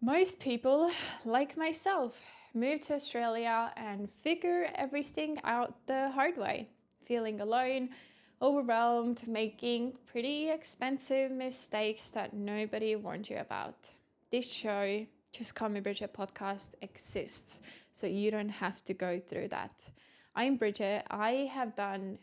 Most people, like myself, move to Australia and figure everything out the hard way, feeling alone, overwhelmed, making pretty expensive mistakes that nobody warned you about. This show, Just Call Me Bridget podcast, exists so you don't have to go through that. I'm Bridget. I have done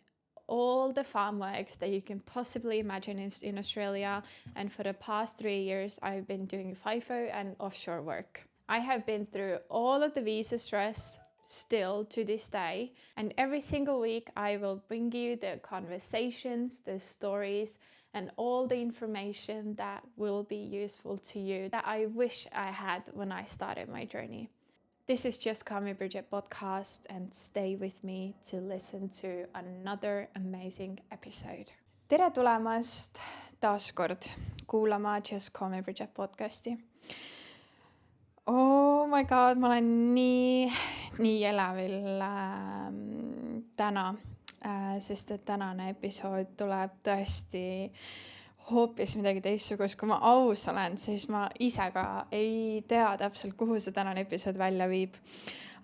all the farm works that you can possibly imagine in Australia, and for the past 3 years I've been doing FIFO and offshore work. I have been through all of the visa stress still to this day, and every single week I will bring you the conversations, the stories, and all the information that will be useful to you that I wish I had when I started my journey. This is Just Call Me Bridget podcast, and stay with me to listen to another amazing episode. Tere tulemast taas kord kuulama Just Call Me Bridget podcasti. Oh my god, ma olen nii elevil täna, sest et tänane episood tuleb tõesti hoopis midagi teistsugust. Kui ma aus olen, siis ma ise ka ei tea täpselt, kuhu see tänane episood välja viib.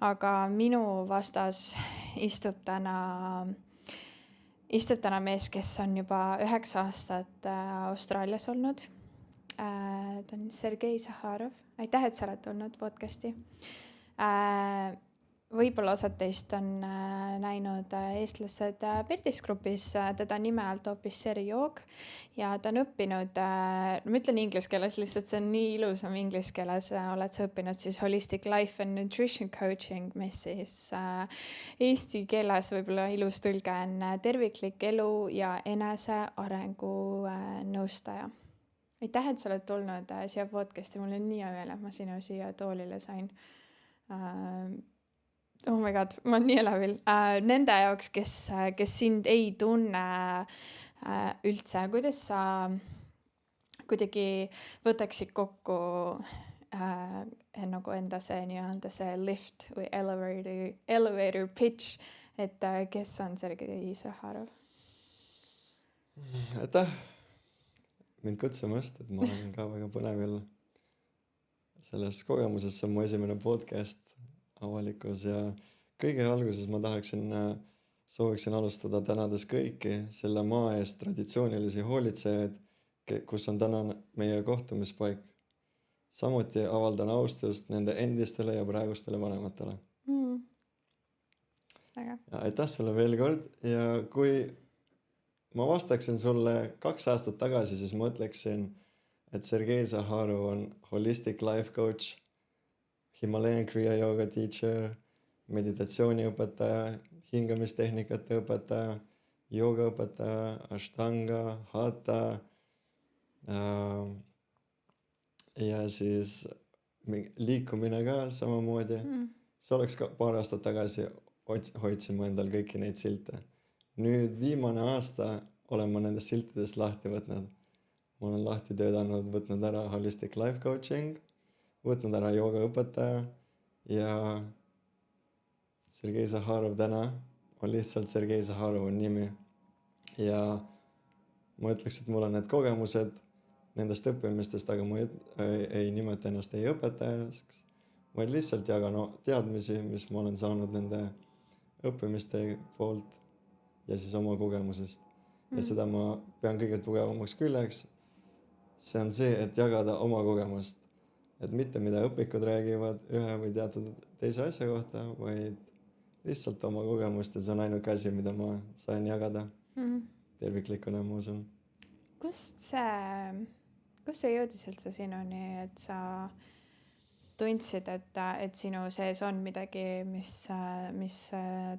Aga minu vastas istub täna mees, kes on juba 9 aastat Austraalias olnud. Ta on Sergei Zaharov. Aitäh, et sa oled tulnud podcasti. Võib-olla osad teist on näinud eestlased Birdis grupis teda nime alt hoopis Seri Joog, ja ta on õppinud, ma ütlen inglise keeles, lihtsalt see on nii ilusam inglise keeles, oled sa õppinud siis Holistic Life and Nutrition Coaching, mis siis eesti keeles võib-olla ilus tõlge on terviklik elu ja enesearengu nõustaja. Aitäh, et sa oled tulnud siia podcasti, mul on nii hea meel, et ma sinu siia toolile sain. Oh my god, ma olen nii elevil. Nende jaoks, kes sind ei tunne üldse, kuidas sa kuidagi võtaksid kokku nagu enda see nii-öelda see lift või elevator pitch, et kes on Sergei Zaharov? Aitäh mind kutsumast, et ma olen ka väga põnevil selles kogemuses. See on mu esimene podcast avalikus, ja kõige alguses ma sooviksin alustada tänades kõiki selle maa eest traditsioonilisi hoolitsejaid, kus on täna meie kohtumispaik. Samuti avaldan austust nende endistele ja praegustele vanematele. Ja aitäh sulle veel kord, ja kui ma vastaksin sulle 2 aastat tagasi, siis ma ütleksin, et Sergei Zaharov on holistic life coach, Himalayan Kriya yoga teacher, meditatsiooniõpetaja, hingamistehnikate õpetaja, joogaõpetaja, ashtanga, hatha ja siis liikumine ka samamoodi. See oleks ka 2 aastat tagasi hoidsin ma endal kõiki neid silte. Nüüd viimane aasta olen ma nendest siltidest lahti võtnud. Ma olen lahti töötanud, võtnud ära holistic life coaching, võtnud ära joogaõpetaja, ja Sergei Zaharov täna on lihtsalt Sergei Zaharov nimi. Ja ma ütleks, et mul on need kogemused nendest õppimistest, aga ma ei nimeta ennast ei õpetajaks, vaid lihtsalt jagan teadmisi, mis ma olen saanud nende õppimiste poolt ja siis oma kogemusest. Ja seda ma pean kõige tugevamaks küljeks. See on see, et jagada oma kogemust. Et mitte mida õpikud räägivad ühe või teatud teise asja kohta, vaid lihtsalt oma kogemust, ja see on ainuke asi, mida ma sain jagada terviklikuna, ma usun. Kust see jõudis üldse sinuni, et sa tundsid, et sinu sees on midagi, mis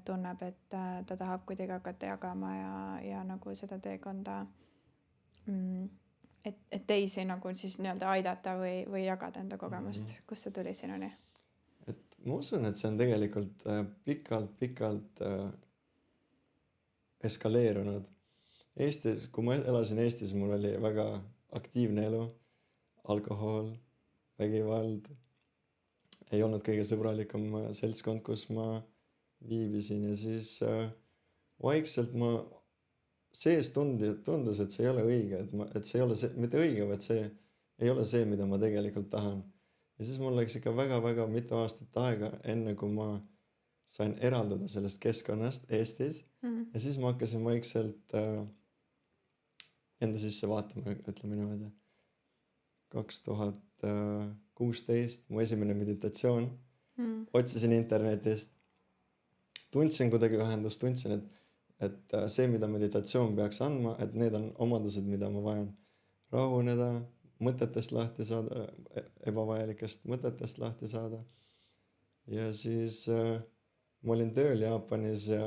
tunneb, et ta tahab kuidagi hakata jagama ja nagu seda teekonda, et teisi nagu siis nii-öelda aidata või jagada enda kogemust. Kust see tuli sinuni? Et ma usun, et see on tegelikult pikalt eskaleerunud. Eestis, kui ma elasin Eestis, mul oli väga aktiivne elu, alkohol, vägivald, ei olnud kõige sõbralikum seltskond, kus ma viibisin, ja siis vaikselt ma sees tundus, et see ei ole õige, et see ei ole see, mitte õige, vaid see ei ole see, mida ma tegelikult tahan. ja siis mul läks ikka väga-väga mitu aastat aega, enne kui ma sain eralduda sellest keskkonnast Eestis ja siis ma hakkasin vaikselt enda sisse vaatama, ütleme niimoodi. 2016 mu esimene meditatsioon, otsisin internetist, tundsin kuidagi ühendust, tundsin, et see, mida meditatsioon peaks andma, et need on omadused, mida ma vajan. Rahuneda, mõtetest lahti saada, ebavajalikest mõtetest lahti saada. Ja siis ma olin tööl Jaapanis ja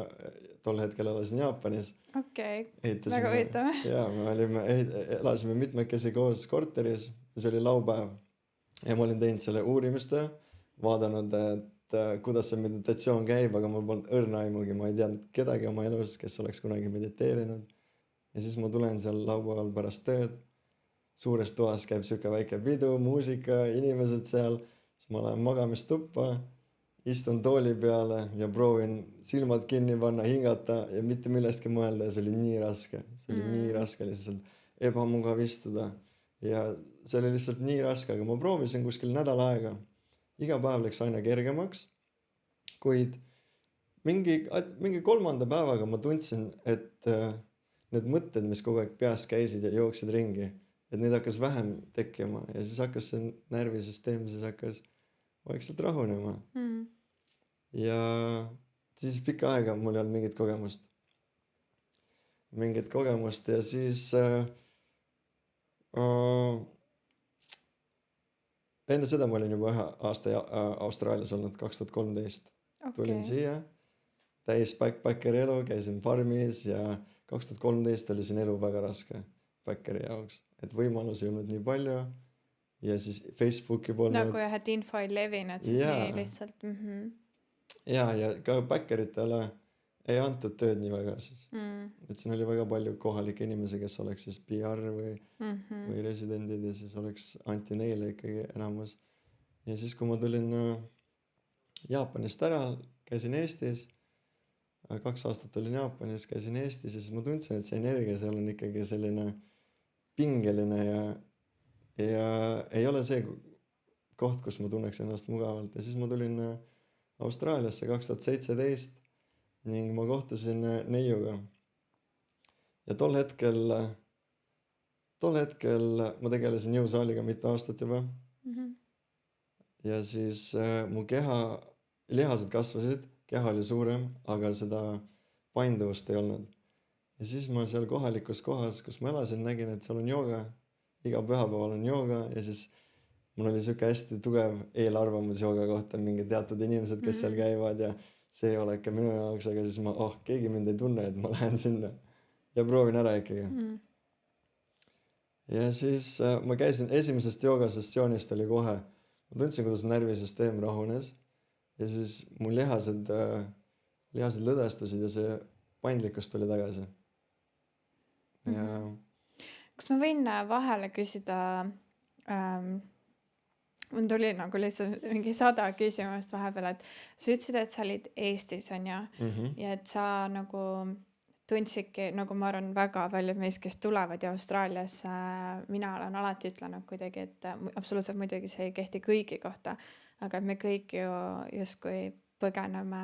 tol hetkel elasin Jaapanis. Okei, väga huvitav. Jaa, elasime mitmekesi koos korteris, see oli laupäev ja ma olin teinud selle uurimistöö, vaadanud, et kuidas see meditatsioon käib, aga mul polnud õrna aimugi, ma ei teadnud kedagi oma elus, kes oleks kunagi mediteerinud. Ja siis ma tulen seal laupäeval pärast tööd, suures toas käib siuke väike pidu, muusika, inimesed seal, siis ma lähen magamistuppa, istun tooli peale ja proovin silmad kinni panna, hingata ja mitte millestki mõelda ja see oli nii raske. See oli nii raske lihtsalt ebamugav istuda ja see oli lihtsalt nii raske, aga ma proovisin kuskil nädal aega. Iga päev läks aina kergemaks, kuid mingi 3. päevaga ma tundsin, et need mõtted, mis kogu aeg peas käisid ja jooksid ringi, et neid hakkas vähem tekkima ja siis hakkas see närvisüsteem, siis hakkas vaikselt rahunema. Ja siis pikka aega mul ei olnud mingit kogemust ja siis enne seda ma olin juba 1 aasta Austraalias olnud 2013. Tulin siia, täis backpackeri elu, käisin farmis ja 2013 oli siin elu väga raske backeri jaoks, et võimalus ei olnud nii palju ja siis Facebooki polnud. Nagu jah, et info ei levinud siis nii lihtsalt. Ja ka backeritele ei antud tööd nii väga siis. Et siin oli väga palju kohalikke inimesi, kes oleks siis PR või residendid ja siis anti neile ikkagi enamus. Ja siis, kui ma tulin Jaapanist ära, käisin Eestis, 2 aastat olin Jaapanis, käisin Eestis ja siis ma tundsin, et see energia seal on ikkagi selline pingeline ja ei ole see koht, kus ma tunneks ennast mugavalt. Ja siis ma tulin Austraaliasse 2017 ning ma kohtusin neiuga. Ja tol hetkel ma tegelesin jõusaaliga mitu aastat juba. Ja siis mu lihased kasvasid, keha oli suurem, aga seda painduvust ei olnud. Ja siis ma seal kohalikus kohas, kus ma elasin, nägin, et seal on jooga. Iga pühapäeval on jooga ja siis mul oli siuke hästi tugev eelarvamus jooga kohta, mingi teatud inimesed, kes seal käivad ja see ei ole ikka minu jaoks, aga siis keegi mind ei tunne, et ma lähen sinna ja proovin ära ikkagi. Ja siis ma käisin esimesest joogasessioonist oli kohe, ma tundsin, kuidas närvisüsteem rahunes ja siis mu lihased lõdvestusid ja see paindlikkus tuli tagasi. Ja kas ma võin vahele küsida, mul tuli nagu lihtsalt mingi 100 küsimust vahepeal, et sa ütlesid, et sa olid Eestis on ja et sa nagu tundsidki, nagu ma arvan väga paljud meist, kes tulevad ja Austraaliasse, mina olen alati ütlenud kuidagi, et absoluutselt muidugi see ei kehti kõigi kohta, aga me kõik ju justkui põgeneme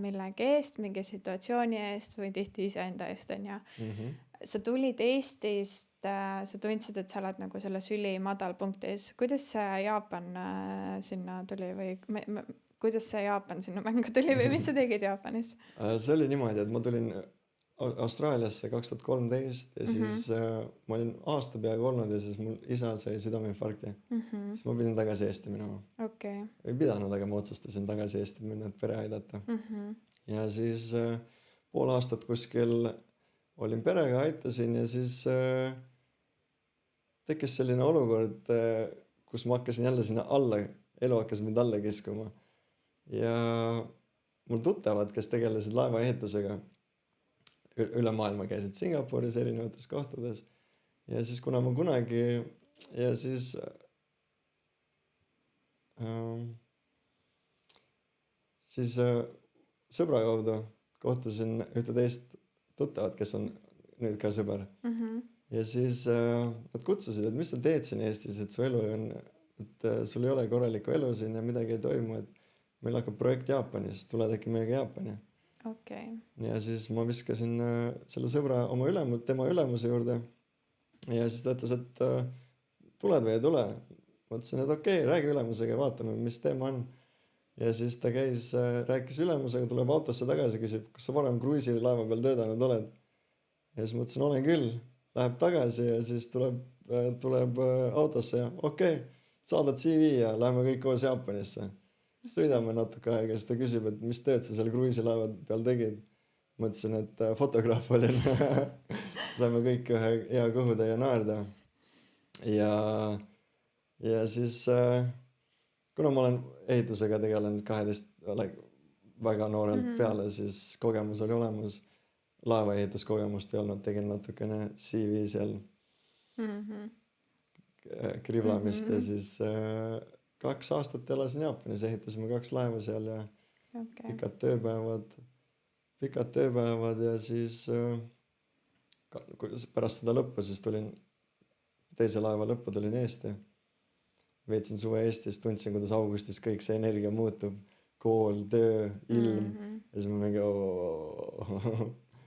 millegi eest, mingi situatsiooni eest või tihti iseenda eest on ja sa tulid Eestist, sa tundsid, et sa oled nagu selles ülimadal punktis. Kuidas see Jaapan sinna tuli või kuidas see Jaapan sinna mängu tuli või mis sa tegid Jaapanis? See oli niimoodi, et ma tulin Austraaliasse 2013 ja siis ma olin aasta peaaegu olnud ja siis mul isa sai südameinfarkti. Siis ma pidin tagasi Eesti minema. Ei pidanud, aga ma otsustasin tagasi Eesti minna, et pere aidata. Ja siis pool aastat kuskil olin perega, aitasin ja siis tekkis selline olukord, kus ma hakkasin jälle sinna alla, elu hakkas mind alla kiskuma. Ja mul tuttavad, kes tegelesid laevaehitusega üle maailma, käisid Singapuris erinevates kohtades. Ja siis kuna ma kunagi ja siis sõbra kaudu kohtusin ühte teist tuttavad, kes on nüüd ka sõber. Ja siis nad kutsusid, et mis sa teed siin Eestis, et su elu on, et sul ei ole korralikku elu siin ja midagi ei toimu, et meil hakkab projekt Jaapanis, tuled äkki meiega Jaapani. okei. Ja siis ma viskasin selle sõbra tema ülemuse juurde ja siis ta ütles, et tuled või ei tule. Mõtlesin, et okei, räägi ülemusega ja vaatame, mis teema on. Ja siis ta käis, rääkis ülemusega, tuleb autosse tagasi, küsib, kas sa varem kruiisilaeva peal töötanud oled. Ja siis mõtlesin, olen küll. Läheb tagasi ja siis tuleb autosse ja okei, saadad CV ja läheme kõik koos Jaapanisse. Sõidame natuke aega ja siis ta küsib, et mis tööd sa seal kruiisilaeva peal tegid. Mõtlesin, et fotograaf olin. Saime kõik ühe hea kõhutäie naerda. Ja siis kuna ma olen ehitusega tegelenud 12 väga noorelt peale, siis kogemus oli olemas. Laevaehituskogemust ei olnud, tegin natukene CV seal krivlamist ja siis 2 aastat elasin Jaapanis, ehitasime 2 laeva seal ja pikad tööpäevad ja siis pärast seda lõppu siis tulin, teise laeva lõppu tulin Eesti. Veetsin suve Eestis, tundsin, kuidas augustis kõik see energia muutub, kool, töö, ilm ja siis ma mingi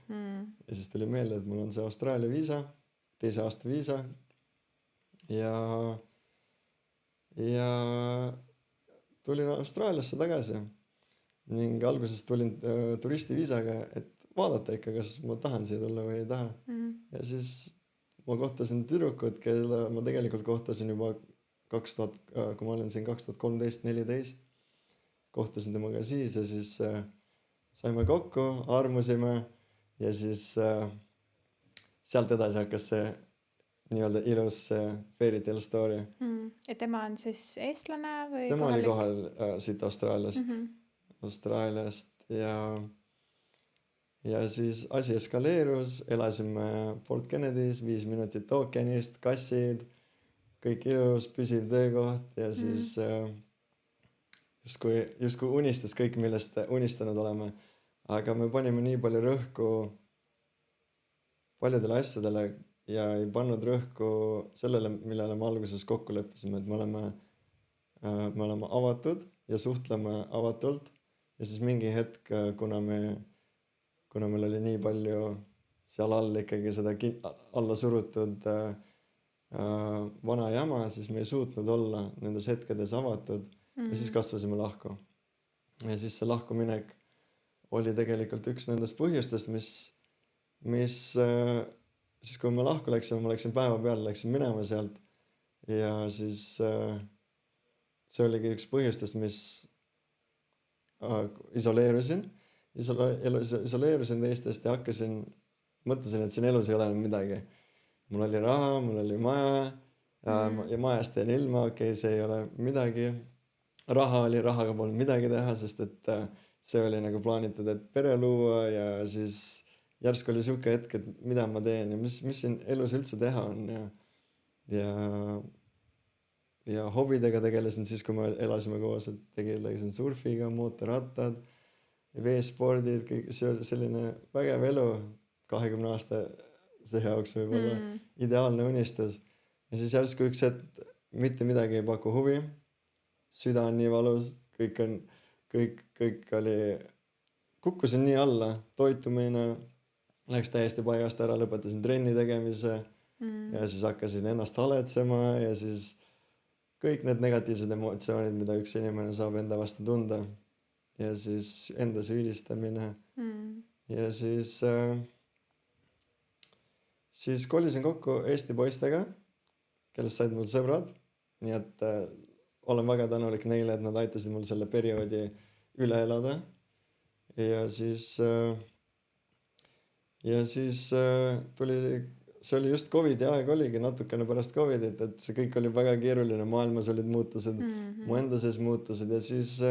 ja siis tuli meelde, et mul on see Austraalia viisa, 2 aasta viisa ja tulin Austraaliasse tagasi ning alguses tulin turistiviisaga, et vaadata ikka, kas ma tahan siia tulla või ei taha. Ja siis ma kohtasin tüdrukut, kelle ma tegelikult kohtasin juba 2000, kui ma olin siin 2013-14, kohtusin temaga siis ja siis saime kokku, armusime ja siis sealt edasi hakkas see nii-öelda ilus fairy tale story. Ja tema on siis eestlane või tema kohalik? Oli kohal siit Austraaliast ja siis asi eskaleerus, elasime Port Kennedys, 5 minutit ookeanist, kassid, kõik ilus, püsiv töökoht ja siis justkui unistas kõik, millest unistanud oleme. Aga me panime nii palju rõhku paljudele asjadele ja ei pannud rõhku sellele, millele me alguses kokku leppisime, et me oleme avatud ja suhtleme avatult ja siis mingi hetk, kuna meil oli nii palju seal all ikkagi seda alla surutud vana jama, siis me ei suutnud olla nendes hetkedes avatud ja siis kasvasime lahku. Ja siis see lahkuminek oli tegelikult üks nendest põhjustest, mis siis kui me lahku läksime, ma läksin päeva peale, läksin minema sealt ja siis see oligi üks põhjustest, mis isoleerusin teistest ja mõtlesin, et siin elus ei ole enam midagi. Mul oli raha, mul oli maja ja majast jäin ilma, okei, see ei ole midagi. Rahaga polnud midagi teha, sest et see oli nagu plaanitud, et pere luua ja siis järsku oli siuke hetk, et mida ma teen ja mis siin elus üldse teha on ja hobidega tegelesin siis, kui me elasime koos, et tegelesin surfiga, mootorrattad, veespordid, kõik see oli selline vägev elu 20 aasta see jaoks võib-olla ideaalne unistus. Ja siis järsku üks hetk mitte midagi ei paku huvi, süda on nii valus, kõik oli, kukkusin nii alla, toitumine läks täiesti paigast ära, lõpetasin trenni tegemise ja siis hakkasin ennast haletsema ja siis kõik need negatiivsed emotsioonid, mida üks inimene saab enda vastu tunda ja siis enda süüdistamine ja siis kolisin kokku Eesti poistega, kellest said mul sõbrad, nii et olen väga tänulik neile, et nad aitasid mul selle perioodi üle elada ja siis tuli, see oli just Covidi aeg oligi, natukene pärast Covidit, et see kõik oli väga keeruline, maailmas olid muutused, mu enda sees muutused ja siis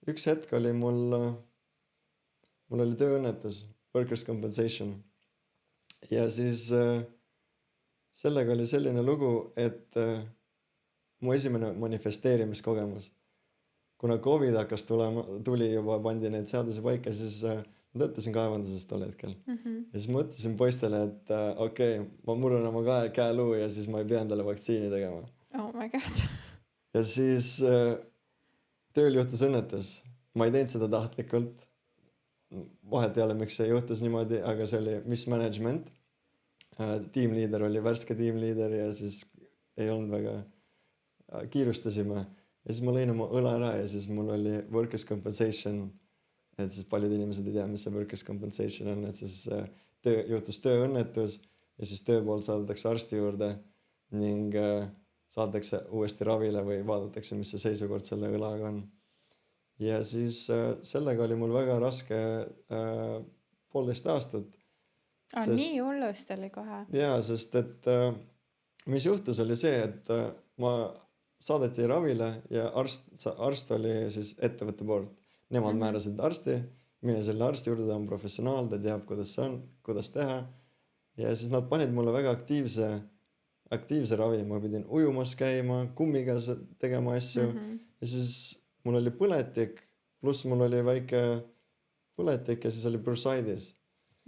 üks hetk oli mul oli tööõnnetus, workers' compensation ja siis sellega oli selline lugu, et mu esimene manifesteerimiskogemus, kuna Covid hakkas tuli juba, pandi neid seadusi paika, siis ma töötasin kaevanduses tol hetkel ja siis ma ütlesin poistele, et okei, ma murran oma käeluu ja siis ma ei pea endale vaktsiini tegema. Oh my god. ja siis tööl juhtus õnnetus. Ma ei teinud seda tahtlikult. Vahet ei ole, miks see juhtus niimoodi, aga see oli mismanagement. Tiimliider oli värske tiimliider ja siis ei olnud väga, kiirustasime. Ja siis ma lõin oma õla ära ja siis mul oli workers' compensation. Et siis paljud inimesed ei tea, mis see workers' compensation on, et siis juhtus tööõnnetus ja siis töö poolt saadetakse arsti juurde ning saadetakse uuesti ravile või vaadatakse, mis see seisukord selle õlaga on. Ja siis sellega oli mul väga raske 1,5 aastat. Nii hullust oli kohe. Jaa, sest et mis juhtus oli see, et ma saadeti ravile ja arst oli siis ettevõtte poolt. Nemad määrasid arsti, mine selle arsti juurde, ta on professionaal, ta teab, kuidas see on, kuidas teha. Ja siis nad panid mulle väga aktiivse ravi, ma pidin ujumas käima, kummiga tegema asju ja siis mul oli põletik, pluss mul oli väike põletik ja siis oli bursitis.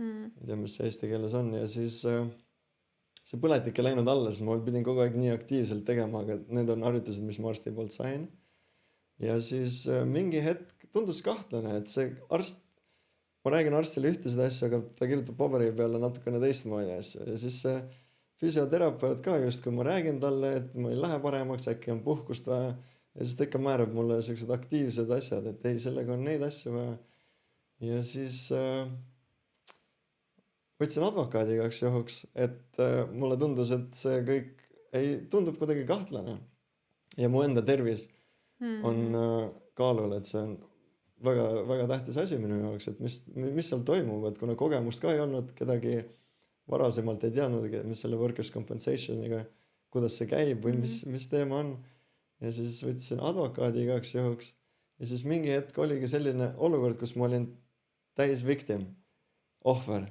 Ei tea, mis see eesti keeles on ja siis see põletik ei läinud alla, siis ma pidin kogu aeg nii aktiivselt tegema, aga need on harjutused, mis ma arsti poolt sain. Ja siis mingi hetk tundus kahtlane, et see arst, ma räägin arstile ühte seda asja, aga ta kirjutab paberi peale natukene teistmoodi asja. Ja siis see füsioterapeut ka just, kui ma räägin talle, et ma ei lähe paremaks, äkki on puhkust vaja. Ja siis ta ikka määrab mulle sellised aktiivsed asjad, et ei, sellega on neid asju vaja. Ja siis võtsin advokaadi igaks juhuks, et mulle tundus, et see kõik tundub kuidagi kahtlane. Ja mu enda tervis on kaalul, et see on väga, väga tähtis asi minu jaoks, et mis seal toimub, et kuna kogemust ka ei olnud, kedagi varasemalt ei teadnud, mis selle workers' compensationiga, kuidas see käib või mis teema on. Ja siis võtsin advokaadi igaks juhuks ja siis mingi hetk oligi selline olukord, kus ma olin täis victim, ohver.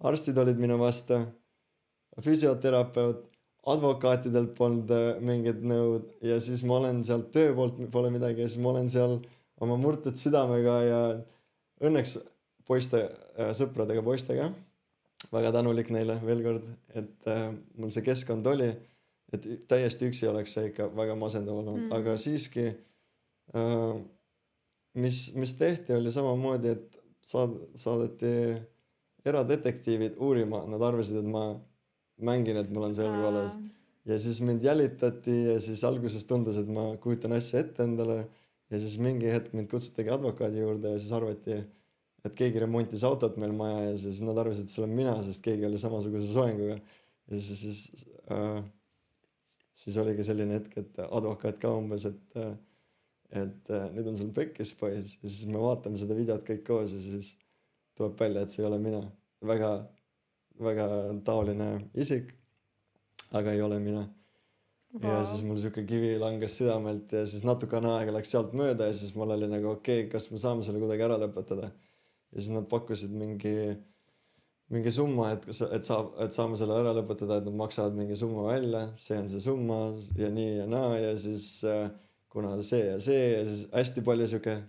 Arstid olid minu vastu, füsioterapeut, advokaatidelt polnud mingid nõud ja siis ma olen seal töö poolt pole midagi ja siis ma olen seal oma murtud südamega ja õnneks sõpradega poistega, väga tänulik neile veel kord, et mul see keskkond oli, et täiesti üksi oleks see ikka väga masendav olnud, aga siiski mis tehti oli samamoodi, et saadeti eradetektiivid uurima, nad arvasid, et ma mängin, et mul on see õlg valus ja siis mind jälitati ja siis alguses tundus, et ma kujutan asja ette endale ja siis mingi hetk mind kutsutagi advokaadi juurde ja siis arvati, et keegi remontis autot meil maja ja siis nad arvasid, et see olen mina, sest keegi oli samasuguse soenguga ja siis oligi selline hetk, et advokaat ka umbes, et nüüd on sul pekkis pois ja siis me vaatame seda videot kõik koos ja siis tuleb välja, et see ei ole mina. Väga, väga taoline isik, aga ei ole mina. Ja siis mul siuke kivi langes südamelt ja siis natukene aega läks sealt mööda ja siis mul oli nagu okei, kas me saame selle kuidagi ära lõpetada. Ja siis nad pakkusid mingi summa, et saame selle ära lõpetada, et nad maksavad mingi summa välja, see on see summa ja nii ja naa ja siis kuna see ja siis hästi palju siuke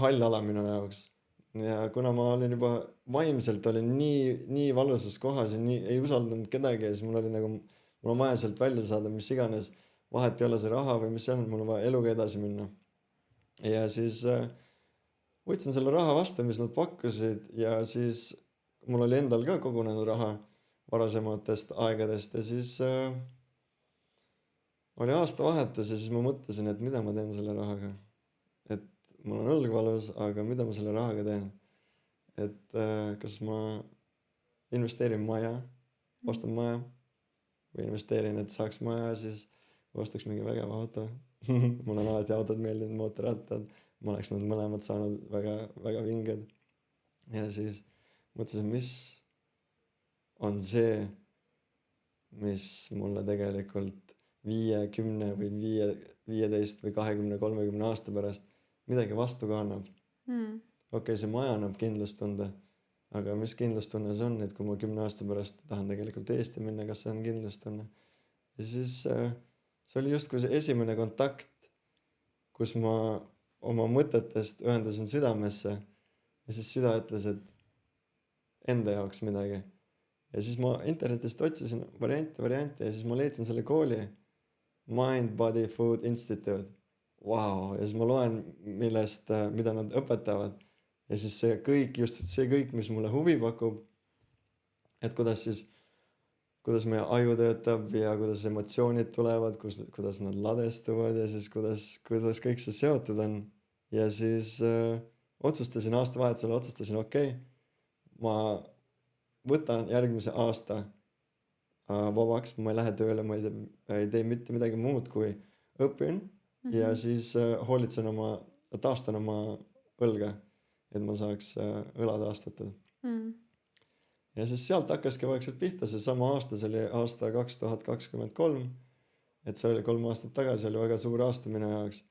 hall ala minu jaoks. Ja kuna ma olin juba vaimselt olin nii valusas kohas ja ei usaldanud kedagi ja siis mul oli nagu, mul on vaja sealt välja saada, mis iganes, vahet ei ole see raha või mis see on, mul on vaja eluga edasi minna. Ja siis võtsin selle raha vastu, mis nad pakkusid ja siis mul oli endal ka kogunenud raha varasematest aegadest ja siis oli aastavahetus ja siis ma mõtlesin, et mida ma teen selle rahaga. Et mul on õlg valus, aga mida ma selle rahaga teen? Et kas ma investeerin maja, ostan maja või investeerin, et saaks maja, siis ostaks mingi vägeva auto. Mul on alati autod meeldinud, mootorrattad, ma oleks nad mõlemad saanud väga, väga vinged. Ja siis mõtlesin, mis on see, mis mulle tegelikult 5, 10 või 15 või 20, 30 aasta pärast midagi vastu ka annab. Okei, see maja annab kindlustunde, aga mis kindlustunne see on, et kui ma 10 aasta pärast tahan tegelikult Eesti minna, kas see on kindlustunne? Ja siis see oli justkui see esimene kontakt, kus ma oma mõtetest ühendasin südamesse ja siis süda ütles, et enda jaoks midagi. Ja siis ma internetist otsisin variante ja siis ma leidsin selle kooli Mind Body Food Institute. Vau, ja siis ma loen, mida nad õpetavad. Ja siis see kõik, mis mulle huvi pakub, et kuidas meie aju töötab ja kuidas emotsioonid tulevad, kuidas nad ladestuvad ja siis kuidas kõik see seotud on. Ja siis otsustasin aastavahetusel, okei, ma võtan järgmise aasta vabaks, ma ei lähe tööle, ma ei tee mitte midagi muud, kui õpin ja siis taastan oma õlga, et ma saaks õla taastatud. Ja siis sealt hakkaski vaikselt pihta, see sama aasta, see oli aasta 2023, et see oli 3 aastat tagasi, oli väga suur aasta minu jaoks.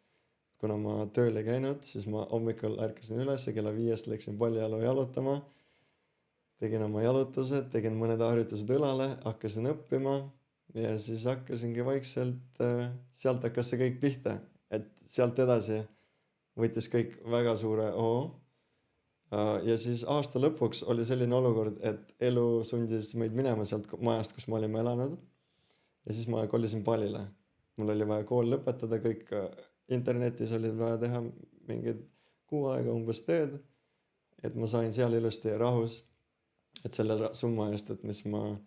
Kuna ma tööl ei käinud, siis ma hommikul ärkasin üles ja kella 5 läksin Paljalu jalutama. Tegin oma jalutused, tegin mõned harjutused õlale, hakkasin õppima ja siis hakkasingi vaikselt, sealt hakkas see kõik pihta, et sealt edasi võttis kõik väga suure hoo. Ja siis aasta lõpuks oli selline olukord, et elu sundis meid minema sealt majast, kus me olime elanud. Ja siis ma kolisin Palile. Mul oli vaja kool lõpetada, kõik internetis oli vaja teha mingid 6 aega umbes tööd, et ma sain seal ilusti rahus. Et selle summa eest, et mis ma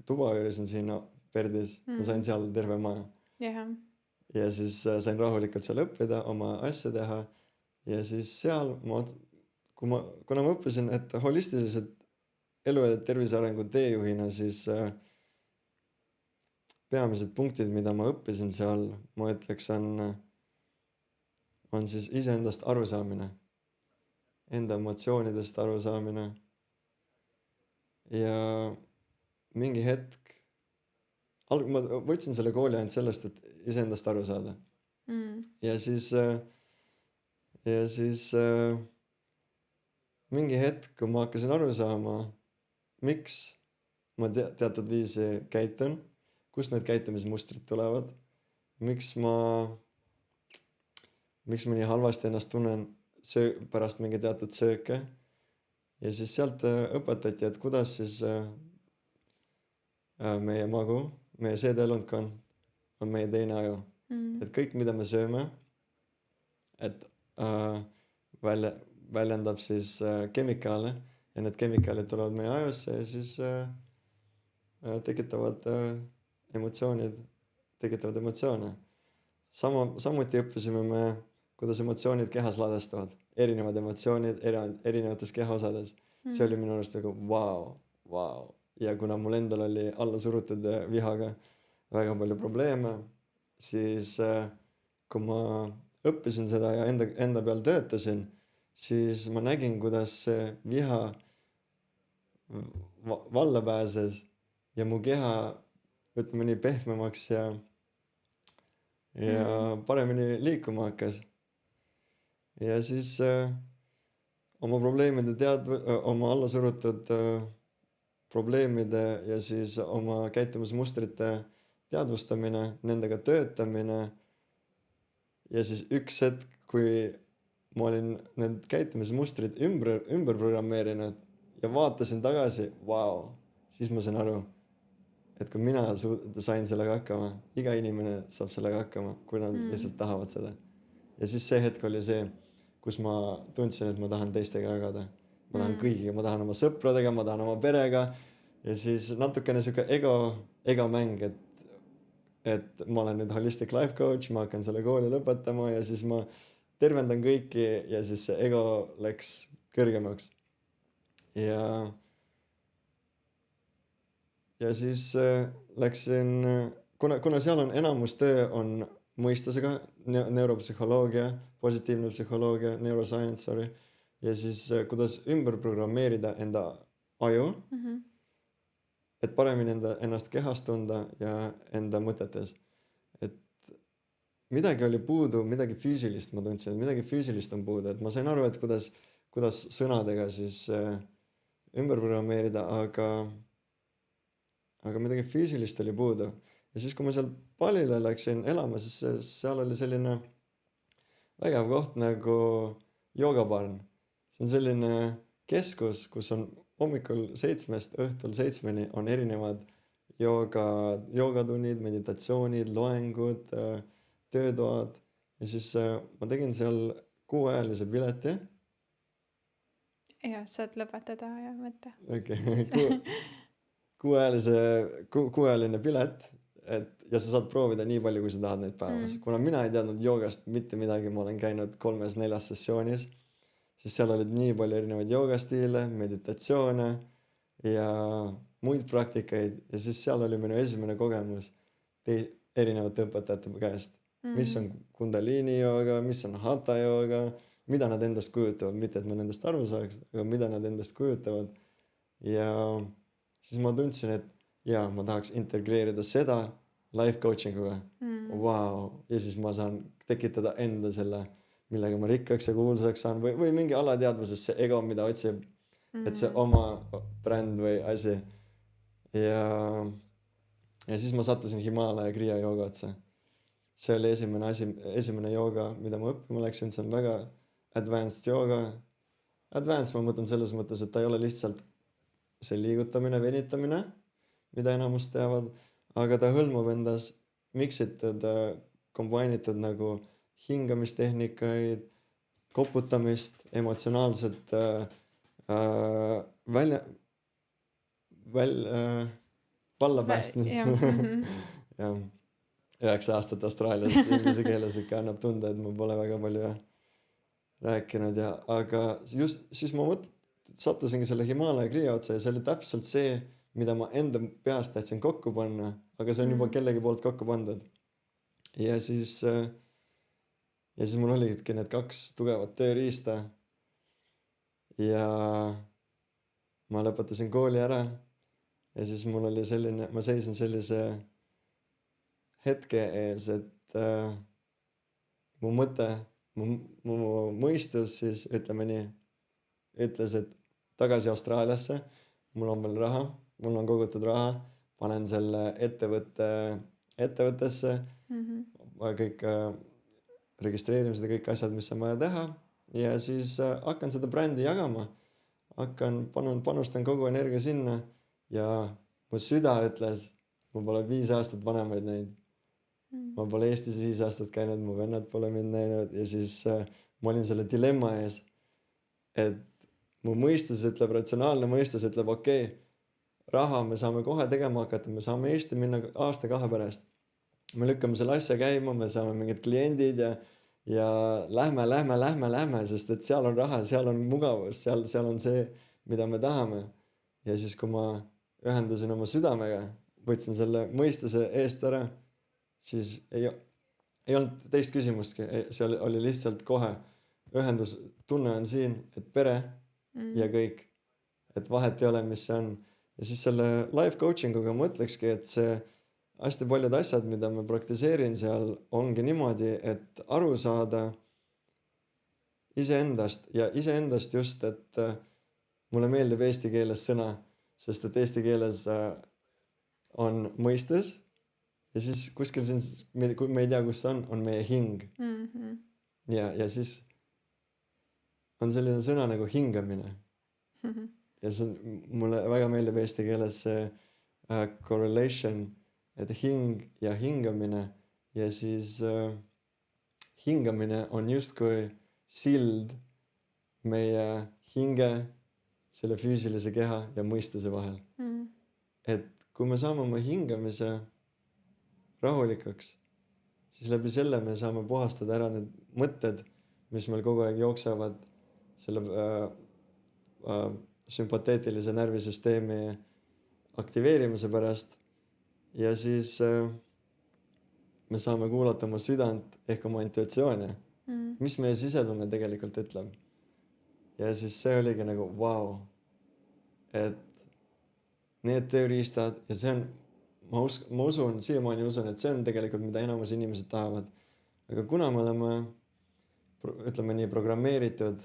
tuba üürisin siin Perdis, ma sain seal terve maja. Ja siis sain rahulikult seal õppida, oma asja teha. Ja siis seal, kuna ma õppisin, et holistiliselt elu ja tervise arengu teejuhina, siis peamised punktid, mida ma õppisin seal, ma ütleks, on siis iseendast arusaamine, enda emotsioonidest arusaamine. Ja mingi hetk, ma võtsin selle kooli ainult sellest, et iseendast aru saada. Ja siis mingi hetk, kui ma hakkasin aru saama, miks ma teatud viisi käitun, kust need käitumismustrid tulevad, miks ma nii halvasti ennast tunnen pärast mingi teatud sööke. Ja siis sealt õpetati, et kuidas siis meie magu, meie seedeelundkond on meie teine aju. Et kõik, mida me sööme, et väljendab siis kemikaale ja need kemikaalid tulevad meie ajusse ja siis tekitavad emotsioone. Samuti õppisime me, kuidas emotsioonid kehas ladestuvad. Erinevad emotsioonid erinevates kehaosades. See oli minu arust nagu vau. Ja kuna mul endal oli alla surutud vihaga väga palju probleeme, siis kui ma õppisin seda ja enda peal töötasin, siis ma nägin, kuidas see viha valla pääses ja mu keha, ütleme nii, pehmemaks ja paremini liikuma hakkas. Ja siis oma probleemide oma allasurutud probleemide ja siis oma käitumismustrite teadvustamine, nendega töötamine ja siis üks hetk, kui ma olin need käitumismustrid ümber programmeerinud ja vaatasin tagasi, siis ma sain aru, et kui mina sain sellega hakkama, iga inimene saab sellega hakkama, kui nad lihtsalt tahavad seda. Ja siis see hetk oli see, kus ma tundsin, et ma tahan teistega jagada. Ma tahan kõigiga, ma tahan oma sõpradega, ma tahan oma perega ja siis natukene siuke ego mäng, et ma olen nüüd holistic life coach, ma hakkan selle kooli lõpetama ja siis ma tervendan kõiki ja siis see ego läks kõrgemaks. Ja siis läksin, kuna seal on enamus töö on mõistusega, neuropsühholoogia, positiivne psühholoogia, neuroscience, ja siis kuidas ümber programmeerida enda aju, et paremini ennast kehas tunda ja enda mõtetes. Et midagi oli puudu, midagi füüsilist ma tundsin, et midagi füüsilist on puudu, et ma sain aru, et kuidas sõnadega siis ümber programmeerida, aga midagi füüsilist oli puudu. Ja siis, kui ma seal Palile läksin elama, siis seal oli selline vägev koht nagu joogabarn. See on selline keskus, kus on hommikul 7 õhtul 7 on erinevad joogatunnid, meditatsioonid, loengud, töötoad ja siis ma tegin seal kuuajalise pileti. Ja saad lõpetada ja mõtte. Okay. kuuajaline pilet, ja sa saad proovida nii palju, kui sa tahad neid päevas. Kuna mina ei teadnud joogast mitte midagi, ma olen käinud 3-4 sessioonis, siis seal olid nii palju erinevaid joogastiile, meditatsioone ja muid praktikaid ja siis seal oli minu esimene kogemus erinevate õpetajate käest. Mis on kundaliini jooga, mis on hatha jooga, mida nad endast kujutavad, mitte et ma nendest aru saaks, aga mida nad endast kujutavad. Ja siis ma tundsin, et jaa, ma tahaks integreerida seda life coachinguga. Wow. Ja siis ma saan tekitada enda selle, millega ma rikkaks ja kuulsaks saan või mingi alateadvuses see ego, mida otsib, et see oma bränd või asi. Ja siis ma sattusin Himalaja Kriya jooga otsa. See oli esimene jooga, mida ma õppima läksin, see on väga advanced jooga. Advanced ma mõtlen selles mõttes, et ta ei ole lihtsalt see liigutamine, venitamine, mida enamus teavad, aga ta hõlmab endas miksitud, combinitud nagu hingamistehnikaid, koputamist, emotsionaalset valla päästmist. Ja 9 aastat Austraalias inglise keeles ikka annab tunda, et ma pole väga palju rääkinud aga siis ma sattusingi selle Himalaja Kriya otsa ja see oli täpselt see, mida ma enda peast tahtsin kokku panna, aga see on juba kellegi poolt kokku pandud. Ja siis mul olidki need 2 tugevat tööriista ja ma lõpetasin kooli ära ja siis mul oli ma seisin sellise hetke ees, et mu mõte, mu mõistus siis ütleme nii, ütles, et tagasi Austraaliasse, mul on veel raha, mul on kogutud raha, panen selle ettevõttesse, kõik registreerimised ja kõik asjad, mis on vaja teha ja siis hakkan seda brändi jagama, panustan kogu energia sinna ja mu süda ütles, ma pole 5 aastat vanemaid näinud. Ma pole Eestis 5 aastat käinud, mu vennad pole mind näinud ja siis ma olin selle dilemma ees, et mu mõistus ütleb, ratsionaalne mõistus ütleb, okei, raha me saame kohe tegema hakata, me saame Eesti minna 1-2 pärast. Me lükkame selle asja käima, me saame mingid kliendid ja lähme, sest et seal on raha, seal on mugavus, seal on see, mida me tahame. Ja siis, kui ma ühendasin oma südamega, võtsin selle mõistuse eest ära, siis ei olnud teist küsimustki, seal oli lihtsalt kohe ühendus, tunne on siin, et pere ja kõik, et vahet ei ole, mis see on. Ja siis selle life coachinguga ma ütlekski, et see hästi paljud asjad, mida ma praktiseerin seal, ongi niimoodi, et aru saada iseendast ja iseendast just, et mulle meeldib eesti keeles sõna, sest et eesti keeles on mõistus ja siis kuskil siin, kui me ei tea, kus see on meie hing. Ja siis on selline sõna nagu hingamine. Ja see mulle väga meeldib eesti keeles see correlation, et hing ja hingamine ja siis hingamine on justkui sild meie hinge, selle füüsilise keha ja mõistuse vahel. Et kui me saame oma hingamise rahulikuks, siis läbi selle me saame puhastada ära need mõtted, mis meil kogu aeg jooksevad selle sümpateetilise närvisüsteemi aktiveerimise pärast ja siis me saame kuulata oma südant ehk oma intuitsiooni, mis meie sisetunne tegelikult ütleb. Ja siis see oligi nagu vau, et need tööriistad ja see on, ma usun, siiamaani usun, et see on tegelikult, mida enamus inimesed tahavad. Aga kuna me oleme, ütleme nii, programmeeritud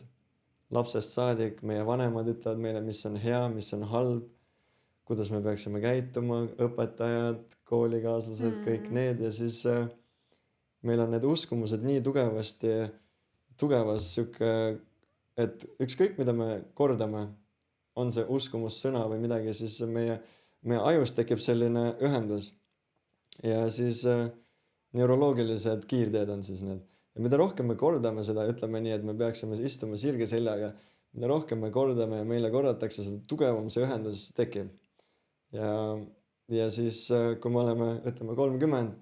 lapsest saadik, meie vanemad ütlevad meile, mis on hea, mis on halb, kuidas me peaksime käituma, õpetajad, koolikaaslased, kõik need ja siis meil on need uskumused nii tugevas süke, et ükskõik mida me kordame, on see uskumus sõna või midagi, siis meie meie ajus tekib selline ühendus ja siis neuroloogilised kiirteed on siis need. Ja mida rohkem me kordame seda, ütleme nii, et me peaksime istuma sirge seljaga, mida rohkem me kordame ja meile kordatakse, seda tugevam see ühendus tekib. Ja siis, kui me oleme, ütleme 30,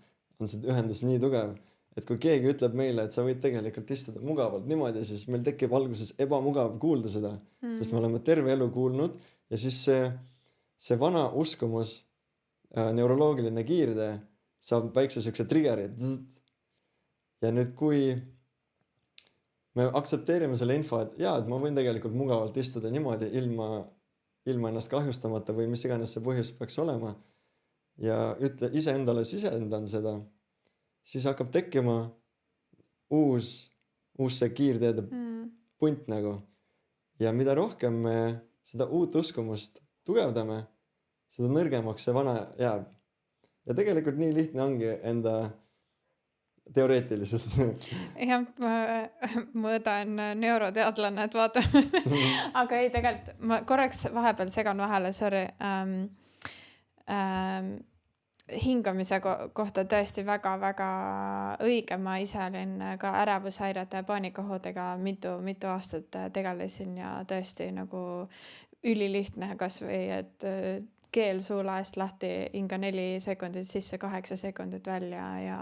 on see ühendus nii tugev, et kui keegi ütleb meile, et sa võid tegelikult istuda mugavalt niimoodi, siis meil tekib alguses ebamugav kuulda seda, sest me oleme terve elu kuulnud ja siis see vana uskumus, neuroloogiline kiirtee saab väikse siukse triggeri. Ja nüüd, kui me aktsepteerime selle info, et jaa, et ma võin tegelikult mugavalt istuda niimoodi ilma ennast kahjustamata või mis iganes see põhjus peaks olema ja iseendale sisendan seda, siis hakkab tekkima uus see kiirteede punt nagu. Ja mida rohkem me seda uut uskumust tugevdame, seda nõrgemaks see vana jääb. Ja tegelikult nii lihtne ongi enda teoreetiliselt. Jah, ma võtan neuroteadlane, et vaata. Aga ei, tegelikult ma korraks vahepeal segan vahele, sorry. Hingamise kohta tõesti väga-väga õige. Ma ise olin ka ärevushäirete ja paanikahoodega mitu aastat tegelesin ja tõesti nagu ülilihtne kas või, et keel suulaest lahti, hinga 4 sekundit sisse, 8 sekundit välja ja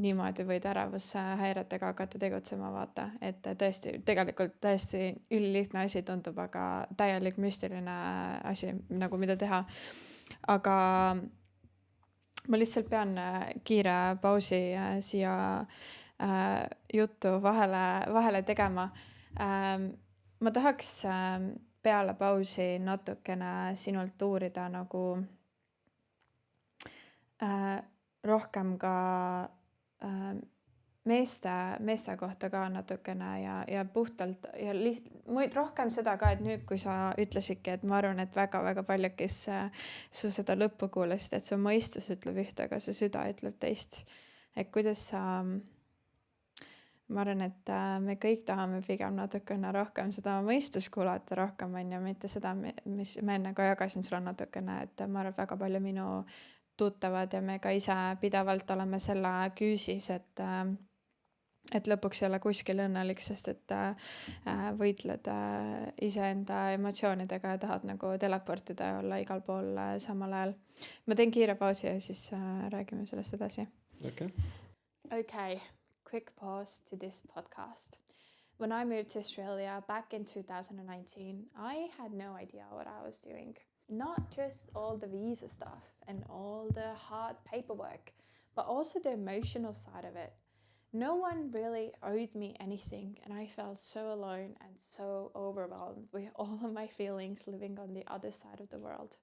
niimoodi võid ärevushäiretega hakata tegutsema, vaata. Et tõesti, tegelikult tõesti ülilihtne asi tundub, aga täielik müstiline asi, nagu mida teha. Aga ma lihtsalt pean kiire pausi siia juttu vahele tegema. Ma tahaks peale pausi natukene sinult uurida nagu rohkem ka meeste kohta ka natukene ja puhtalt ja rohkem seda ka, et nüüd, kui sa ütlesidki, et ma arvan, et väga-väga paljud, kes su seda lõppu kuulasid, et su mõistus ütleb ühte, aga su süda ütleb teist. Et kuidas sa ma arvan, et me kõik tahame pigem natukene rohkem seda mõistust kuulata rohkem, on ju, mitte seda, mis ma enne ka jagasin sulle natukene, et ma arvan, väga palju minu tuttavad ja me ka ise pidevalt oleme selle küüsis, et lõpuks ei ole kuskil õnnelik, sest et võitled iseenda emotsioonidega ja tahad nagu teleportida ja olla igal pool samal ajal. Ma teen kiire pausi ja siis räägime sellest edasi. Okay. Quick pause to this podcast. When I moved to Australia back in 2019, I had no idea what I was doing. Not just all the visa stuff and all the hard paperwork, but also the emotional side of it. No one really owed me anything, and I felt so alone and so overwhelmed with all of my feelings living on the other side of the world.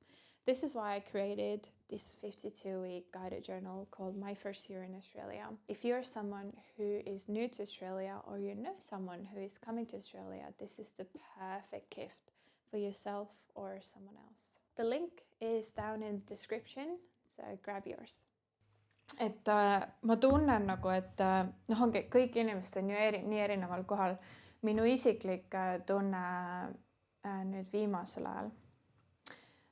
This is why I created this 52-week guided journal called My First Year in Australia. If you're someone who is new to Australia or you know someone who is coming to Australia, this is the perfect gift for yourself or someone else. The link is down in the description, so grab yours. Et ma tunnen nagu, et ongi, kõik inimesed on ju nii erineval kohal. Minu isiklik tunne nüüd viimasel ajal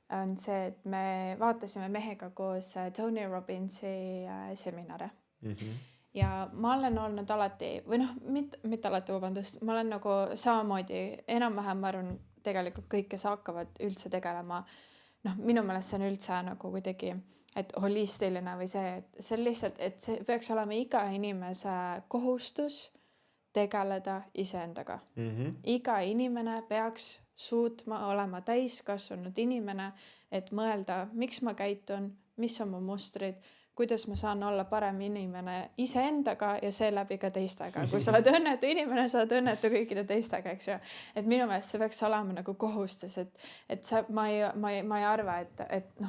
on see, et me vaatasime mehega koos Tony Robbinsi seminare. Ja ma olen olnud alati, või mitte alati, vabandust, ma olen nagu samamoodi, enam-vähem ma arvan tegelikult kõik, kes hakkavad üldse tegelema, minu meelest see on üldse nagu kuidagi, et holistiline või see lihtsalt, et see peaks olema iga inimese kohustus tegeleda iseendaga. Iga inimene peaks suutma olema täiskasvanud inimene, et mõelda, miks ma käitun, mis on mu mustrid, kuidas ma saan olla parem inimene iseendaga ja seeläbi ka teistega. Kui sa oled õnnetu inimene, sa oled õnnetu kõikide teistega, eks ju. Et minu meelest see peaks olema nagu kohustus, et ma ei arva, et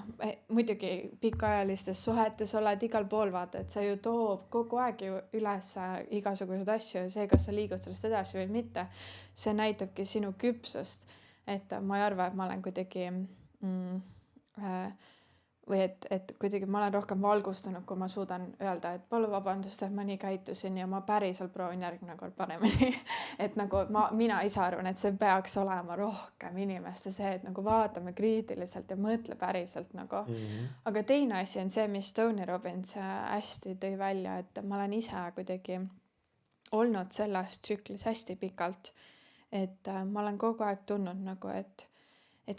muidugi pikaajalistes suhetes oled igal pool, vaata, et see ju toob kogu aeg ju üles igasuguseid asju ja see, kas sa liigud sellest edasi või mitte, see näitabki sinu küpsust. Et ma ei arva, et ma olen kuidagi või et kuidagi ma olen rohkem valgustunud, kui ma suudan öelda, et palun vabandust, et ma nii käitusin ja ma päriselt proovin järgmine kord paremini. Et nagu mina ise arvan, et see peaks olema rohkem inimeste see, et nagu vaatame kriitiliselt ja mõtle päriselt nagu. Aga teine asi on see, mis Tony Robbins hästi tõi välja, et ma olen ise kuidagi olnud selles tsüklis hästi pikalt, et ma olen kogu aeg tundnud nagu, et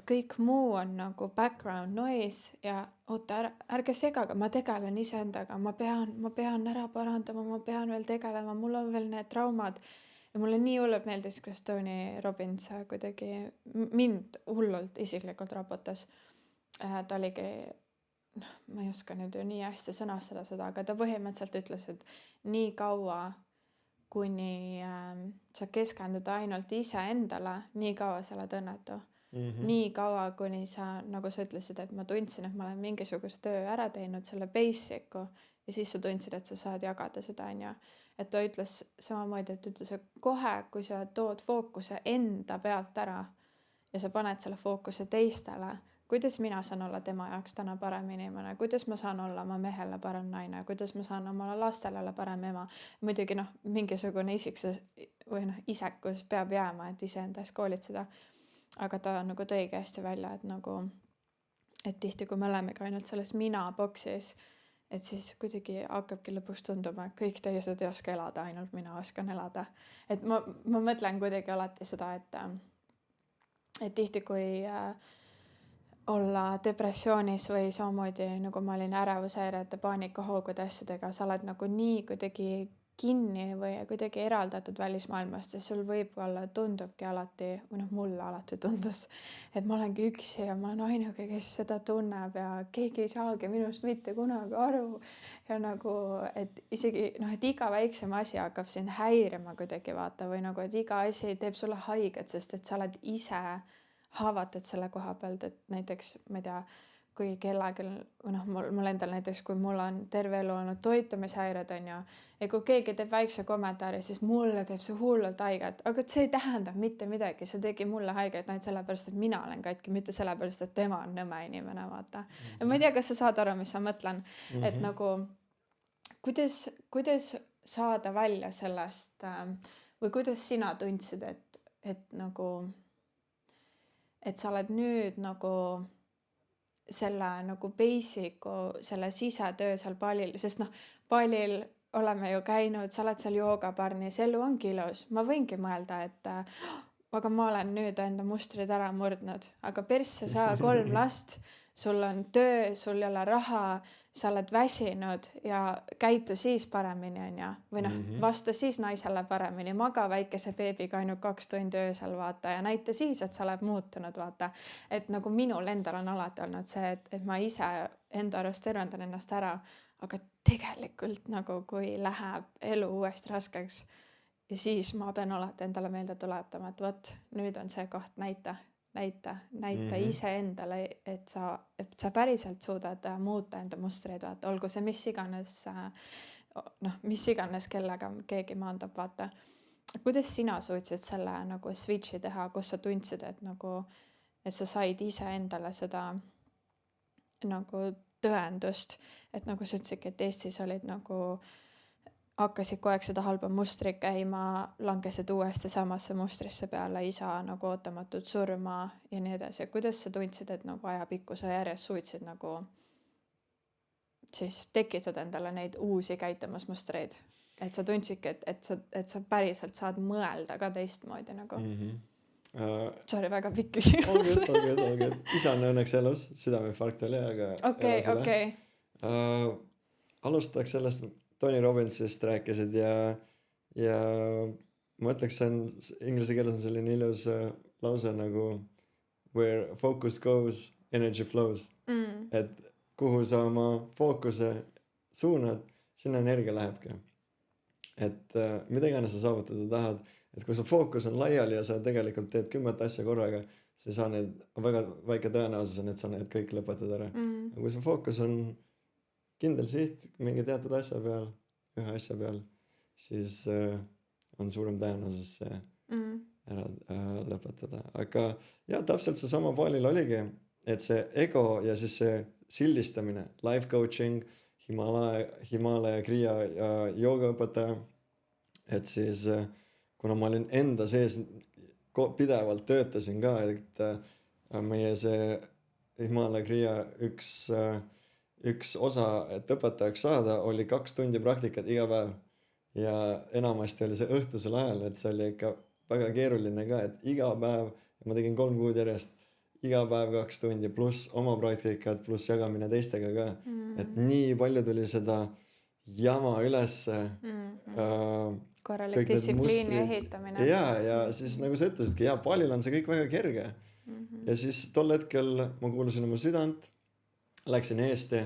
kõik muu on nagu background noise ja oota, ärge segage, ma tegelen iseendaga, ma pean ära parandama, ma pean veel tegelema, mul on veel need traumad. Ja mulle nii hullult meeldis, kuidas Tony Robbins kuidagi mind hullult isiklikult raputas. Ta oligi, ma ei oska nüüd ju nii hästi sõnastada seda, aga ta põhimõtteliselt ütles, et nii kaua, kuni sa keskendud ainult iseendale, nii kaua sa oled õnnetu. Nii kaua, kuni sa, nagu sa ütlesid, et ma tundsin, et ma olen mingisuguse töö ära teinud, selle basic'u, ja siis sa tundsid, et sa saad jagada seda, on ju. Et ta ütles samamoodi, et ütles, et kohe, kui sa tood fookuse enda pealt ära ja sa paned selle fookuse teistele, kuidas mina saan olla tema jaoks täna parem inimene, kuidas ma saan olla oma mehele parem naine, kuidas ma saan oma lastele parem ema. Muidugi mingisugune isekus peab jääma, et iseenda eest koolitseda. Aga ta nagu tõigi hästi välja, et nagu, et tihti, kui me olemegi ainult selles mina boksis, et siis kuidagi hakkabki lõpuks tunduma, et kõik teised ei oska elada, ainult mina oskan elada. Et ma mõtlen kuidagi alati seda, et tihti, kui olla depressioonis või samamoodi, nagu ma olin ärevushäirete, paanikahoogude asjadega, sa oled nagu nii kuidagi kinni või kuidagi eraldatud välismaailmast ja sul võib-olla tundubki alati, või mulle alati tundus, et ma olengi üksi ja ma olen ainuke, kes seda tunneb ja keegi ei saagi minust mitte kunagi aru ja nagu, et isegi, et iga väiksem asi hakkab sind häirima kuidagi vaata või nagu, et iga asi teeb sulle haiget, sest et sa oled ise haavatud selle koha pealt, et näiteks, ma ei tea, kui kellelgi, mul endal näiteks, kui mul on terve elu olnud toitumishäired, on ju, ja kui keegi teeb väikse kommentaari, siis mulle teeb see hullult haiget, aga see ei tähenda mitte midagi, see tegi mulle haiget ainult sellepärast, et mina olen katki, mitte sellepärast, et tema on nõme inimene, vaata. Ja ma ei tea, kas sa saad aru, mis sa mõtlen, et nagu, kuidas saada välja sellest või kuidas sina tundsid, et nagu, et sa oled nüüd nagu selle nagu basic'u, selle sisetöö seal pallil, sest pallil oleme ju käinud, sa oled seal joogaparnis, elu ongi ilus. Ma võingi mõelda, et aga ma olen nüüd enda mustrid ära murdnud, aga persse sa 3 last, sul on töö, sul ei ole raha, sa oled väsinud ja käitu siis paremini, on ju. Või vasta siis naisele paremini, maga väikese beebiga ainult 2 tundi öösel, vaata, ja näita siis, et sa oled muutunud, vaata. Et nagu minul endal on alati olnud see, et ma ise enda arust tervendan ennast ära, aga tegelikult nagu kui läheb elu uuesti raskeks ja siis ma pean alati endale meelde tuletama, et võt, nüüd on see koht, näita iseendale, et sa päriselt suudad muuta enda mustreid, vaata, olgu see mis iganes kellega keegi maandab, vaata. Kuidas sina suutsid selle nagu switchi teha, kus sa tundsid, et nagu, et sa said iseendale seda nagu tõendust, et nagu sa ütlesidki, et Eestis olid nagu hakkasid kogu aeg seda halba mustrit käima, langesid uuesti samasse mustrisse peale, isa nagu ootamatult surma ja nii edasi. Kuidas sa tundsid, et nagu ajapikku sa järjest suutsid nagu siis tekitada endale neid uusi käitumusmustreid? Et sa tundsidki, et sa päriselt saad mõelda ka teistmoodi nagu. Sorry, väga pikk küsimus. Olged. Isa on õnneks elus, südameinfarkt oli, aga Okei. Alustaks sellest, Tony Robbinsist rääkisid ja ma ütleks, see on inglise keeles on selline ilus lause nagu where focus goes, energy flows. Et kuhu sa oma fookuse suunad, sinna energia lähebki. Et mida iganes sa saavutada tahad, et kui su fookus on laiali ja sa tegelikult teed 10 asja korraga, siis sa need, väga väike tõenäosus on, et sa need kõik lõpetad ära. Aga kui su fookus on kindel siht mingi teatud asja peal, ühe asja peal, siis on suurem tõenäosus see ära lõpetada. Aga jah, täpselt see sama paalil oligi, et see ego ja siis see sildistamine, life coaching, Himalaja Kriya ja joogaõpetaja. Et siis kuna ma olin enda sees pidevalt töötasin ka, et meie see Himalaja Kriya üks osa, et õpetajaks saada, oli 2 tundi praktikat iga päev ja enamasti oli see õhtusel ajal, et see oli ikka väga keeruline ka, et iga päev, ma tegin 3 kuud järjest, iga päev 2 tundi pluss oma praktikat pluss jagamine teistega ka, et nii palju tuli seda jama ülesse. Korralik distsipliini ehitamine. Ja siis nagu sa ütlesidki, paalil on see kõik väga kerge. Ja siis tol hetkel ma kuulasin oma südant, läksin Eesti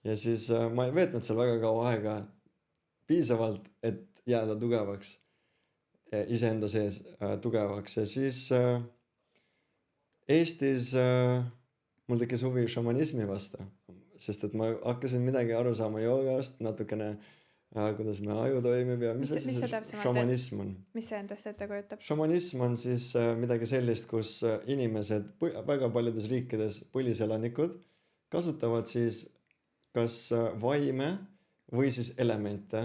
ja siis ma ei veetnud seal väga kaua aega piisavalt, et jääda tugevaks, iseenda sees tugevaks. Ja siis Eestis mul tekkis huvi šamanismi vastu, sest et ma hakkasin midagi aru saama joogast, natukene kuidas me aju toimib ja mis asi see šamanism on. Mis see endast ette kujutab? Šamanism on siis midagi sellist, kus inimesed väga paljudes riikides, põliselanikud kasutavad siis kas vaime või siis elemente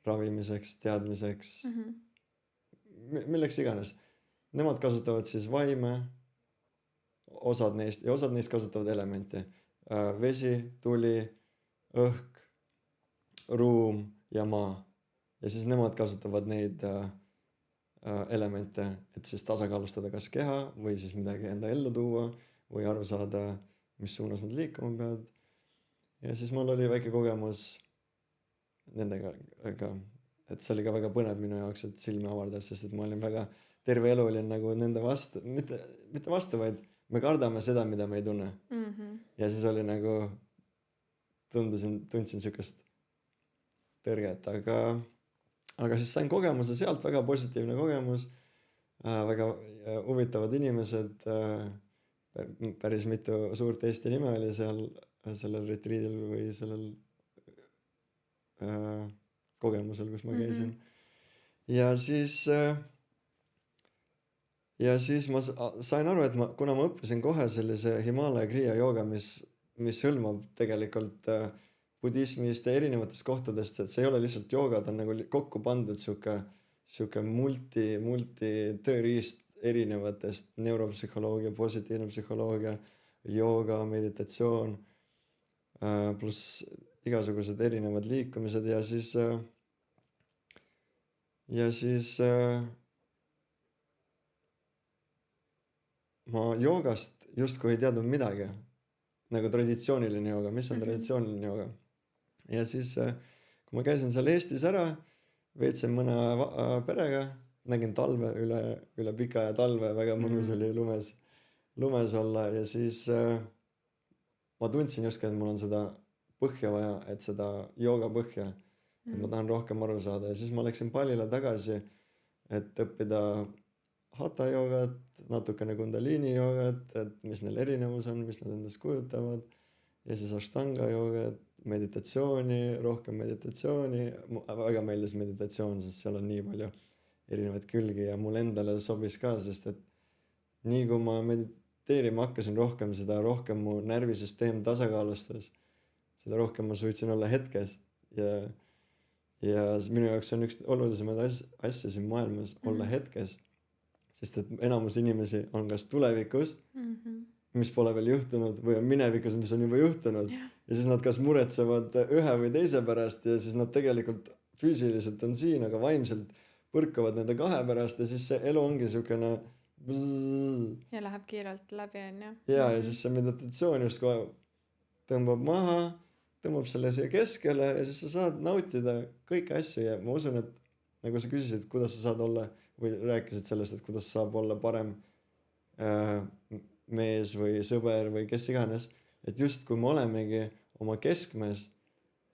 ravimiseks, teadmiseks, milleks iganes. Nemad kasutavad siis vaime, osad neist kasutavad elemente. Vesi, tuli, õhk, ruum ja maa. Ja siis nemad kasutavad neid elemente, et siis tasakaalustada kas keha või siis midagi enda ellu tuua või aru saada, mis suunas nad liikuma peavad. Ja siis mul oli väike kogemus nendega, et see oli ka väga põnev minu jaoks, et silmi avardav, sest et ma olin väga terve elu olin nagu nende vastu, mitte vastu, vaid me kardame seda, mida me ei tunne. Ja siis oli nagu, tundsin sükast tõrget, aga siis sain kogemuse sealt, väga positiivne kogemus, väga huvitavad inimesed, päris mitu suurt Eesti nime oli seal sellel retriidil või sellel kogemusel, kus ma käisin. Ja siis ma sain aru, et kuna ma õppisin kohe sellise Himalaja Kriya jooga, mis hõlmab tegelikult budismist ja erinevatest kohtadest, et see ei ole lihtsalt jooga, ta on nagu kokku pandud siuke multi tööriist erinevatest neuropsühholoogia, positiivne psühholoogia, jooga, meditatsioon, pluss igasugused erinevad liikumised ja siis ma joogast justkui ei teadnud midagi, nagu traditsiooniline jooga, mis on traditsiooniline jooga. Ja siis, kui ma käisin seal Eestis ära, veetsin mõne perega, nägin talve üle pika ja talve, väga mõnus oli lumes olla ja siis ma tundsin justkui, et mul on seda põhja vaja, et seda jooga põhja, et ma tahan rohkem aru saada ja siis ma läksin Palile tagasi, et õppida hatha joogat, natukene kundaliini joogat, et mis neil erinevus on, mis nad endast kujutavad ja siis ashtanga joogat, meditatsiooni, rohkem meditatsiooni, väga meeldis meditatsioon, sest seal on nii palju erinevaid külgi ja mul endale sobis ka, sest et nii kui ma mediteerima hakkasin rohkem, seda rohkem mu närvisüsteem tasakaalustas, seda rohkem ma suutsin olla hetkes ja minu jaoks on üks olulisemaid asja siin maailmas olla hetkes, sest et enamus inimesi on kas tulevikus, mis pole veel juhtunud või on minevikus, mis on juba juhtunud ja siis nad kas muretsevad ühe või teise pärast ja siis nad tegelikult füüsiliselt on siin, aga vaimselt põrkavad nende kahe pärast ja siis see elu ongi siukene ja läheb kiirelt läbi, on ju. Ja siis see meditatsioon just kohe tõmbab maha, tõmbab selle siia keskele ja siis sa saad nautida kõiki asju ja ma usun, et nagu sa küsisid, kuidas sa saad olla või rääkisid sellest, et kuidas saab olla parem mees või sõber või kes iganes, et just kui me olemegi oma keskmes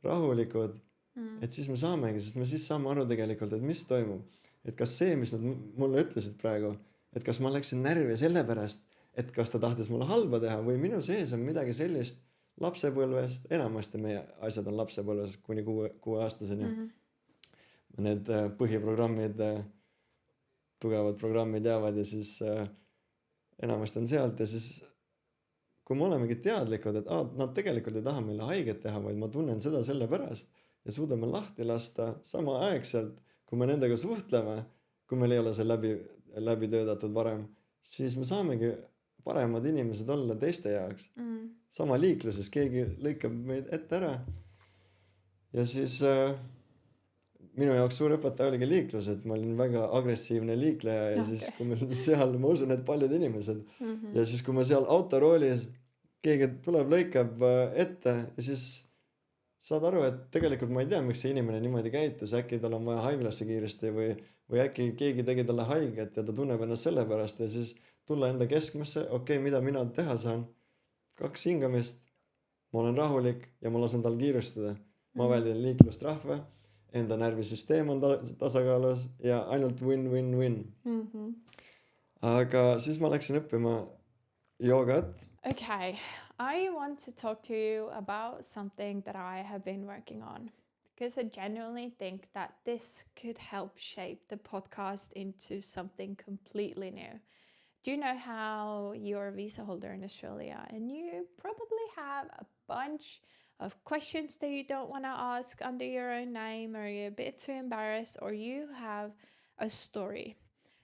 rahulikud, et siis me saamegi, sest me siis saame aru tegelikult, et mis toimub, et kas see, mis nad mulle ütlesid praegu, et kas ma läksin närvi selle pärast, et kas ta tahtis mulle halba teha või minu sees on midagi sellist lapsepõlvest, enamasti meie asjad on lapsepõlvest kuni 6-aastaseni. Need põhiprogrammid, tugevad programmid jäävad ja siis enamasti on sealt ja siis kui me olemegi teadlikud, et nad tegelikult ei taha meile haiget teha, vaid ma tunnen seda selle pärast ja suudame lahti lasta samaaegselt, kui me nendega suhtleme, kui meil ei ole see läbi töötatud varem, siis me saamegi paremad inimesed olla teiste jaoks. Sama liikluses, keegi lõikab meid ette ära ja siis minu jaoks suur õpetaja oligi liiklus, et ma olin väga agressiivne liikleja ja siis kui meil seal, ma usun, et paljud inimesed ja siis kui ma seal autoroolis keegi tuleb, lõikab ette ja siis saad aru, et tegelikult ma ei tea, miks see inimene niimoodi käitus, äkki tal on vaja haiglasse kiiresti või äkki keegi tegi talle haiget ja ta tunneb ennast selle pärast ja siis tulla enda keskmesse, okei, mida mina teha saan, 2 hingamist, ma olen rahulik ja ma lasen tal kiirustada, ma väldin liiklustrahve, enda närvisüsteem on tasakaalus ja ainult win. Aga siis ma läksin õppima joogat. Okay, I want to talk to you about something that I have been working on because I genuinely think that this could help shape the podcast into something completely new. Do you know how you're a visa holder in Australia and you probably have a bunch of questions that you don't want to ask under your own name, or you're a bit too embarrassed, or you have a story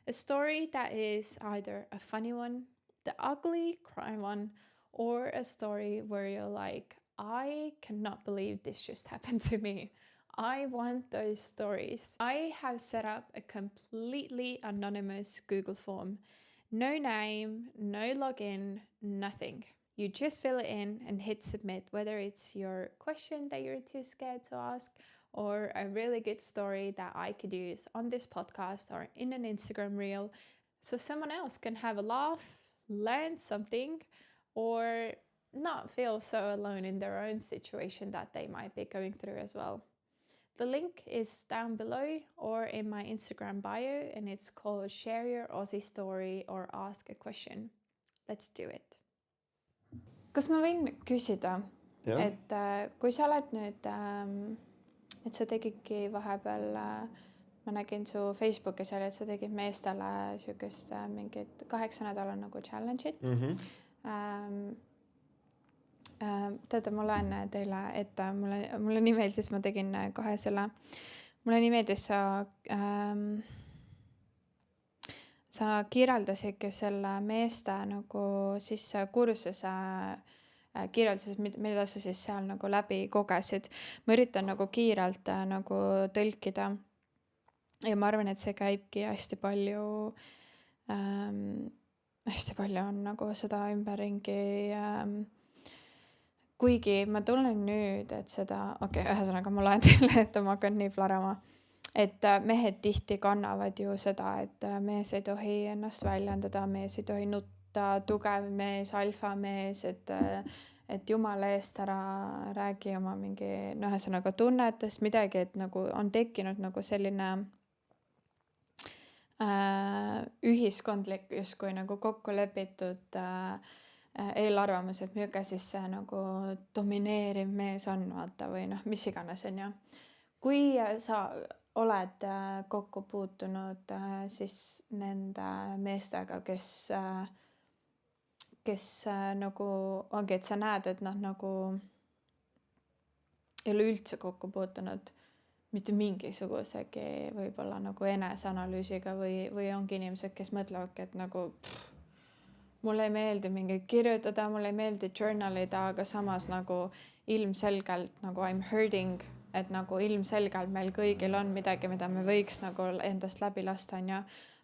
that is either a funny one, the ugly cry one, or a story where you're like, I cannot believe this just happened to me. I want those stories. I have set up a completely anonymous Google form. No name, no login, nothing. You just fill it in and hit submit, whether it's your question that you're too scared to ask or a really good story that I could use on this podcast or in an Instagram reel so someone else can have a laugh, learn something, or not feel so alone in their own situation that they might be going through as well. The link is down below or in my Instagram bio, and it's called Share Your Aussie Story or Ask a Question. Let's do it. Kas ma võin küsida, et kui sa oled nüüd, et sa tegidki vahepeal, ma nägin su Facebookis oli, et sa tegid meestele sükest mingit 8 nädala nagu challenge'it. Teate, ma loen teile ette, mulle nii meeldis, ma tegin kohe selle, mulle nii meeldis sa kirjeldasidki selle meeste nagu siis kursuse kirjeldasid, mida sa siis seal nagu läbi kogesid. Ma üritan nagu kiirelt nagu tõlkida ja ma arvan, et see käibki hästi palju on nagu seda ümberringi kuigi ma tunnen nüüd, et seda, ühesõnaga ma loen teile, et ma hakkan nii flarama. Et mehed tihti kannavad ju seda, et mees ei tohi ennast väljendada, mees ei tohi nutta, tugev mees, alfa mees, et jumala eest ära räägi oma mingi, ühesõnaga tunnetest midagi, et nagu on tekkinud nagu selline ühiskondlik justkui nagu kokku lepitud eelarvamus, et milline siis see nagu domineeriv mees on, vaata, või mis iganes on ju. Kui sa oled kokku puutunud siis nende meestega, kes nagu ongi, et sa näed, et nad nagu ei ole üldse kokku puutunud mitte mingisugusegi võib-olla nagu eneseanalüüsiga või ongi inimesed, kes mõtlevadki, et nagu mulle ei meeldi mingi kirjutada, mulle ei meeldi journalida, aga samas nagu ilmselgelt nagu I'm hurting, et nagu ilmselgelt meil kõigil on midagi, mida me võiks nagu endast läbi lasta, on ja.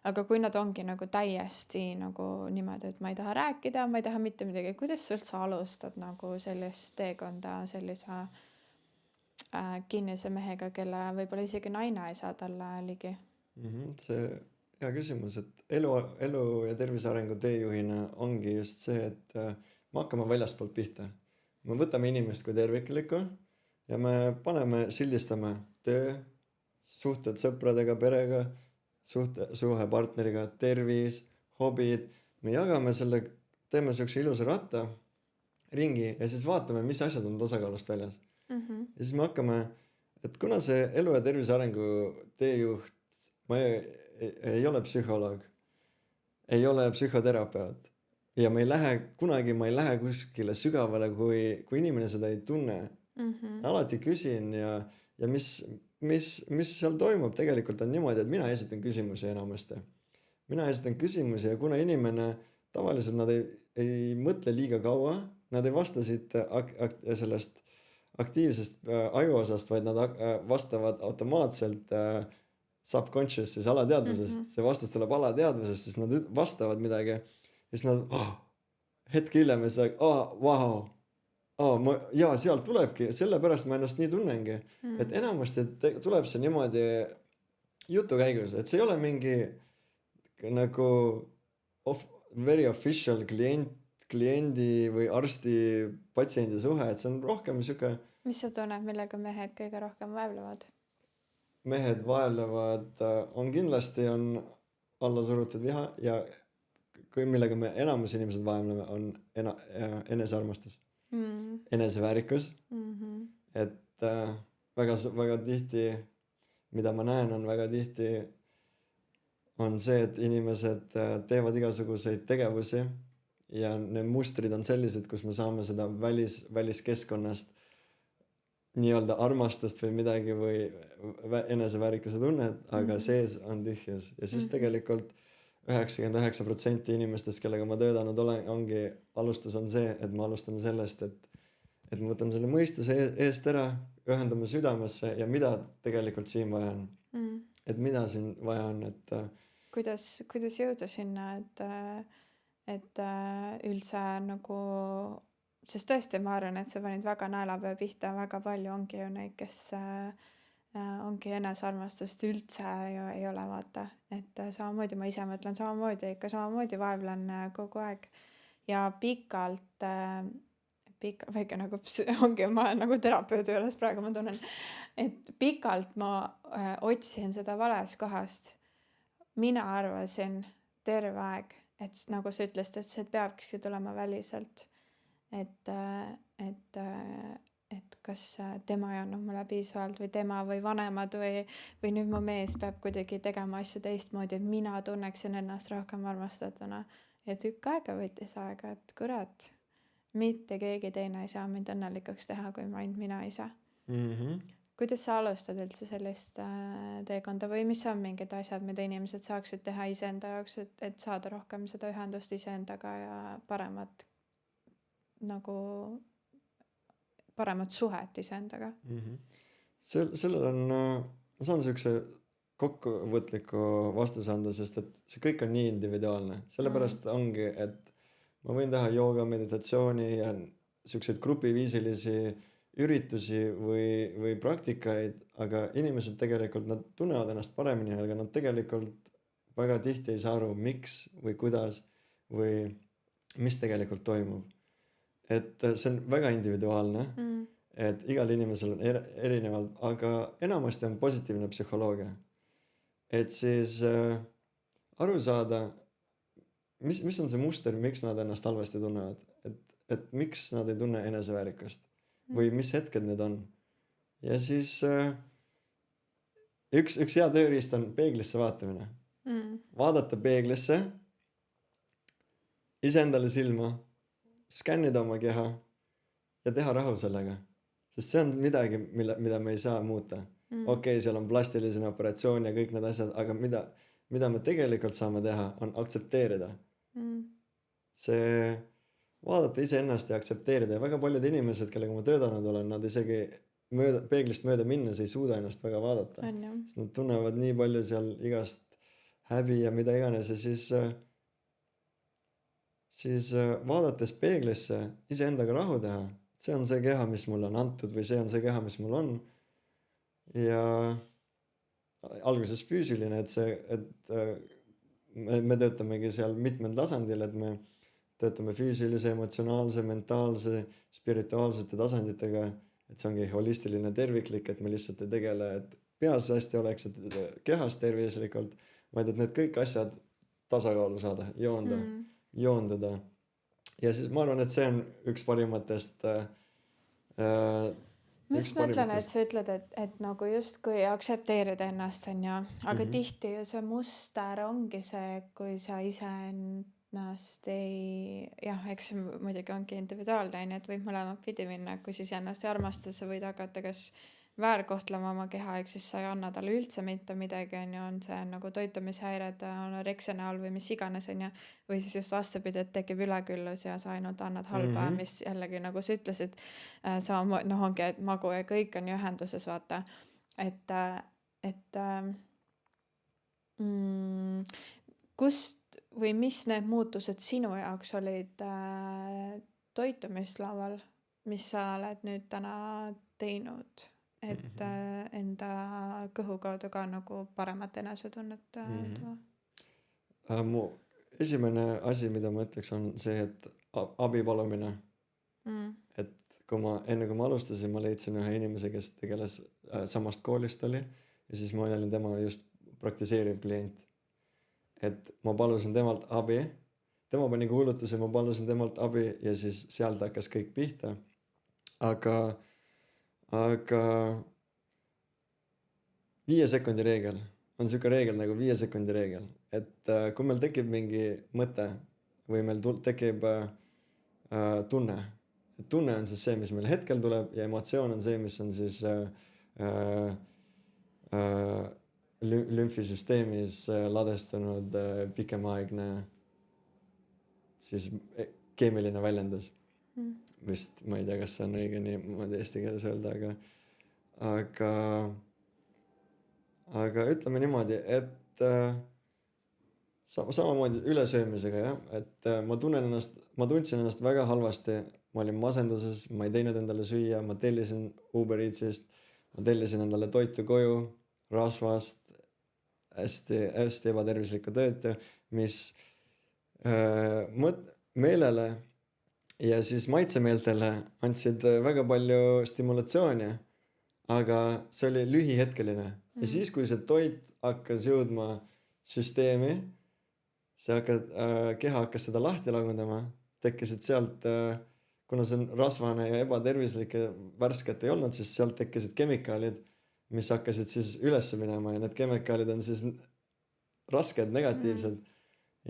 Aga kui nad ongi nagu täiesti nagu niimoodi, et ma ei taha rääkida, ma ei taha mitte midagi, kuidas sa üldse alustad nagu sellist teekonda sellise kinnise mehega, kelle võib-olla isegi naine ei saa talle ligi? See hea küsimus, et elu ja tervise arengu teejuhina ongi just see, et me hakkame väljastpoolt pihta. Me võtame inimest kui terviklikku ja me sildistame töö, suhted sõpradega, perega, suhe partneriga, tervis, hobid. Me jagame selle, teeme sellise ilusa ratta ringi ja siis vaatame, mis asjad on tasakaalust väljas. Ja siis me hakkame, et kuna see elu ja tervise arengu teejuht, ma ei ole psühholoog, ei ole psühhoterapeut, ja kunagi ma ei lähe kuskile sügavale, kui inimene seda ei tunne. Alati küsin ja mis seal toimub, tegelikult on niimoodi, et mina esitan küsimusi enamasti. Mina esitan küsimusi ja kuna inimene tavaliselt nad ei mõtle liiga kaua, nad ei vasta siit sellest aktiivsest ajuosast, vaid nad vastavad automaatselt subconscious, siis alateadvusest. See vastus tuleb alateadvusest, siis nad vastavad midagi, siis nad hetk hiljem ja siis vau, jaa, sealt tulebki, sellepärast ma ennast nii tunnengi. Et enamasti tuleb see niimoodi jutu käigus, et see ei ole mingi nagu very official kliendi või arsti patsiendi suhe, et see on rohkem siuke. Mis sa tunned, millega mehed kõige rohkem vaevlevad? Mehed vaevlevad, kindlasti on alla surutud viha ja millega me enamus inimesed vaevleme, on enesearmastus, eneseväärikus. Et väga tihti, mida ma näen, on väga tihti on see, et inimesed teevad igasuguseid tegevusi ja need mustrid on sellised, kus me saame seda väliskeskkonnast nii-öelda armastust või midagi või eneseväärikuse tunnet, aga sees on tühjus. Ja siis tegelikult 99% inimestest, kellega ma töötanud olen, alustus on see, et me alustame sellest, et me võtame selle mõistuse eest ära, ühendame südamesse ja mida tegelikult siin vaja on. Et mida siin vaja on, et kuidas jõuda sinna, et üldse nagu, sest tõesti ma arvan, et sa panid väga naelapea pihta, väga palju ongi ju neid, kes ongi enesearmastust üldse ju ei ole, vaata, et samamoodi ma ise mõtlen samamoodi vaevlen kogu aeg ja pikalt väike nagu ma olen nagu terapeudi juures praegu, ma tunnen, et pikalt ma otsin seda vales kohast. Mina arvasin terve aeg, et nagu sa ütlesid, et see peabki tulema väliselt, et kas tema ei andnud mulle piisavalt või tema või vanemad või nüüd mu mees peab kuidagi tegema asju teistmoodi, et mina tunneksin ennast rohkem armastatuna. Ja tükk aega võttis aega, et kurat, mitte keegi teine ei saa mind õnnelikuks teha, kui ainult mina ise. Kuidas sa alustad üldse sellist teekonda või mis on mingid asjad, mida inimesed saaksid teha iseenda jaoks, et saada rohkem seda ühendust iseendaga ja paremat suhet iseendaga? Sellel on, ma saan siukse kokkuvõtliku vastuse anda, sest et see kõik on nii individuaalne. Sellepärast ongi, et ma võin teha jooga, meditatsiooni ja siukseid grupiviisilisi üritusi või praktikaid, aga inimesed tegelikult, nad tunnevad ennast paremini, aga nad tegelikult väga tihti ei saa aru, miks või kuidas või mis tegelikult toimub. Et see on väga individuaalne, et igal inimesel on erinevalt, aga enamasti on positiivne psühholoogia. Et siis aru saada, mis on see muster, miks nad ennast halvasti tunnevad, et miks nad ei tunne eneseväärikust või mis hetked need on. Ja siis üks hea tööriist on peeglisse vaatamine. Vaadata peeglisse, iseendale silma, skännida oma keha ja teha rahu sellega. Sest see on midagi, mida me ei saa muuta. Okei, seal on plastiline operatsioon ja kõik need asjad, aga mida me tegelikult saame teha, on aktsepteerida. See vaadata iseennast ja aktsepteerida ja väga paljud inimesed, kellega ma töötanud olen, nad isegi peeglist mööda minnes ei suuda ennast väga vaadata. Sest nad tunnevad nii palju seal igast häbi ja mida iganes ja siis vaadates peeglisse iseendaga rahu teha. See on see keha, mis mulle on antud või see on see keha, mis mul on. Ja alguses füüsiline, et me töötamegi seal mitmel tasandil, et me töötame füüsilise, emotsionaalse, mentaalse, spirituaalsete tasanditega, et see ongi holistiline terviklik, et me lihtsalt ei tegele, et peas hästi oleks, et kehas tervislikult, vaid et need kõik asjad tasakaalu saada, joonduda. Ja siis ma arvan, et see on üks parimatest ma just mõtlen, et sa ütled, et nagu just kui aktsepteerida ennast on ju, aga tihti ju see muster ongi see, kui sa ennast eks see muidugi ongi individuaalne, et võib mõlemat pidi minna, kui siis ennast ei armasta, sa võid hakata kas väärkohtlema oma keha, ehk siis sa ei anna talle üldse mitte midagi, on see nagu toitumishäired anoreksia näol või mis iganes, või siis just vastupidi, et tekib üleküllus ja sa ainult annad halba, mis jällegi nagu sa ütlesid, samamoodi ongi, et magu ja kõik on ju ühenduses, vaata, et kust või mis need muutused sinu jaoks olid toitumislaual, mis sa oled nüüd täna teinud, et enda kõhu kaudu ka nagu paremat enesetunnet tuua? Mu esimene asi, mida ma ütleks, on see, et abi palumine. Et enne kui ma alustasin, ma leidsin ühe inimese, kes tegeles samast koolist oli ja siis ma olin tema just praktiseeriv klient. Et ma palusin temalt abi, tema pani kuulutuse, ma palusin temalt abi ja siis sealt hakkas kõik pihta. Aga 5 sekundi reegel, on siuke reegel nagu 5 sekundi reegel, et kui meil tekib mingi mõte või meil tekib tunne, et tunne on siis see, mis meil hetkel tuleb ja emotsioon on see, mis on siis lümfisüsteemis ladestunud pikemaaegne siis keemiline väljendus. Vist ma ei tea, kas see on õige niimoodi eesti keeles öelda, aga ütleme niimoodi, et samamoodi ülesöömisega, jah, et ma tundsin ennast väga halvasti, ma olin masenduses, ma ei teinud endale süüa, ma tellisin Uber Eatsist, ma tellisin endale toitu koju, rasvast, hästi ebatervislikku töötu, mis meelele ja siis maitsemeeltele andsid väga palju stimulatsiooni, aga see oli lühihetkeline. Ja siis, kui see toit hakkas jõudma süsteemi, keha hakkas seda lahti lagundama, tekkisid sealt, kuna see on rasvane ja ebatervislik ja värsket ei olnud, siis sealt tekkisid kemikaalid, mis hakkasid siis üles minema ja need kemikaalid on siis rasked, negatiivsed.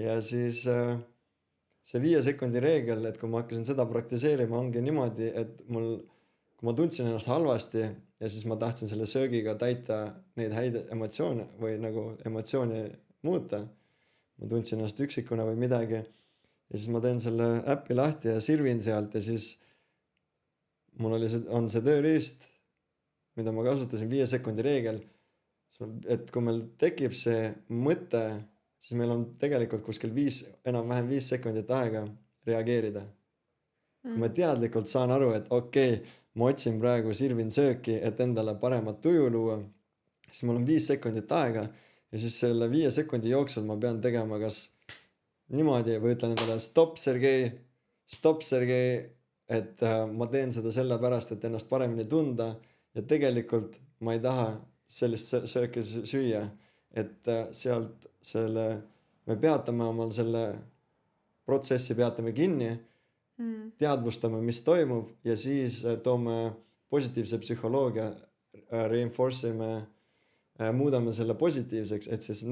Ja siis see 5 sekundi reegel, et kui ma hakkasin seda praktiseerima, ongi niimoodi, et kui ma tundsin ennast halvasti ja siis ma tahtsin selle söögiga täita neid häid emotsioone või nagu emotsiooni muuta, ma tundsin ennast üksikuna või midagi ja siis ma teen selle äppi lahti ja sirvin sealt ja siis mul on see tööriist, mida ma kasutasin 5 sekundi reegel, et kui meil tekib see mõte, siis meil on tegelikult kuskil enam-vähem 5 sekundit aega reageerida. Kui ma teadlikult saan aru, et okei, ma otsin praegu sirvin sööki, et endale paremat tuju luua, siis mul on 5 sekundit aega ja siis selle 5 sekundi jooksul ma pean tegema kas niimoodi või ütlen endale stopp, Sergei, et ma teen seda sellepärast, et ennast paremini tunda ja tegelikult ma ei taha sellist sööki süüa, et sealt me peatame omal selle protsessi, peatame kinni, teadvustame, mis toimub ja siis toome positiivse psühholoogia, reinforce'ime, muudame selle positiivseks, et siis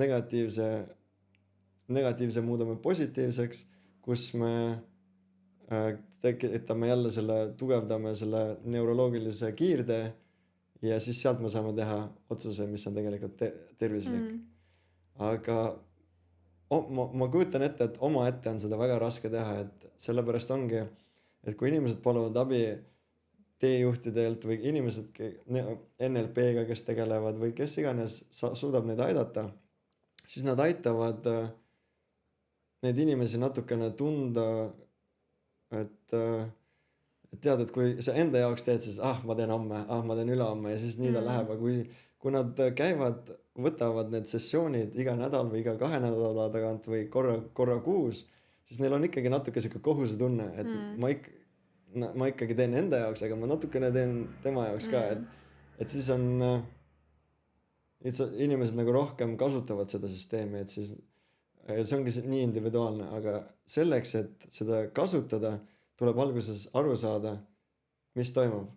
negatiivse muudame positiivseks, kus me tekitame jälle tugevdame selle neuroloogilise kiirde ja siis sealt me saame teha otsuse, mis on tegelikult tervislik. Aga ma kujutan ette, et omaette on seda väga raske teha, et sellepärast ongi, et kui inimesed paluvad abi teejuhtidelt või inimesed NLP-ga, kes tegelevad või kes iganes suudab neid aidata, siis nad aitavad neid inimesi natukene tunda, et tead, et kui sa enda jaoks teed, siis ma teen homme, ma teen ülehomme ja siis nii ta läheb, aga kui nad võtavad need sessioonid iga nädal või iga 2 nädala tagant või korra kuus, siis neil on ikkagi natuke siuke kohusetunne, et ma ikkagi teen enda jaoks, aga ma natukene teen tema jaoks ka, et siis on inimesed nagu rohkem kasutavad seda süsteemi, et siis see ongi nii individuaalne, aga selleks, et seda kasutada, tuleb alguses aru saada, mis toimub.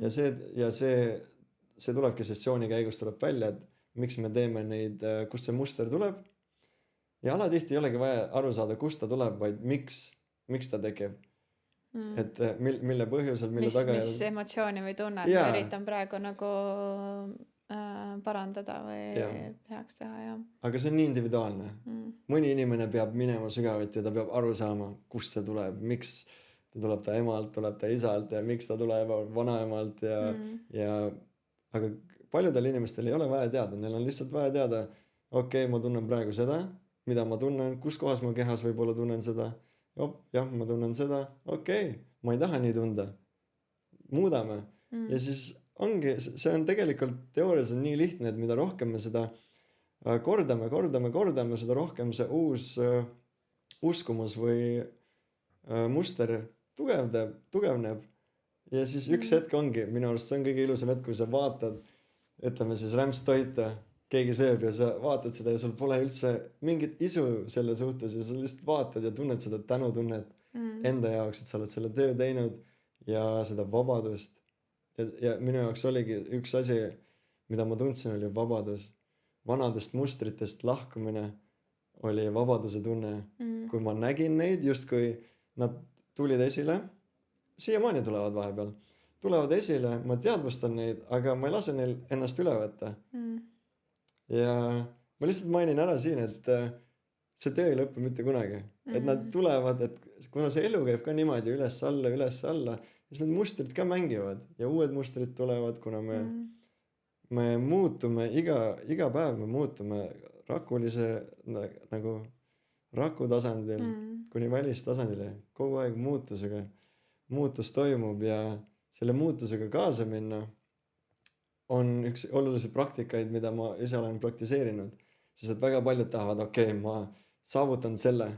Ja see tulebki sessiooni käigus tuleb välja, et miks me teeme neid, kust see muster tuleb ja alatihti ei olegi vaja aru saada, kust ta tuleb, vaid miks ta tekib. Et mille põhjusel, mille mis tagajärjel. emotsiooni või tunnet Jaa. ma üritan praegu nagu parandada või Jah. heaks teha, jah. Aga see on nii individuaalne. Mõni inimene peab minema sügavuti ja ta peab aru saama, kust see tuleb, miks ta tuleb ta emalt, tuleb ta isalt ja miks ta tuleb vanaemalt ja aga paljudel inimestel ei ole vaja teada, neil on lihtsalt vaja teada, okei, ma tunnen praegu seda, mida ma tunnen, kus kohas ma kehas võib-olla tunnen seda, jah, ma tunnen seda, okei, ma ei taha nii tunda, muudame. Ja siis ongi, see on tegelikult teoorias on nii lihtne, et mida rohkem me seda kordame, seda rohkem see uus uskumus või muster tugevneb ja siis üks hetk ongi, minu arust see on kõige ilusam hetk, kui sa vaatad, ütleme siis rämpstoita, keegi sööb ja sa vaatad seda ja sul pole üldse mingit isu selle suhtes ja sa lihtsalt vaatad ja tunned seda tänutunnet enda jaoks, et sa oled selle töö teinud ja seda vabadust. Ja minu jaoks oligi üks asi, mida ma tundsin, oli vabadus. Vanadest mustritest lahkumine oli vabaduse tunne. Kui ma nägin neid, justkui nad tulid esile, siiamaani tulevad vahepeal, tulevad esile, ma teadvustan neid, aga ma ei lase neil ennast üle võtta. Ja ma lihtsalt mainin ära siin, et see töö ei lõppe mitte kunagi. Et nad tulevad, et kuna see elu käib ka niimoodi üles-alla, siis need mustrid ka mängivad ja uued mustrid tulevad, kuna me muutume iga päev, me muutume rakulise nagu raku tasandil kuni välistasandile, kogu aeg muutus toimub ja selle muutusega kaasa minna on üks olulisi praktikaid, mida ma ise olen praktiseerinud, sest et väga paljud tahavad, okei, ma saavutan selle,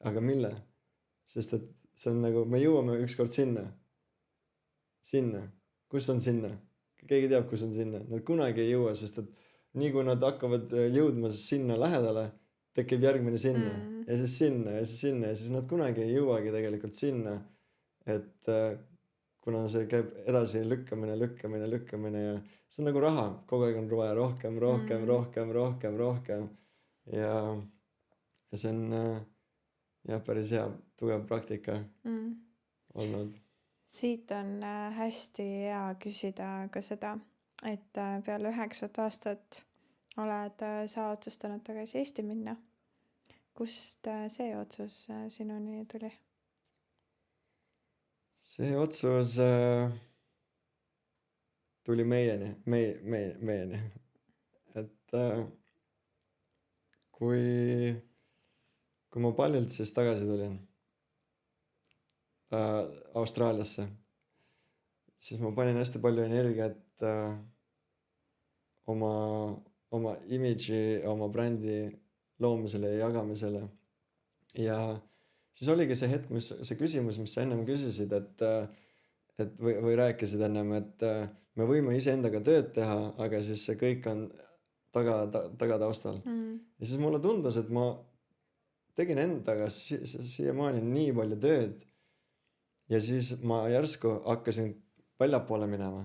aga mille? Sest et see on nagu, me jõuame ükskord sinna, kus on sinna? Keegi teab, kus on sinna, nad kunagi ei jõua, sest et nii kui nad hakkavad jõudma sinna lähedale, tekib järgmine sinna ja siis sinna ja siis sinna ja siis nad kunagi ei jõuagi tegelikult sinna, et kuna see käib edasi lükkamine ja see on nagu raha, kogu aeg on vaja rohkem ja see on päris hea tugev praktika olnud. Siit on hästi hea küsida ka seda, et peale 9 aastat oled sa otsustanud tagasi Eesti minna. Kust see otsus sinuni tuli? See otsus tuli meieni. Et kui ma pallilt siis tagasi tulin Austraaliasse, siis ma panin hästi palju energiat oma imidži, oma brändi loomisele ja jagamisele. Ja siis oligi see hetk, see küsimus, mis sa ennem küsisid, et või rääkisid ennem, et me võime iseendaga tööd teha, aga siis see kõik on tagataustal. Ja siis mulle tundus, et ma tegin endaga siiamaani nii palju tööd ja siis ma järsku hakkasin väljapoole minema,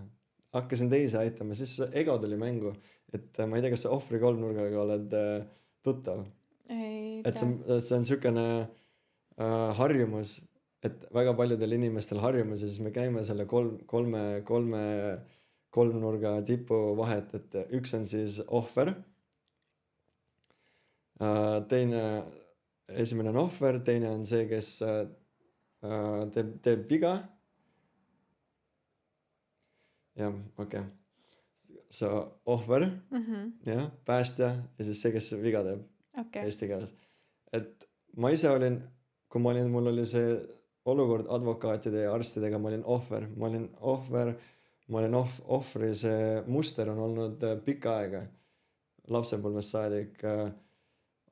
hakkasin teisi aitama, siis see ego tuli mängu, et ma ei tea, kas sa ohvri kolmnurgaga oled tuttav. Et see on sükene harjumus, et väga paljudel inimestel harjumus ja siis me käime selle kolmnurga tipu vahet, et üks on siis ohver, esimene on ohver, teine on see, kes teeb viga. Jah, okei. See ohver, jah, päästja ja siis see, kes viga teeb eesti keeles. Et ma ise olin, mul oli see olukord advokaatide ja arstidega, ma olin ohver, ohvri, see muster on olnud pikka aega. Lapsepõlvest saadik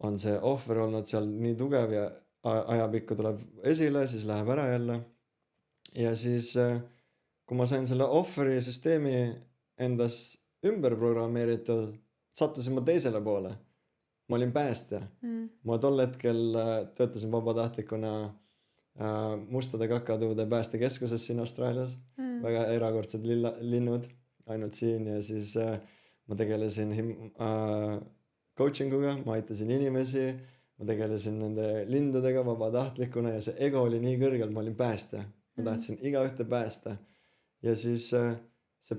on see ohver olnud seal nii tugev ja ajapikku tuleb esile, siis läheb ära jälle. Ja siis, kui ma sain selle ohvri süsteemi endas ümber programmeeritud, sattusin ma teisele poole. Ma olin päästja. Ma tol hetkel töötasin vabatahtlikuna Mustade kakatuude päästekeskuses siin Austraalias. Väga erakordsed linnud ainult siin ja siis ma tegelesin coaching uga, ma aitasin inimesi, ma tegelesin nende lindudega vabatahtlikuna ja see ego oli nii kõrgel, ma olin päästja. Ma tahtsin igaühte päästa. Ja siis see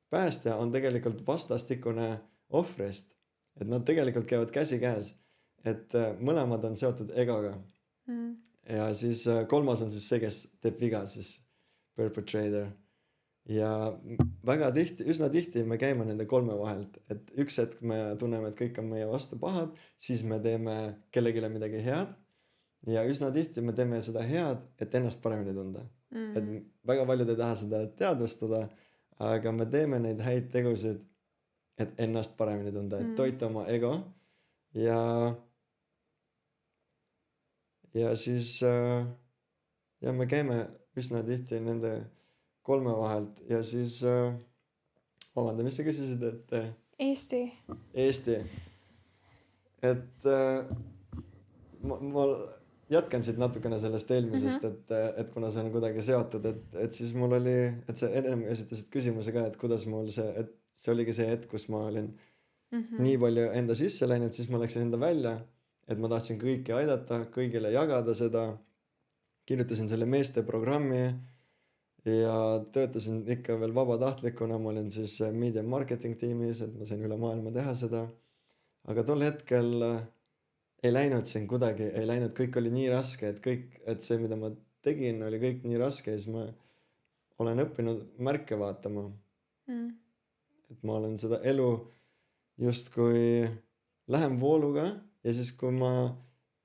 päästja on tegelikult vastastikune ohvrist. Et nad tegelikult käivad käsi käes. Et mõlemad on seotud egoga. Ja siis kolmas on siis see, kes teeb viga, siis perpetrator. Ja väga tihti, üsna tihti me käime nende kolme vahelt, et üks hetk me tunneme, et kõik on meie vastu pahad, siis me teeme kellegile midagi head ja üsna tihti me teeme seda head, et ennast paremini tunda. Et väga paljud ei taha seda teadvustada, aga me teeme neid häid tegusid, et ennast paremini tunda, et toita oma ego ja siis ja me käime üsna tihti nende kolme vahelt ja siis vabanda, mis sa küsisid, et Eesti. Et ma jätkan siit natukene sellest eelmisest, et kuna see on kuidagi seotud, et siis mul oli, et sa ennem esitasid küsimuse ka, et kuidas mul see, et see oligi see hetk, kus ma olin nii palju enda sisse läinud, siis ma läksin enda välja, et ma tahtsin kõiki aidata, kõigile jagada seda, kirjutasin selle meeste programmi ja töötasin ikka veel vabatahtlikuna, ma olin siis media marketing tiimis, et ma sain üle maailma teha seda. Aga tol hetkel ei läinud siin kuidagi, ei läinud, kõik oli nii raske, et see, mida ma tegin, oli kõik nii raske ja siis ma olen õppinud märke vaatama. Et ma olen seda elu justkui lähem vooluga ja siis kui ma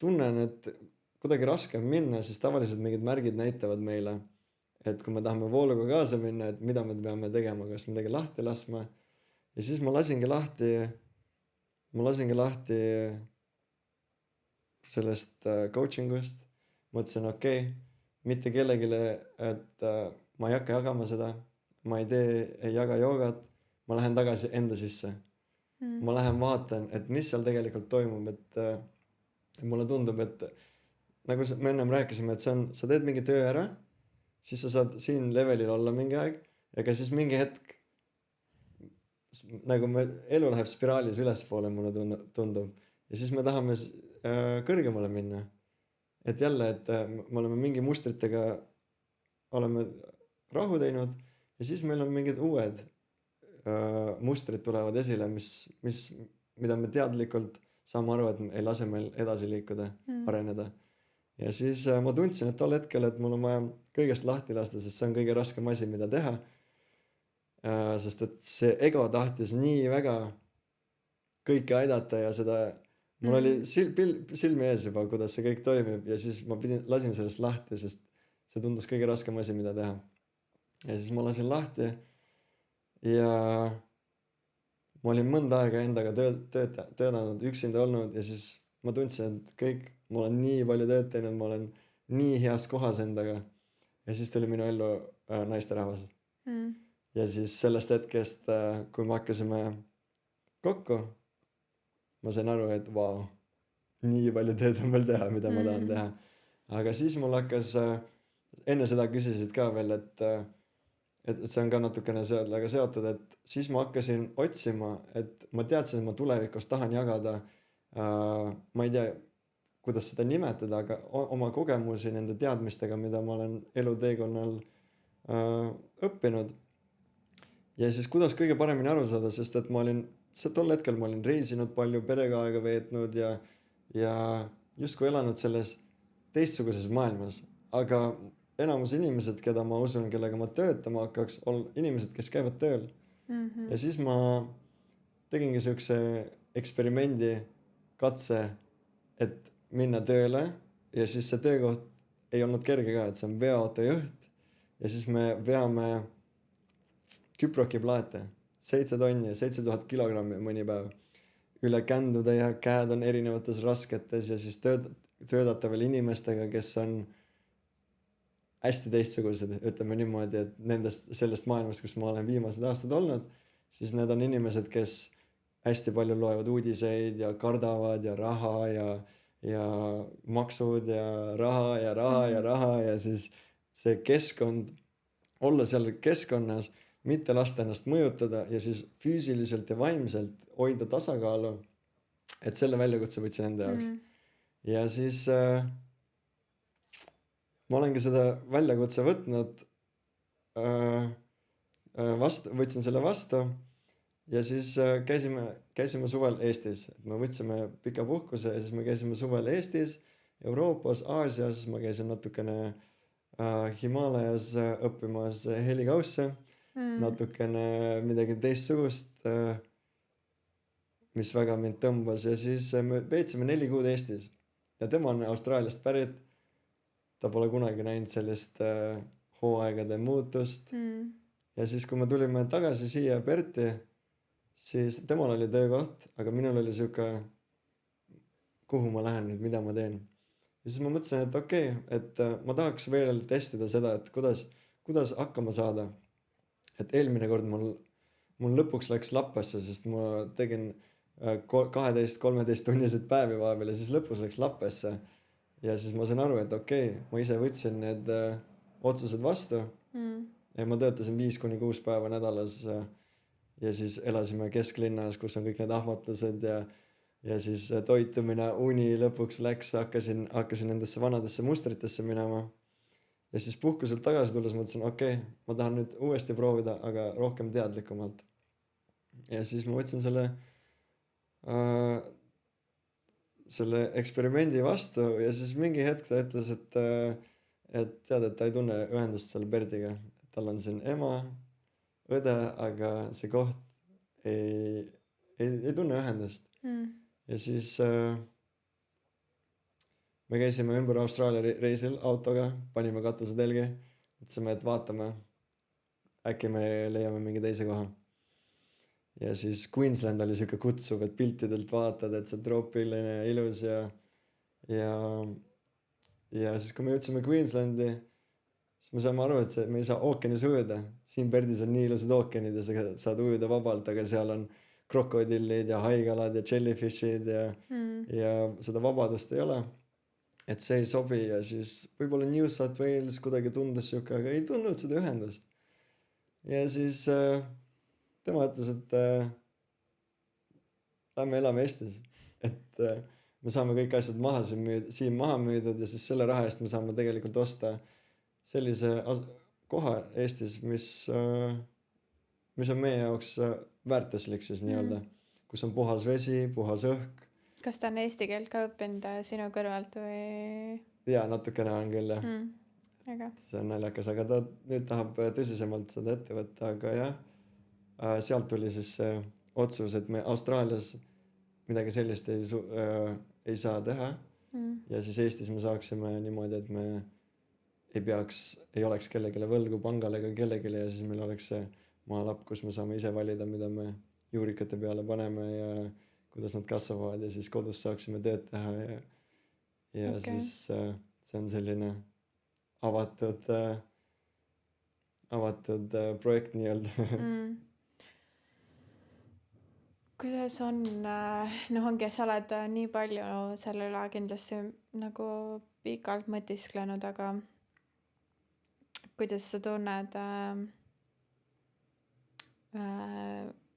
tunnen, et kuidagi raske on minna, siis tavaliselt mingid märgid näitavad meile, et kui me tahame vooluga kaasa minna, et mida me peame tegema, kas midagi lahti laskma. Ja siis ma lasingi lahti sellest coaching ust. Mõtlesin, okei, mitte kellegile, et ma ei hakka jagama seda, ma ei jaga joogat, ma lähen tagasi enda sisse. Ma lähen vaatan, et mis seal tegelikult toimub, et mulle tundub, et nagu me ennem rääkisime, et sa teed mingi töö ära, siis sa saad siin levelil olla mingi aeg, aga siis mingi hetk nagu elu läheb spiraalis ülespoole, mulle tundub. Ja siis me tahame kõrgemale minna. Et jälle, et me oleme mingi mustritega oleme rahu teinud ja siis meil on mingid uued mustrid tulevad esile, mida me teadlikult saame aru, et ei lase meil edasi liikuda, areneda. Ja siis ma tundsin, et tol hetkel, et mul on vaja kõigest lahti lasta, sest see on kõige raskem asi, mida teha. Sest et see ego tahtis nii väga kõike aidata ja seda, mul oli silmi ees juba, kuidas see kõik toimib ja siis ma lasin sellest lahti, sest see tundus kõige raskem asi, mida teha. Ja siis ma lasin lahti ja ma olin mõnda aega endaga töötanud, üksinda olnud ja siis ma tundsin, et kõik, mul on nii palju tööd teinud, ma olen nii heas kohas endaga. Ja siis tuli minu ellu naisterahvas. Ja siis sellest hetkest, kui me hakkasime kokku, ma sain aru, et vau, nii palju tööd on veel teha, mida ma tahan teha. Aga siis mul hakkas, enne seda küsisid ka veel, et see on ka natukene sellega seotud, et siis ma hakkasin otsima, et ma teadsin, et ma tulevikus tahan jagada, ma ei tea, kuidas seda nimetada, aga oma kogemusi nende teadmistega, mida ma olen eluteekonnal õppinud. Ja siis kuidas kõige paremini aru saada, sest et tol hetkel ma olin reisinud palju, perega aega veetnud ja justkui elanud selles teistsuguses maailmas. Aga enamus inimesed, keda ma usun, kellega ma töötama hakkaks, on inimesed, kes käivad tööl. Ja siis ma tegingi sellise eksperimendi katse, et minna tööle ja siis see töökoht ei olnud kerge ka, et see on veoautojuht ja siis me veame küproki plaate, 7 tonni, 7000 kilogrammi mõni päev üle kändude ja käed on erinevates rasketes ja siis töödata veel inimestega, kes on hästi teistsugused, ütleme niimoodi, et sellest maailmast, kus ma olen viimased aastad olnud, siis need on inimesed, kes hästi palju loevad uudiseid ja kardavad ja raha ja maksud ja raha ja siis see keskkond, olla seal keskkonnas, mitte lasta ennast mõjutada ja siis füüsiliselt ja vaimselt hoida tasakaalu, et selle väljakutse võtsin enda jaoks. Ja siis ma olengi seda väljakutse võtnud, võtsin selle vastu ja siis käisime suvel Eestis. Et me võtsime pika puhkuse ja siis me käisime suvel Eestis, Euroopas, Aasias, ma käisin natukene Himaalajas õppimas helikausse, natukene midagi teistsugust, mis väga mind tõmbas ja siis me veetsime 4 kuud Eestis ja tema on Austraaliast pärit. Ta pole kunagi näinud sellist hooaegade muutust ja siis kui me tulime tagasi siia Perti, siis temal oli töökoht, aga minul oli siuke, kuhu ma lähen nüüd, mida ma teen. Ja siis ma mõtlesin, et okei, et ma tahaks veel testida seda, et kuidas hakkama saada. Et eelmine kord mul lõpuks läks lappesse, sest ma tegin 12-13 tunnised päevi vahepeal ja siis lõpus läks lappesse. Ja siis ma sain aru, et okei, ma ise võtsin need otsused vastu ja ma töötasin 5-6 päeva nädalas ja siis elasime kesklinnas, kus on kõik need ahvatlused ja siis toitumine, uni lõpuks läks, hakkasin nendesse vanadesse mustritesse minema. Ja siis puhkuselt tagasi tulles mõtlesin, okei, ma tahan nüüd uuesti proovida, aga rohkem teadlikumalt. Ja siis ma võtsin selle eksperimendi vastu ja siis mingi hetk ta ütles, et tead, et ta ei tunne ühendust selle Perdiga. Tal on siin ema, õde, aga see koht ei tunne ühendust. Ja siis me käisime ümber Austraalia reisil autoga, panime katusetelgi, mõtlesime, et vaatame, äkki me leiame mingi teise koha. Ja siis Queensland oli siuke kutsuv, et piltidelt vaatad, et see troopiline ja ilus ja siis kui me jõudsime Queenslandi, siis me saame aru, et me ei saa ookeanis ujuda. Siin Perdis on nii ilusad ookeanid ja sa saad ujuda vabalt, aga seal on krokodillid ja haigalad ja jellyfishid ja seda vabadust ei ole. Et see ei sobi ja siis võib-olla New South Wales kuidagi tundus siuke, aga ei tundnud seda ühendust. Ja siis tema ütles, et lähme elame Eestis, et me saame kõik asjad siin maha müüdud ja siis selle raha eest me saame tegelikult osta sellise koha Eestis, mis on meie jaoks väärtuslik siis nii-öelda, kus on puhas vesi, puhas õhk. Kas ta on eesti keelt ka õppinud sinu kõrvalt või? Jaa, natukene on küll jah. Aga. See on naljakas, aga ta nüüd tahab tõsisemalt seda ette võtta, aga jah, sealt tuli siis see otsus, et me Austraalias midagi sellist ei saa teha ja siis Eestis me saaksime niimoodi, et me ei oleks kellegile võlgu pangale ega kellegile ja siis meil oleks see maalapp, kus me saame ise valida, mida me juurikate peale paneme ja kuidas nad kasvavad ja siis kodus saaksime tööd teha ja siis see on selline avatud projekt nii-öelda. Kuidas on, ongi, sa oled nii palju selle üle kindlasti nagu pikalt mõtisklenud, aga kuidas sa tunned,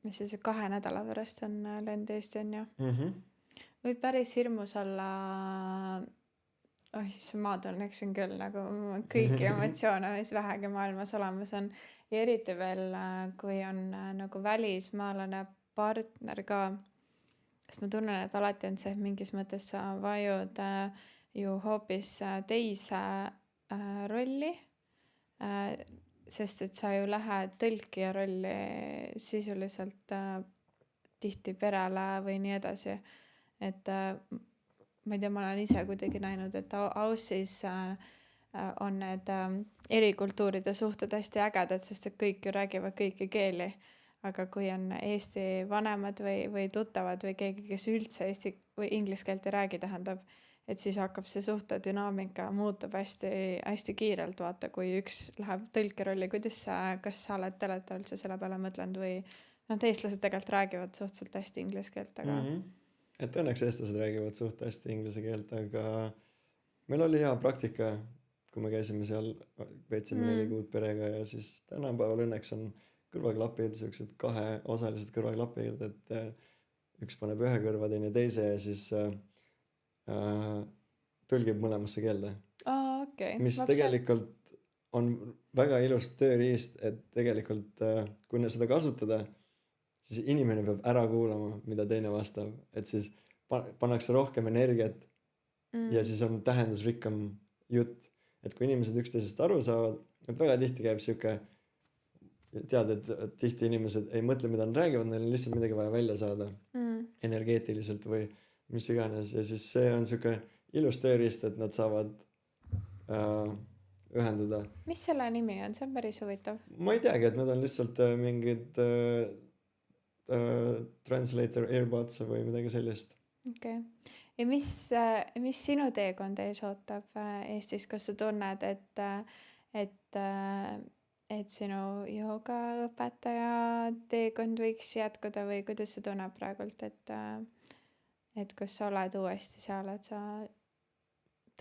mis see 2 nädala pärast on lend Eesti on ju? Võib päris hirmus olla, ma tunneksin küll nagu kõiki emotsioone, mis vähegi maailmas olemas on ja eriti veel, kui on nagu välismaalane partner ka, sest ma tunnen, et alati on see mingis mõttes sa vajud ju hoopis teise rolli, sest et sa ju lähed tõlkija rolli sisuliselt tihti perele või nii edasi, et ma ei tea, ma olen ise kuidagi näinud, et Aussis on need erikultuuride suhted hästi ägedad, sest et kõik ju räägivad kõiki keeli. Aga kui on Eesti vanemad või tuttavad või keegi, kes üldse eesti või inglise keelt ei räägi, tähendab, et siis hakkab see suhte dünaamika muutub hästi kiirelt, vaata, kui üks läheb tõlkerolli, kas sa oled üldse selle peale mõtlenud või eestlased tegelikult räägivad suhteliselt hästi inglise keelt, aga et õnneks eestlased räägivad suht hästi inglise keelt, aga meil oli hea praktika, kui me käisime seal, veetsime 4 kuud perega ja siis tänapäeval õnneks on kõrvaklapid, siuksed kaheosalised kõrvaklapid, et üks paneb ühe kõrva, teine teise ja siis tõlgib mõlemasse keelde. okei. Mis tegelikult on väga ilus tööriist, et tegelikult kui seda kasutada, siis inimene peab ära kuulama, mida teine vastab, et siis pannakse rohkem energiat ja siis on tähendusrikkam jutt. Et kui inimesed üksteisest aru saavad, et väga tihti käib siuke, tead, et tihti inimesed ei mõtle, mida nad räägivad, neil on lihtsalt midagi vaja välja saada energeetiliselt või mis iganes ja siis see on siuke ilus tööriist, et nad saavad ühendada. Mis selle nimi on? See on päris huvitav. Ma ei teagi, et nad on lihtsalt mingid translator earbuds või midagi sellist. Okei. Ja mis sinu teekond ees ootab Eestis, kus sa tunned, et sinu joogaõpetaja teekond võiks jätkuda või kuidas sa tunned praegult, et kus sa oled uuesti seal, et sa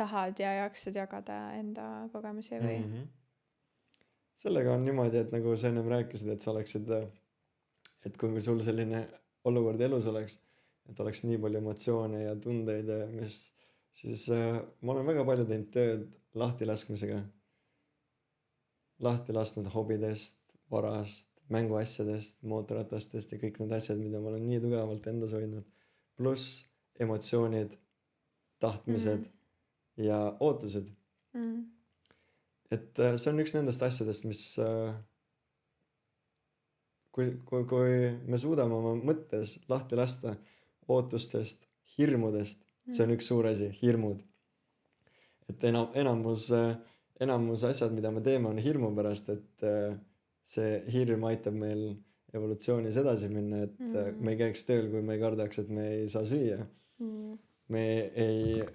tahad ja jaksad jagada enda kogemusi või? Sellega on niimoodi, et nagu sa ennem rääkisid, et sa oleksid, et kui sul selline olukord elus oleks, et oleks nii palju emotsioone ja tundeid ja mis, siis ma olen väga palju teinud tööd lahtilaskmisega. Lahti lasknud hobidest, varast, mänguasjadest, mootorratastest ja kõik need asjad, mida ma olen nii tugevalt endas hoidnud. Pluss emotsioonid, tahtmised ja ootused. Et see on üks nendest asjadest, mis kui me suudame oma mõttes lahti lasta ootustest, hirmudest, see on üks suur asi, hirmud. Et enamus asjad, mida me teeme, on hirmu pärast, et see hirm aitab meil evolutsioonis edasi minna, et me ei käiks tööl, kui me ei kardaks, et me ei saa süüa. Me ei,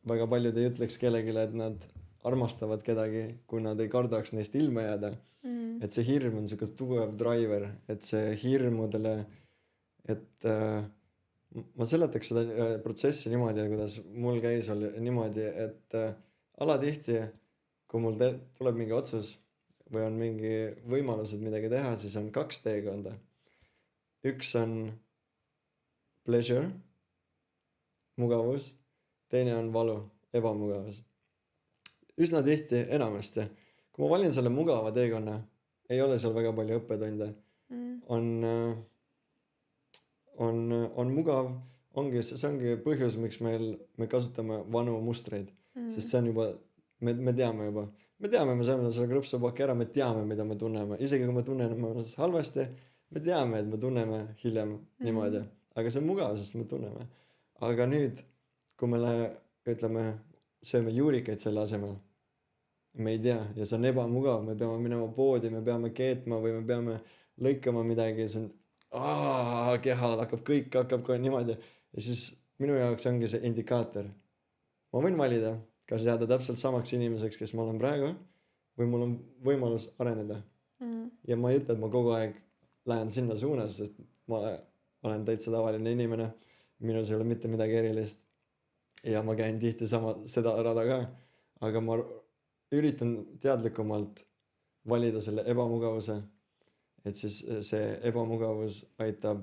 väga paljud ei ütleks kellelegi, et nad armastavad kedagi, kui nad ei kardaks neist ilma jääda. Et see hirm on siuke tugev driver, et see hirmudele, et ma seletaks seda protsessi niimoodi, kuidas mul käis oli niimoodi, et alatihti, kui mul tuleb mingi otsus või on mingi võimalused midagi teha, siis on 2 teekonda. Üks on pleasure, mugavus, teine on valu, ebamugavus. Üsna tihti, enamasti. Kui ma valin selle mugava teekonna, ei ole seal väga palju õppetunde. On mugav, see ongi põhjus, miks me kasutame vanu mustreid. Sest see on juba, me teame juba. Me saame selle krõpsupaki ära, me teame, mida me tunneme. Isegi kui me tunneme halvasti, me teame, et me tunneme hiljem niimoodi. Aga see on mugav, sest me tunneme. Aga nüüd, kui me sööme juurikaid selle asemel, me ei tea ja see on ebamugav, me peame minema poodi, me peame keetma või me peame lõikama midagi, see on kehal kõik hakkab kohe niimoodi ja siis minu jaoks ongi see indikaator. Ma võin valida, kas jääda täpselt samaks inimeseks, kes ma olen praegu või mul on võimalus areneda. Ja ma ei ütle, et ma kogu aeg lähen sinna suunas, sest ma olen täitsa tavaline inimene, minus ei ole mitte midagi erilist ja ma käin tihti seda rada ka, aga ma üritan teadlikumalt valida selle ebamugavuse, et siis see ebamugavus aitab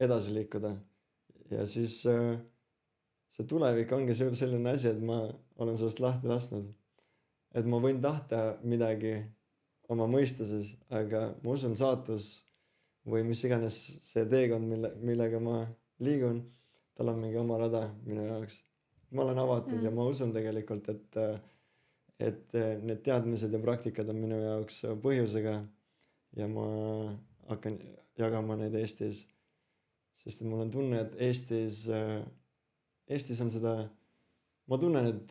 edasi liikuda. Ja siis see tulevik ongi selline asi, et ma olen sellest lahti lasknud. Et ma võin tahta midagi oma mõistuses, aga ma usun saatus või mis iganes see teekond, millega ma liigun, tal on mingi oma rada minu jaoks. Ma olen avatud ja ma usun tegelikult, et need teadmised ja praktikad on minu jaoks põhjusega ja ma hakkan jagama neid Eestis. Sest mul on tunne, et Eestis on seda, ma tunnen, et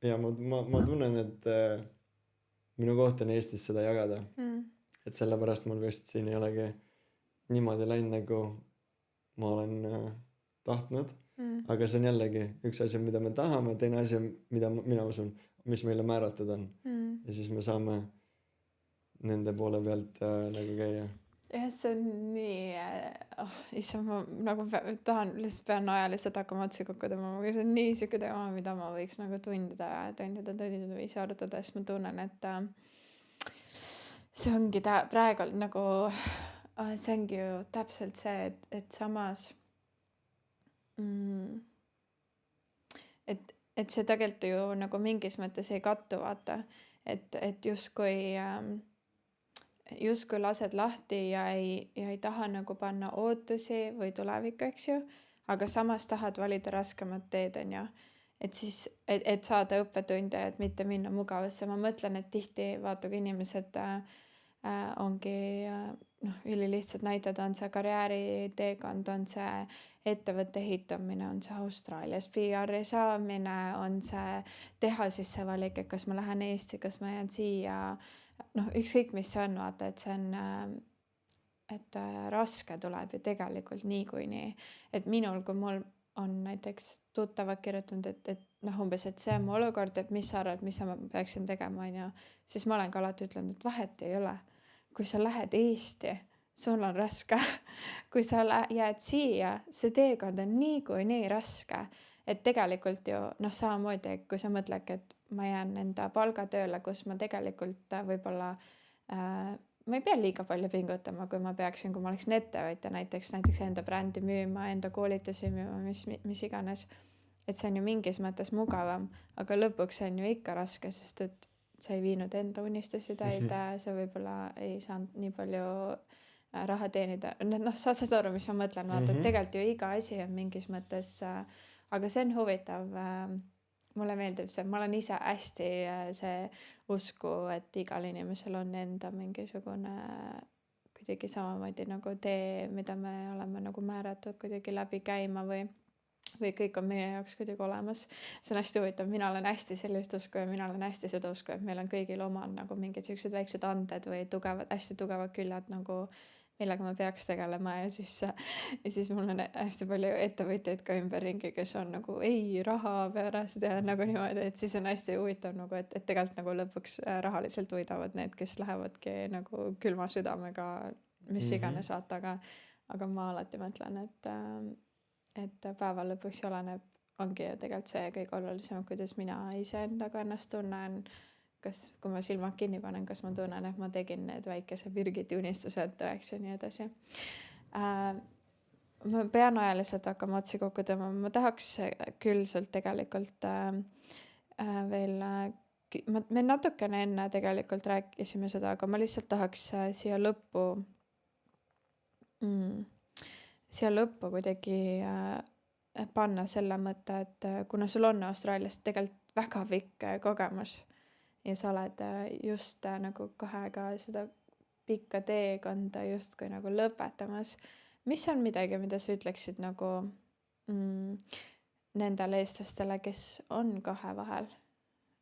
ma tunnen, et minu koht on Eestis seda jagada. Et sellepärast mul vist siin ei olegi niimoodi läinud, nagu ma olen tahtnud. Aga see on jällegi üks asi, mida me tahame, teine asi, mida mina usun, mis meile määratud on. Ja siis me saame nende poole pealt nagu käia. jah, see on nii, issand, ma nagu lihtsalt pean ajaliselt hakkama otsi kokku tõmbama, aga see on nii siuke teema, mida ma võiks nagu tundide viisi arutada, sest ma tunnen, et see ongi praegu nagu, see ongi ju täpselt see, et samas mm, et see tegelikult ju nagu mingis mõttes ei kattu, vaata, et justkui lased lahti ja ei taha nagu panna ootusi või tulevikku, eks ju, aga samas tahad valida raskemat teed, on ju. Et siis, et saada õppetunde, et mitte minna mugavasse. Ma mõtlen, et tihti vaata, kui inimesed ongi ülilihtsad näited, on see karjääriteekond, on see ettevõtte ehitamine, on see Austraalias PR-i saamine, on see teha siis see valik, et kas ma lähen Eesti, kas ma jään siia, ükskõik mis see on, vaata, et see on, et raske tuleb ju tegelikult niikuinii, et minul, kui mul on näiteks tuttavad kirjutanud, et umbes, et see on mu olukord, et mis sa arvad, mis ma peaksin tegema, on ju, siis ma olen ka alati ütlenud, et vahet ei ole. Kui sa lähed Eesti, sul on raske. Kui sa jääd siia, see teekond on niikuinii raske. Et tegelikult ju, samamoodi, kui sa mõtledki, et ma jään enda palgatööle, kus ma tegelikult võib-olla ma ei pea liiga palju pingutama, kui ma peaksin, kui ma oleksin ettevõtja näiteks enda brändi müüma, enda koolitusi müüma, mis iganes. Et see on ju mingis mõttes mugavam, aga lõpuks on ju ikka raske, sest et sa ei viinud enda unistusi täida, sa võib-olla ei saanud nii palju raha teenida. Sa saad aru, mis ma mõtlen, vaata, et tegelikult ju iga asi on mingis mõttes, aga see on huvitav. Mulle meeldib see, ma olen ise hästi see usku, et igal inimesel on enda mingisugune kuidagi samamoodi nagu tee, mida me oleme nagu määratud kuidagi läbi käima või kõik on meie jaoks kuidagi olemas. See on hästi huvitav, mina olen hästi sellist usku ja mina olen hästi seda usku, et meil on kõigil omal nagu mingid sellised väiksed anded või hästi tugevad küljed nagu, millega me peaks tegelema ja siis mul on hästi palju ettevõtjaid ka ümberringi, kes on nagu ei raha pärast ja nagu niimoodi, et siis on hästi huvitav nagu, et tegelikult nagu lõpuks rahaliselt võidavad need, kes lähevadki nagu külma südamega, mis iganes vaata, aga ma alati mõtlen, et päeva lõpuks ongi ju tegelikult see kõige olulisem, kuidas mina iseendaga ennast tunnen, kui ma silmad kinni panen, kas ma tunnen, et ma tegin need väikese virgiti unistused tõeks ja nii edasi. Ma pean ajaliselt hakkama otsi kokku tõmbama, ma tahaks küll sult tegelikult veel, me natukene enne tegelikult rääkisime seda, aga ma lihtsalt tahaks siia lõppu kuidagi panna selle mõtte, et kuna sul on Austraalias tegelikult väga pikk kogemus ja sa oled just nagu kohe ka seda pikka teekonda justkui nagu lõpetamas, mis on midagi, mida sa ütleksid nagu nendele eestlastele, kes on kahe vahel,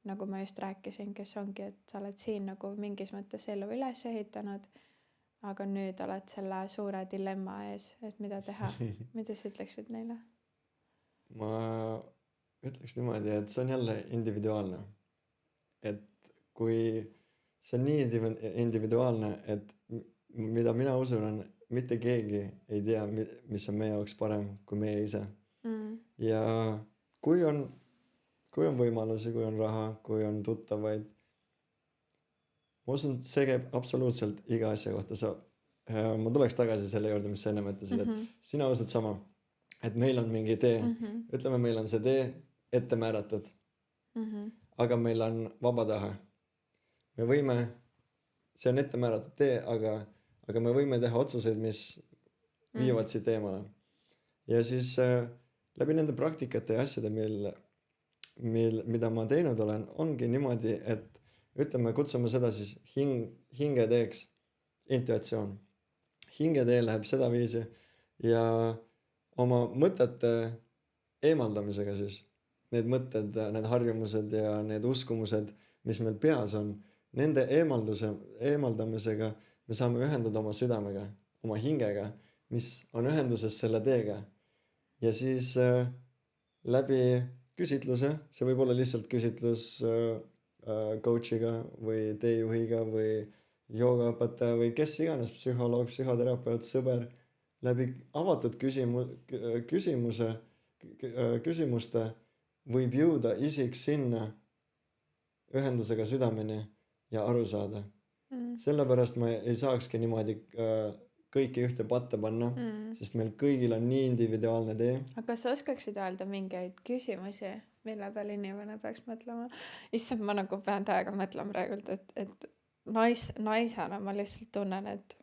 nagu ma just rääkisin, kes ongi, et sa oled siin nagu mingis mõttes elu üles ehitanud, aga nüüd oled selle suure dilemma ees, et mida teha. Mida sa ütleksid neile? Ma ütleks niimoodi, et see on jälle individuaalne. Et kui see on nii individuaalne, et mida mina usun, on mitte keegi ei tea, mis on meie jaoks parem kui meie ise. Ja kui on võimalusi, kui on raha, kui on tuttavaid, ma usun, et see käib absoluutselt iga asja kohta. Ma tuleks tagasi selle juurde, mis sa enne mõtlesid, et sina usud sama, et meil on mingi tee. Ütleme, meil on see tee ette määratud, aga meil on vaba tahe. Me võime, see on ette määratud tee, aga me võime teha otsuseid, mis viivad siit eemale. Ja siis läbi nende praktikate ja asjade, mida ma teinud olen, ongi niimoodi, et ütleme, kutsume seda siis hingeteeks, intuitsioon. Hingetee läheb seda viisi ja oma mõtete eemaldamisega siis, need mõtted, need harjumused ja need uskumused, mis meil peas on, nende eemaldamisega me saame ühendada oma südamega, oma hingega, mis on ühenduses selle teega. Ja siis läbi küsitluse, see võib olla lihtsalt küsitlus coach'iga või teejuhiga või joogaõpetaja või kes iganes, psühholoog, psühhoterapeut, sõber, läbi avatud küsimuste võib jõuda isik sinna ühendusega südameni ja aru saada. Sellepärast ma ei saakski niimoodi kõiki ühte patta panna, sest meil kõigil on nii individuaalne tee. Aga kas sa oskaksid öelda mingeid küsimusi, mille peal inimene peaks mõtlema? Issand, ma nagu pean täiega mõtlema praegult, et naisena ma lihtsalt tunnen, et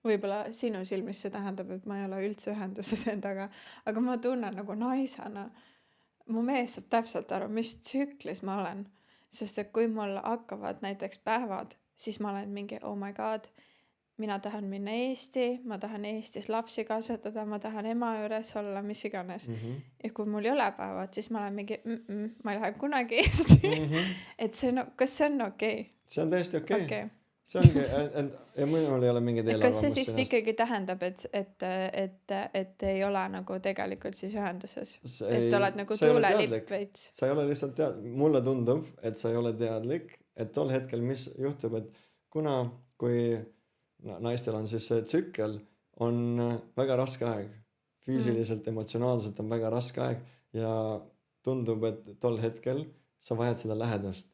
võib-olla sinu silmis see tähendab, et ma ei ole üldse ühenduses endaga, aga ma tunnen nagu naisena, mu mees saab täpselt aru, mis tsüklis ma olen, sest et kui mul hakkavad näiteks päevad, siis ma olen mingi oh my god, mina tahan minna Eesti, ma tahan Eestis lapsi kasvatada, ma tahan ema juures olla, mis iganes. Ja kui mul ei ole päevad, siis ma olen mingi ma ei lähe kunagi Eesti. Et see kas see on okei? See on täiesti okei. Okei. See ongi, ja minul ei ole mingid Kas eelarvamus see siis sinust. ikkagi tähendab, et ei ole nagu tegelikult siis ühenduses? Sa Et ei- oled nagu sa ei ole tuulelipp teadlik. veits? Sa ei ole lihtsalt mulle tundub, et sa ei ole teadlik, et tol hetkel, mis juhtub, et kuna kui naistel on siis see tsükkel, on väga raske aeg. Füüsiliselt, emotsionaalselt on väga raske aeg ja tundub, et tol hetkel sa vajad seda lähedust.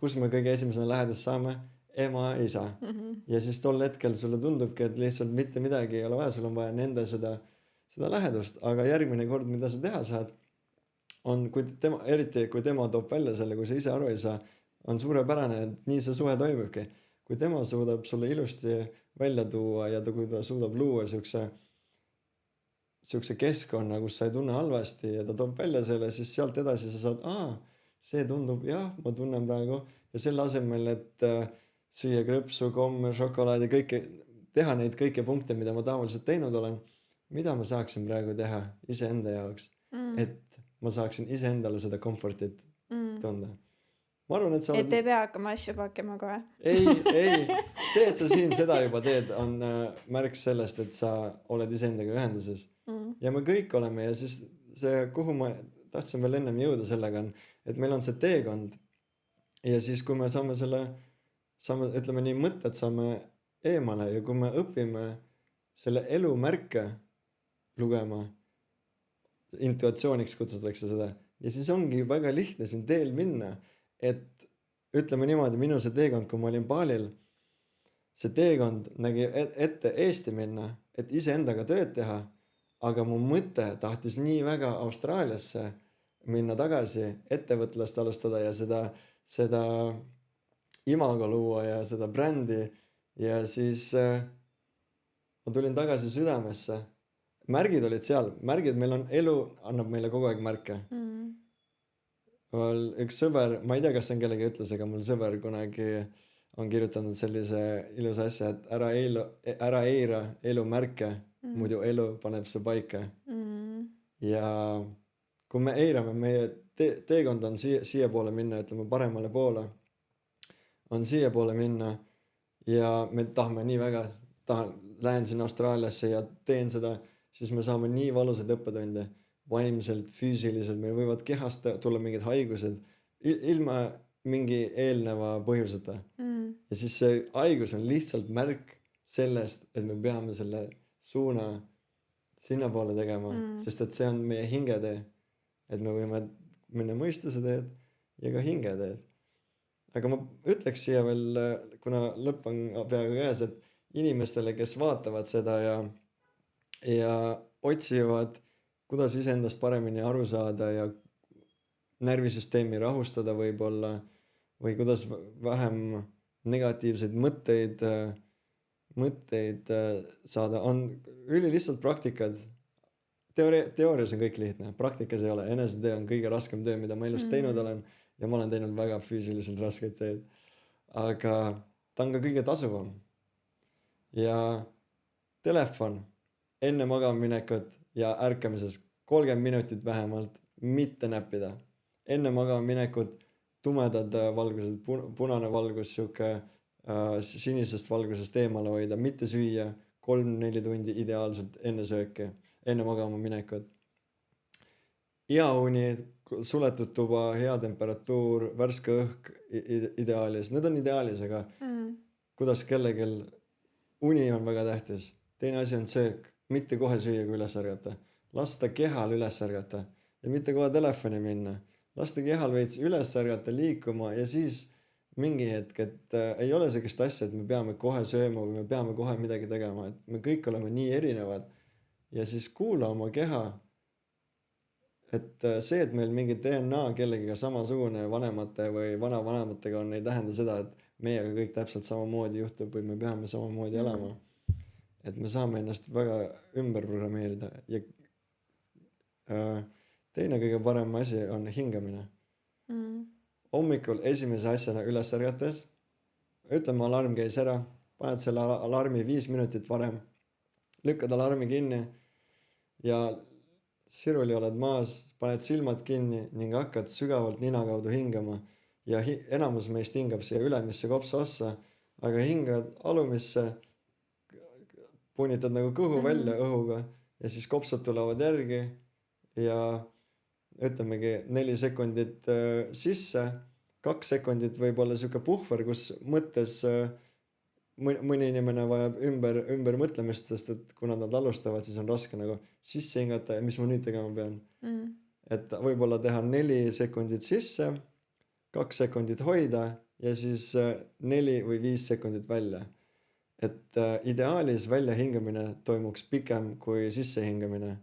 Kus me kõige esimesena lähedust saame? Ema, isa. Ja siis tol hetkel sulle tundubki, et lihtsalt mitte midagi ei ole vaja, sul on vaja nende seda lähedust, aga järgmine kord, mida sa teha saad, on, eriti kui tema toob välja selle, kui sa ise aru ei saa, on suurepärane, et nii see suhe toimubki. Kui tema suudab sulle ilusti välja tuua ja kui ta suudab luua siukse keskkonna, kus sa ei tunne halvasti ja ta toob välja selle, siis sealt edasi sa saad, see tundub, jah, ma tunnen praegu ja selle asemel, et süüa krõpsu, komme, šokolaadi, teha neid kõiki punkte, mida ma tavaliselt teinud olen, mida ma saaksin praegu teha iseenda jaoks, et ma saaksin iseendale seda komfortit tunda. Ma arvan, et sa Et ei pea hakkama asju pakkima kohe. ei, see, et sa siin seda juba teed, on märk sellest, et sa oled iseendaga ühenduses. Ja me kõik oleme ja siis see, kuhu ma tahtsin veel ennem jõuda sellega on, et meil on see teekond ja siis kui me saame, ütleme nii, mõtted saame eemale ja kui me õpime selle elu märke lugema, intuatsiooniks kutsutakse seda, ja siis ongi väga lihtne siin teel minna, et ütleme niimoodi, minu see teekond, kui ma olin Balil, see teekond nägi ette Eesti minna, et iseendaga tööd teha, aga mu mõte tahtis nii väga Austraaliasse minna tagasi, ettevõtlast alustada ja seda imago luua ja seda brändi ja siis ma tulin tagasi südamesse. Märgid olid seal, meil on, elu annab meile kogu aeg märke. Üks sõber, ma ei tea, kas see on kellegi ütles, aga mul sõber kunagi on kirjutanud sellise ilusa asja, et ära eira elu märke, muidu elu paneb su paika. Ja kui me eirame, meie teekond on siia poole minna, ütleme paremale poole, on siia poole minna ja me tahame nii väga, lähen sinna Austraaliasse ja teen seda, siis me saame nii valusad õppetunde, vaimselt, füüsiliselt, meil võivad kehast tulla mingid haigused ilma mingi eelneva põhjuseta. Ja siis see haigus on lihtsalt märk sellest, et me peame selle suuna sinna poole tegema, sest et see on meie hingetee, et me võime minna mõistuse teed ja ka hingeteed. Aga ma ütleks siia veel, kuna lõpp on peaaegu käes, et inimestele, kes vaatavad seda ja otsivad, kuidas iseendast paremini aru saada ja närvisüsteemi rahustada võib-olla või kuidas vähem negatiivseid mõtteid saada, on ülilihtsad praktikad. Teoorias on kõik lihtne, praktikas ei ole. Enesetöö on kõige raskem töö, mida ma elus teinud olen ja ma olen teinud väga füüsiliselt raskeid tööd. Aga ta on ka kõige tasuvam. Ja telefon enne magamaminekut ja ärkamises 30 minutit vähemalt, mitte näppida. Enne magamaminekut tumedad valgused, punane valgus, siuke sinisest valgusest eemale hoida, mitte süüa 3-4 tundi ideaalselt enne sööki, enne magamaminekut. Hea uni suletud tuba, hea temperatuur, värske õhk ideaalis, need on ideaalis, aga kuidas kellegil uni on väga tähtis. Teine asi on söök, mitte kohe süüa, kui üles ärgata. Lasta kehal üles ärgata ja mitte kohe telefoni minna. Lasta kehal veits üles ärgata, liikuma ja siis mingi hetk, et ei ole sellist asja, et me peame kohe sööma või me peame kohe midagi tegema, et me kõik oleme nii erinevad ja siis kuula oma keha. Et see, et meil mingi DNA kellegiga samasugune vanemate või vanavanematega on, ei tähenda seda, et meiega kõik täpselt samamoodi juhtub või me peame samamoodi elama. Et me saame ennast väga ümber programmeerida ja teine kõige parem asi on hingamine. Hommikul esimese asjana üles ärgates, ütleme alarm käis ära, paned selle alarmi 5 minutit varem, lükkad alarmi kinni ja siruli oled maas, paned silmad kinni ning hakkad sügavalt nina kaudu hingama ja enamus meist hingab siia ülemisse kopsa ossa, aga hingad alumisse, punitad nagu kõhu välja õhuga ja siis kopsad tulevad järgi ja ütlemegi 4 sekundit sisse, 2 sekundit võib olla siuke puhver, kus mõttes mõni inimene vajab ümber mõtlemist, sest et kuna nad alustavad, siis on raske nagu sisse hingata ja mis ma nüüd tegema pean. Et võib-olla teha 4 sekundit sisse, 2 sekundit hoida ja siis 4 või 5 sekundit välja. Et ideaalis välja hingamine toimuks pikem kui sisse hingamine,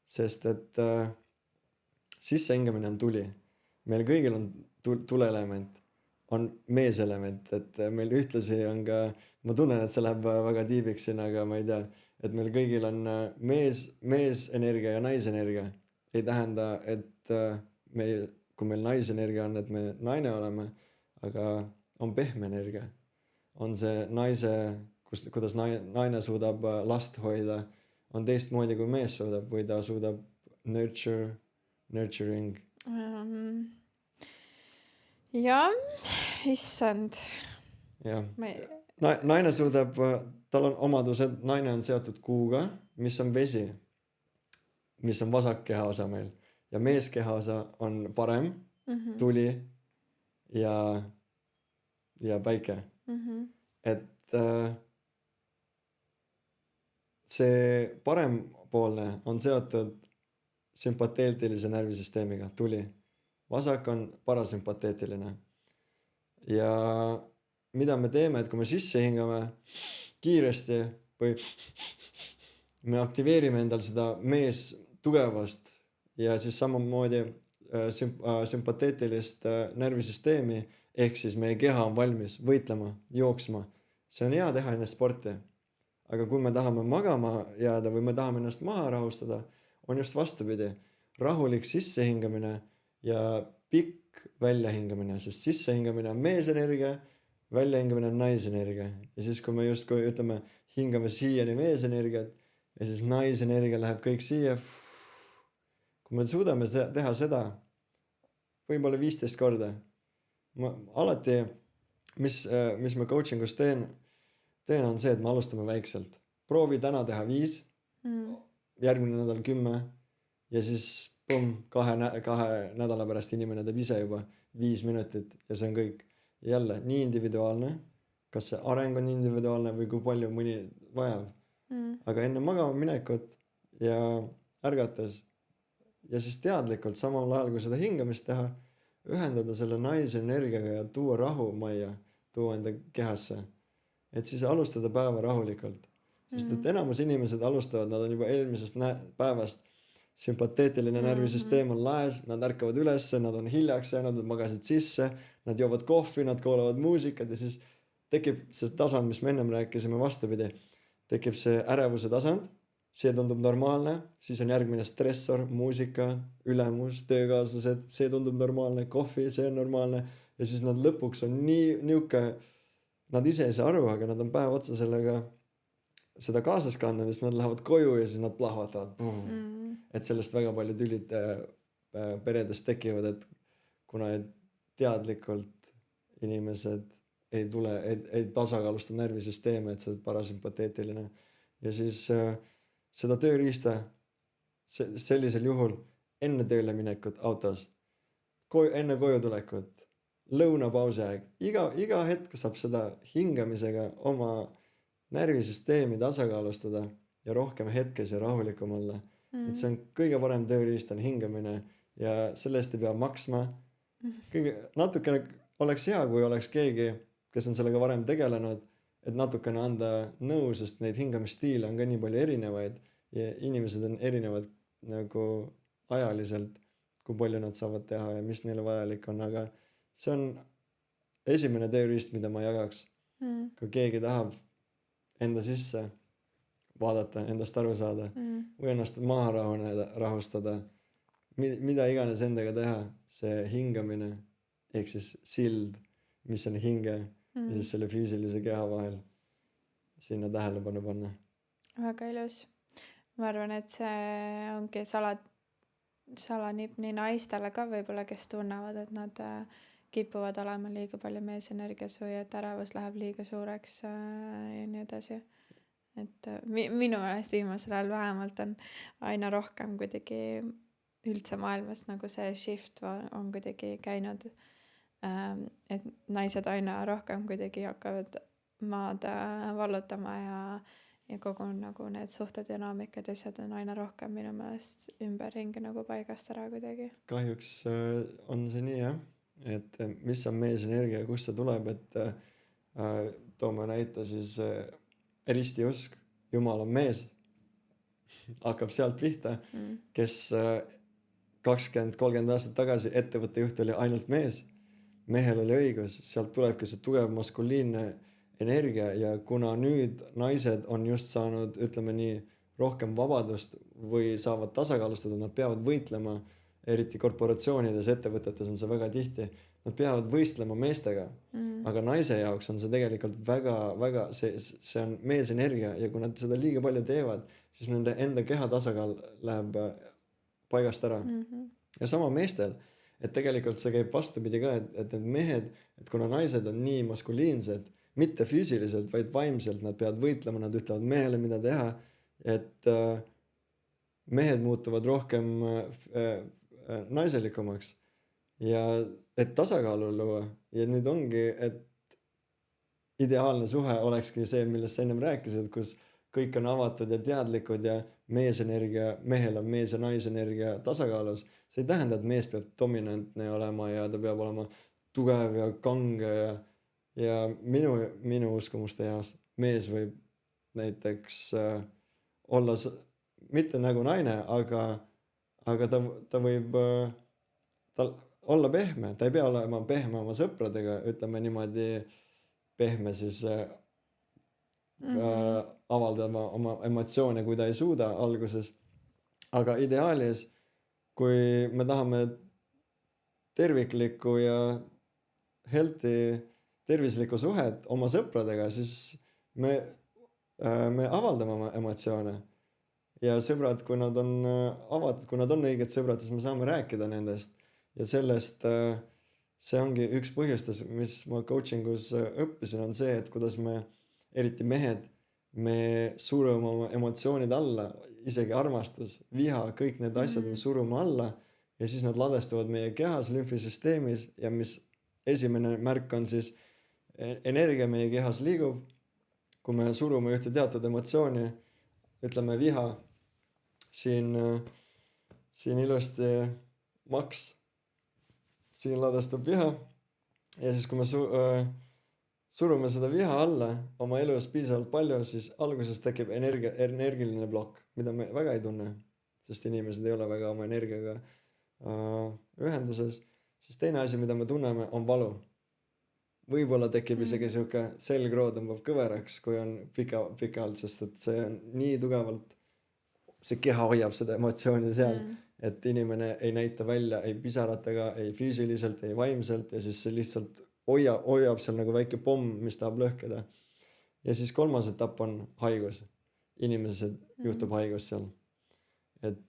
sest et sisse hingamine on tuli. Meil kõigil on tuleelement, on meeselement, et meil ühtlasi on ka, ma tunnen, et see läheb väga tiibiks siin, aga ma ei tea, et meil kõigil on meesenergia ja naisenergia. Ei tähenda, et kui meil naisenergia on, et me naine oleme, aga on pehme energia. On see naise, kuidas naine suudab last hoida, on teistmoodi kui mees suudab või ta suudab nurturing. Jah, issand. Jah. Naine suudab, tal on omadused, naine on seotud kuuga, mis on vesi, mis on vasak kehaosa meil ja mees kehaosa on parem, tuli ja päike. Et see parempoolne on seotud sümpateetilise närvisüsteemiga, tuli. Vasak on parasümpateetiline. Ja mida me teeme, et kui me sisse hingame kiiresti või me aktiveerime endal seda mees tugevust ja siis samamoodi sümpateetilist närvisüsteemi, ehk siis meie keha on valmis võitlema, jooksma. See on hea teha enne sporti. Aga kui me tahame magama jääda või me tahame ennast maha rahustada, on just vastupidi. Rahulik sissehingamine ja pikk väljahingamine, sest sissehingamine on meesenergia, väljahingamine on naisenergia. Ja siis kui me justkui ütleme, hingame siiani meesenergiat ja siis naisenergia läheb kõik siia. Kui me suudame teha seda võib-olla 15 korda. Ma alati, mis ma coachingus teen on see, et me alustame väikselt. Proovi täna teha 5, järgmine nädal 10 ja siis kahe nädala pärast inimene teeb ise juba 5 minutit ja see on kõik. Jälle, nii individuaalne, kas see areng on individuaalne või kui palju mõni vajab. Aga enne magama minekut ja ärgates ja siis teadlikult samal ajal, kui seda hingamist teha, ühendada selle naise energiaga ja tuua rahu majja, tuua enda kehasse. Et siis alustada päeva rahulikult. Sest et enamus inimesed alustavad, nad on juba eelmisest päevast sümpateetiline närvisüsteem on laes, nad ärkavad ülesse, nad on hiljaks jäänud, nad magasid sisse, nad joovad kohvi, nad kuulavad muusikat ja siis tekib see tasand, mis me ennem rääkisime vastupidi. Tekib see ärevuse tasand, see tundub normaalne, siis on järgmine stressor, muusika, ülemus, töökaaslased, see tundub normaalne, kohvi, see on normaalne ja siis nad lõpuks on nii niuke, nad ise ei saa aru, aga nad on päev otsa sellega seda kaasas kandnud ja siis nad lähevad koju ja siis nad plahvatavad. Et sellest väga palju tülid peredest tekivad, et kuna teadlikult inimesed ei tasakaalusta närvisüsteeme, et see on parasümpateetiline ja siis seda tööriista sellisel juhul enne tööle minekut autos, enne koju tulekut, lõunapausi aeg, iga hetk saab seda hingamisega oma närvisüsteemi tasakaalustada ja rohkem hetkes ja rahulikum olla. Et see on kõige parem tööriist on hingamine ja selle eest ei pea maksma. Natukene oleks hea, kui oleks keegi, kes on sellega varem tegelenud, et natukene anda nõu, sest neid hingamisstiile on ka nii palju erinevaid ja inimesed on erinevad nagu ajaliselt, kui palju nad saavad teha ja mis neile vajalik on, aga see on esimene tööriist, mida ma jagaks. Kui keegi tahab enda sisse vaadata, endast aru saada või ennast maha rahustada, mida iganes endaga teha, see hingamine ehk siis sild, mis on hinge ja siis selle füüsilise keha vahel sinna tähelepanu panna. Väga ilus. Ma arvan, et see ongi salanipp nii naistele ka võib-olla, kes tunnevad, et nad kipuvad olema liiga palju meesenergias või et ärevus läheb liiga suureks ja nii edasi. Et minu meelest viimasel ajal vähemalt on aina rohkem kuidagi üldse maailmas nagu see shift on kuidagi käinud, et naised aina rohkem kuidagi hakkavad maad vallutama ja kogu nagu need suhtedünaamikad ja asjad on aina rohkem minu meelest ümberringi nagu paigast ära kuidagi. Kahjuks on see nii jah, et mis on meesenergia ja kust see tuleb, et toome näite siis ristiusk, Jumal on mees, hakkab sealt pihta, kes 20-30 aastat tagasi ettevõtte juht oli ainult mees, mehel oli õigus, sealt tulebki see tugev maskuliinne energia ja kuna nüüd naised on just saanud, ütleme nii, rohkem vabadust või saavad tasakaalustada, nad peavad võitlema, eriti korporatsioonides, ettevõtetes on see väga tihti, nad peavad võistlema meestega, aga naise jaoks on see tegelikult väga, see on meesenergia ja kui nad seda liiga palju teevad, siis nende enda keha tasakaal läheb paigast ära. Ja sama meestel, et tegelikult see käib vastupidi ka, et need mehed, et kuna naised on nii maskuliinsed, mitte füüsiliselt, vaid vaimselt, nad peavad võitlema, nad ütlevad mehele, mida teha, et mehed muutuvad rohkem naiselikumaks ja et tasakaalu luua ja nüüd ongi, et ideaalne suhe olekski see, millest sa ennem rääkisid, kus kõik on avatud ja teadlikud ja meesenergia, mehel on mees ja naisenergia tasakaalus. See ei tähenda, et mees peab dominantne olema ja ta peab olema tugev ja kange ja minu uskumuste jaoks mees võib näiteks olla mitte nagu naine, aga ta võib olla pehme, ta ei pea olema pehme oma sõpradega, ütleme niimoodi pehme siis avaldama oma emotsioone, kui ta ei suuda alguses. Aga ideaalis, kui me tahame terviklikku ja healthy, tervislikku suhet oma sõpradega, siis me avaldame oma emotsioone. Ja sõbrad, kui nad on avatud, kui nad on õiged sõbrad, siis me saame rääkida nendest. Ja sellest see ongi üks põhjustes, mis ma coachingus õppisin, on see, et kuidas me, eriti mehed, me surume oma emotsioonid alla, isegi armastus, viha, kõik need asjad me surume alla ja siis nad ladestuvad meie kehas, lümfisüsteemis ja mis esimene märk on siis energia meie kehas liigub. Kui me surume ühte teatud emotsiooni, ütleme viha, siin ilusti maks, siin ladestub viha ja siis kui me surume seda viha alla oma elus piisavalt palju, siis alguses tekib energiline plokk, mida me väga ei tunne, sest inimesed ei ole väga oma energiaga ühenduses. Siis teine asi, mida me tunneme, on valu. Võib-olla tekib isegi siuke selgroo tõmbab kõveraks, kui on pikalt, sest et see on nii tugevalt, see keha hoiab seda emotsiooni seal, et inimene ei näita välja ei pisaratega, ei füüsiliselt, ei vaimselt ja siis see lihtsalt hoiab seal nagu väike pomm, mis tahab lõhkeda. Ja siis kolmas etapp on haigus. Inimesed juhtub haigus seal. Et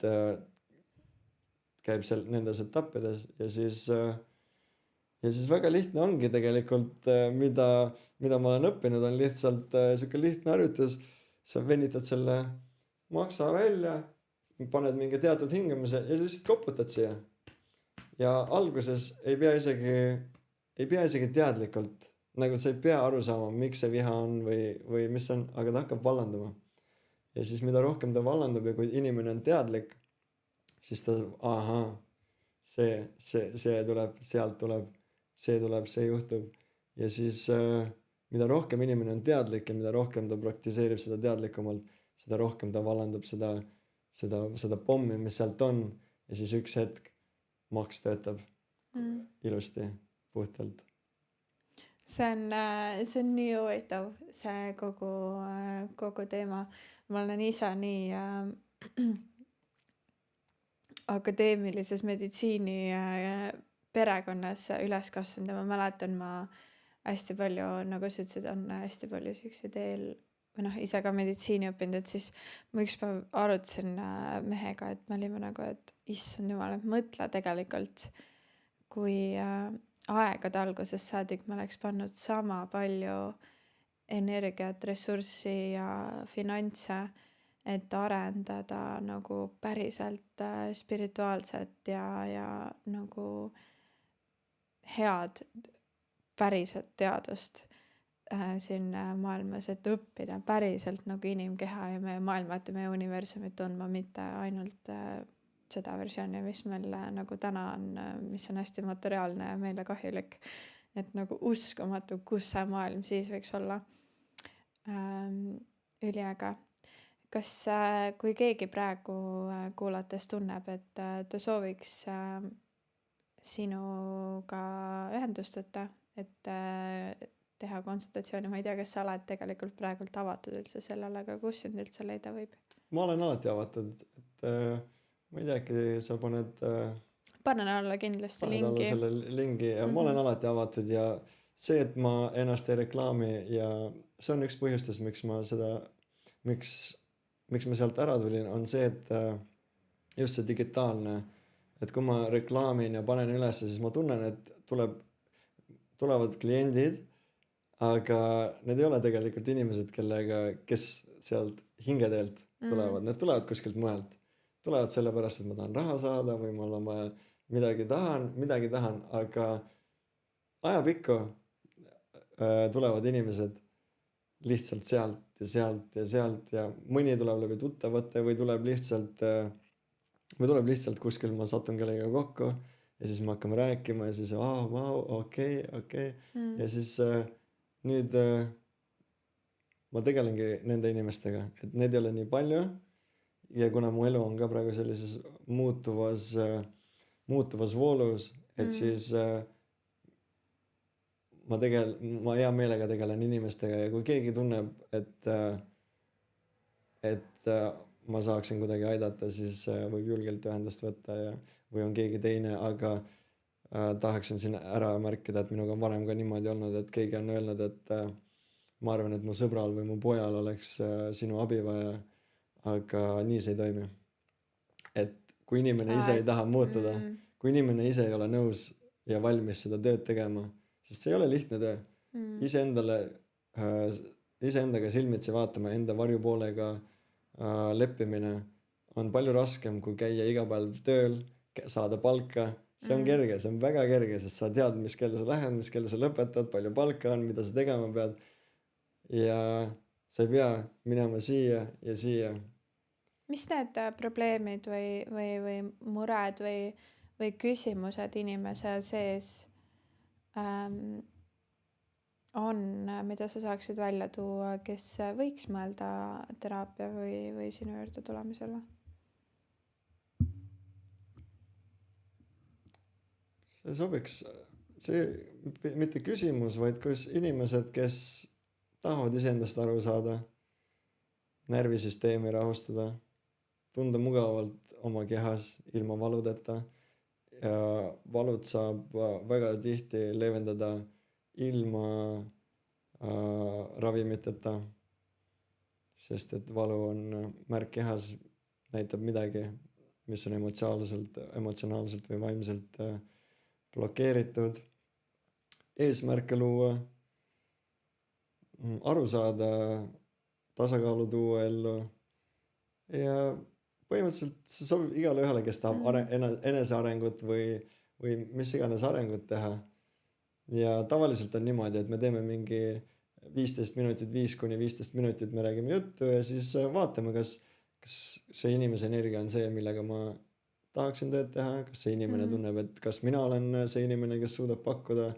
käib seal nendes etappides ja siis väga lihtne ongi tegelikult, mida ma olen õppinud, on lihtsalt siuke lihtne harjutus. Sa venitad selle maksa välja, paned mingi teatud hingamise ja lihtsalt koputad siia. Ja alguses ei pea isegi teadlikult, nagu sa ei pea aru saama, miks see viha on või mis on, aga ta hakkab vallanduma. Ja siis mida rohkem ta vallandub ja kui inimene on teadlik, siis ta, ahaa, see tuleb, sealt tuleb, see juhtub. Ja siis mida rohkem inimene on teadlik ja mida rohkem ta praktiseerib seda teadlikumalt, seda rohkem ta vallandab seda pommi, mis sealt on. Ja siis üks hetk maks töötab ilusti, puhtalt. See on nii huvitav, see kogu teema. Ma olen ise nii akadeemilises meditsiini perekonnas üles kasvanud ja ma mäletan, ma hästi palju, nagu sa ütlesid, on hästi palju selliseid ise ka meditsiini õppinud, et siis ma üks päev arutasin mehega, et me olime nagu, et issand jumal, et mõtle tegelikult, kui aegade alguses saadik ma oleks pannud sama palju energiat, ressurssi ja finantse, et arendada nagu päriselt spirituaalset ja nagu head päriselt teadust siin maailmas, et õppida päriselt nagu inimkeha ja meie maailmat ja meie universumit tundma, mitte ainult seda versiooni, mis meil nagu täna on, mis on hästi materiaalne ja meile kahjulik. Et nagu uskumatu, kus see maailm siis võiks olla. Üliäge. Kas kui keegi praegu kuulates tunneb, et ta sooviks sinuga ühendust võtta, et teha konsultatsiooni, ma ei tea, kas sa oled tegelikult praegult avatud üldse sellele, aga kus sind üldse leida võib? Ma olen alati avatud, et ma ei tea, äkki sa paned alla kindlasti lingi. Selle lingi ja ma olen alati avatud ja see, et ma ennast ei reklaami ja see on üks põhjustes, miks ma sealt ära tulin, on see, et just see digitaalne, et kui ma reklaamin ja panen üles, siis ma tunnen, et tulevad kliendid, aga need ei ole tegelikult inimesed, kes sealt hingeteelt tulevad, need tulevad kuskilt mujalt. Tulevad sellepärast, et ma tahan raha saada või mul on vaja midagi tahan, aga ajapikku tulevad inimesed lihtsalt sealt ja mõni tuleb läbi tuttavate või tuleb lihtsalt kuskil, ma satun kellega kokku ja siis me hakkame rääkima ja siis okei. Ja siis nüüd ma tegelengi nende inimestega, et need ei ole nii palju ja kuna mu elu on ka praegu sellises muutuvas voolus, et siis ma hea meelega tegelen inimestega ja kui keegi tunneb, et ma saaksin kuidagi aidata, siis võib julgelt ühendust võtta või on keegi teine, aga tahaksin siin ära märkida, et minuga on varem ka niimoodi olnud, et keegi on öelnud, et ma arvan, et mu sõbral või mu pojal oleks sinu abi vaja, aga nii see ei toimi. Et kui inimene ise ei taha muutuda, kui inimene ise ei ole nõus ja valmis seda tööd tegema, sest see ei ole lihtne töö. Iseendaga silmitsi vaatama, enda varjupoolega leppimine on palju raskem, kui käia iga päev tööl, saada palka. See on kerge, see on väga kerge, sest sa tead, mis kelle sa lähed, mis kelle sa lõpetad, palju palka on, mida sa tegema pead. Ja sa ei pea minema siia ja siia. Mis need probleemid või mured või küsimused inimese sees on, mida sa saaksid välja tuua, kes võiks mõelda teraapia või sinu juurde tulemisele? See sobiks, see mitte küsimus, vaid kus inimesed, kes tahavad iseendast aru saada, närvisüsteemi rahustada, tunda mugavalt oma kehas ilma valudeta ja valud saab väga tihti leevendada ilma ravimiteta, sest et valu on märk kehas, näitab midagi, mis on emotsionaalselt või vaimselt blokeeritud. Eesmärke luua, aru saada, tasakaalu tuua ellu ja põhimõtteliselt see sobib igale ühele, kes tahab enesearengut või mis iganes arengut teha. Ja tavaliselt on niimoodi, et me teeme mingi 15 minutit, 5-15 minutit me räägime juttu ja siis vaatame, kas see inimese energia on see, millega ma tahaksin tööd teha, kas see inimene tunneb, et kas mina olen see inimene, kes suudab pakkuda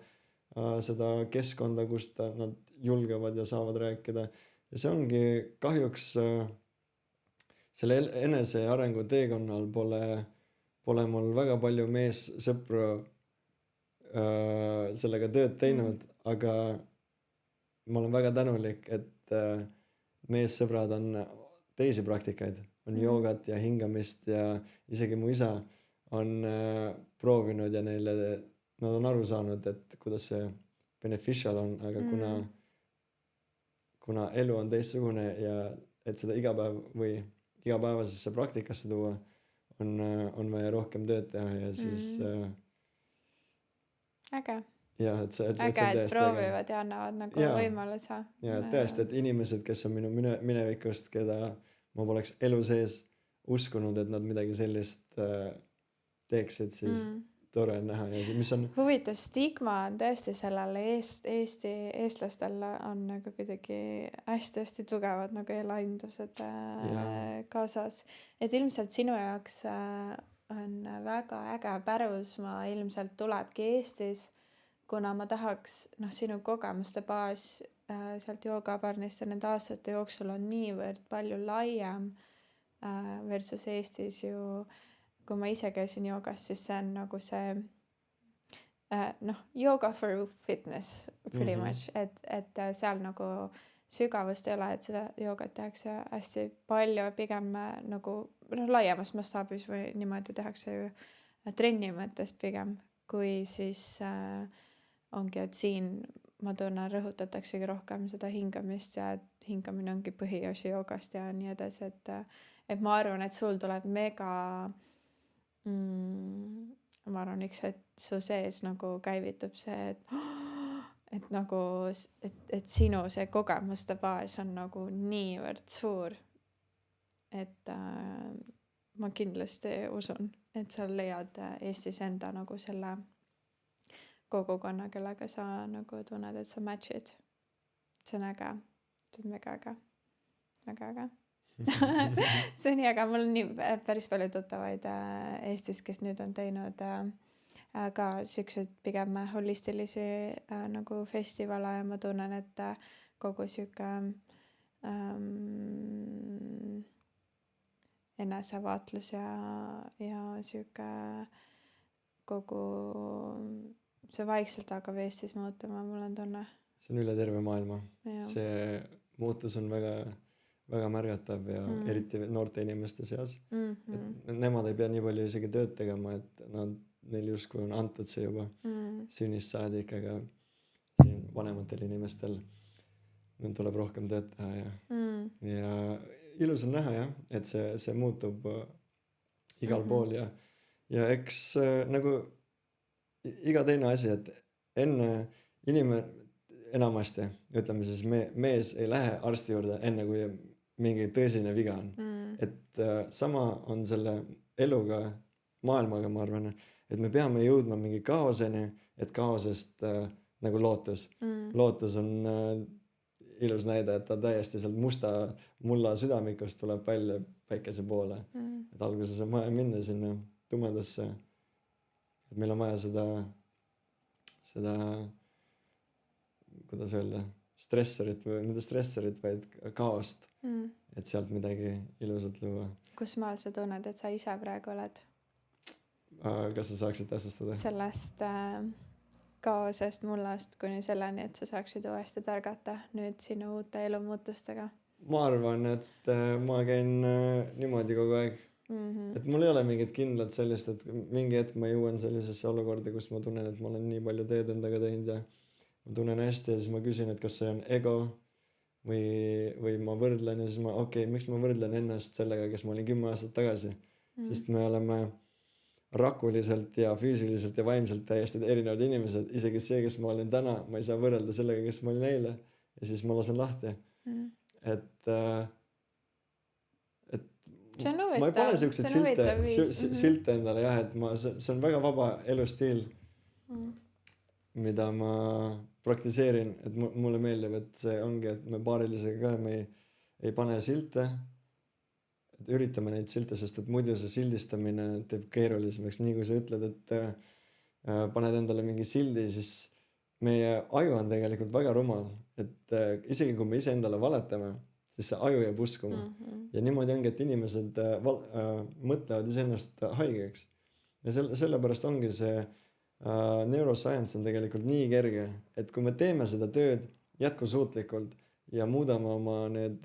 seda keskkonda, kus nad julgevad ja saavad rääkida. Ja see ongi kahjuks selle enesearengu teekonnal pole mul väga palju meessõpru sellega tööd teinud, aga ma olen väga tänulik, et meessõbrad on teisi praktikaid, on joogat ja hingamist ja isegi mu isa on proovinud ja nad on aru saanud, et kuidas see beneficial on, aga kuna elu on teistsugune ja et seda igapäevasesse praktikasse tuua, on vaja rohkem tööd teha ja siis äge. Ja, et proovivad ja annavad nagu võimaluse. Ja tõesti, et inimesed, kes on minu minevikust, keda ma poleks elu sees uskunud, et nad midagi sellist teeksid, siis tore on näha. Ja mis on huvitav stigma on tõesti sellele eestlastel on nagu kuidagi hästi tugevad nagu elaindused kaasas. Et ilmselt sinu jaoks on väga äge pärusmaa ilmselt tulebki Eestis, kuna ma tahaks, sinu kogemuste baas sealt joogaparnist ja nende aastate jooksul on niivõrd palju laiem versus Eestis ju, kui ma ise käisin joogas, siis see on nagu see yoga for fitness pretty much, et seal nagu sügavust ei ole, et seda joogat tehakse hästi palju, pigem nagu laiemas mastaabis või niimoodi tehakse ju trenni mõttes pigem, kui siis ongi, et siin ma tunnen, rõhutataksegi rohkem seda hingamist ja hingamine ongi põhiosi joogast ja nii edasi, et ma arvan, et sul tuleb mega ma arvan, üks hetk su sees nagu käivitub see, et nagu, et sinu see kogemuste baas on nagu niivõrd suur, et ma kindlasti usun, et sa leiad Eestis enda nagu selle kogukonna, kellega sa nagu tunned, et sa match'id. See on äge. See on mega äge. Väga äge. See on nii äge. Mul on nii päris palju tuttavaid Eestis, kes nüüd on teinud ka siuksed pigem holistilisi nagu festivale ja ma tunnen, et kogu siuke enesevaatlus ja siuke kogu see vaikselt hakkab Eestis muutuma, mul on tunne. See on üle terve maailma. Ja. See muutus on väga, väga märgatav ja eriti noorte inimeste seas. Et nemad ei pea nii palju isegi tööd tegema, et neil justkui on antud see juba sünnist saadik, aga vanematel inimestel tuleb rohkem tööd teha ja ilus on näha jah, et see muutub igal pool ja eks nagu iga teine asi, et enne enamasti, ütleme siis mees ei lähe arsti juurde enne, kui mingi tõsine viga on. Et sama on selle eluga, maailmaga, ma arvan, et me peame jõudma mingi kaoseni, et kaosest nagu lootus. Lootus on ilus näide, et ta täiesti sealt mulla südamikust tuleb välja päikese poole. Et alguses on vaja minna sinna tumedasse. Et meil on vaja seda kuidas öelda, stressorit või mitte stressorit, vaid kaost, et sealt midagi ilusat luua. Kus maal sa tunned, et sa ise praegu oled? Kas sa saaksid täpsustada? Sellest kaosest, mullast kuni selleni, et sa saaksid uuesti targata nüüd sinu uute elumuutustega? Ma arvan, et ma käin niimoodi kogu aeg. Et mul ei ole mingit kindlat sellist, et mingi hetk ma jõuan sellisesse olukorda, kus ma tunnen, et ma olen nii palju teed endaga teinud ja ma tunnen hästi ja siis ma küsin, et kas see on ego või ma võrdlen ja siis miks ma võrdlen ennast sellega, kes ma olin 10 aastat tagasi, sest me oleme rakuliselt ja füüsiliselt ja vaimselt täiesti erinevad inimesed, isegi see, kes ma olen täna, ma ei saa võrrelda sellega, kes ma olin eile ja siis ma lasen lahti. Et See on ma ei huvitav, pane siukseid see on huvitav viis. silte endale jah, et see on väga vaba elustiil, mida ma praktiseerin, et mulle meeldib, et see ongi, et me paarilisega ka, me ei pane silte, et üritame neid silte, sest et muidu see sildistamine teeb keerulisemaks, nii kui sa ütled, et paned endale mingi sildi, siis meie aju on tegelikult väga rumal, et isegi kui me iseendale valetame, siis see aju jääb uskuma. Ja niimoodi ongi, et inimesed mõtlevad iseennast haigeks. Ja sellepärast ongi see neuroscience on tegelikult nii kerge, et kui me teeme seda tööd jätkusuutlikult ja muudame oma need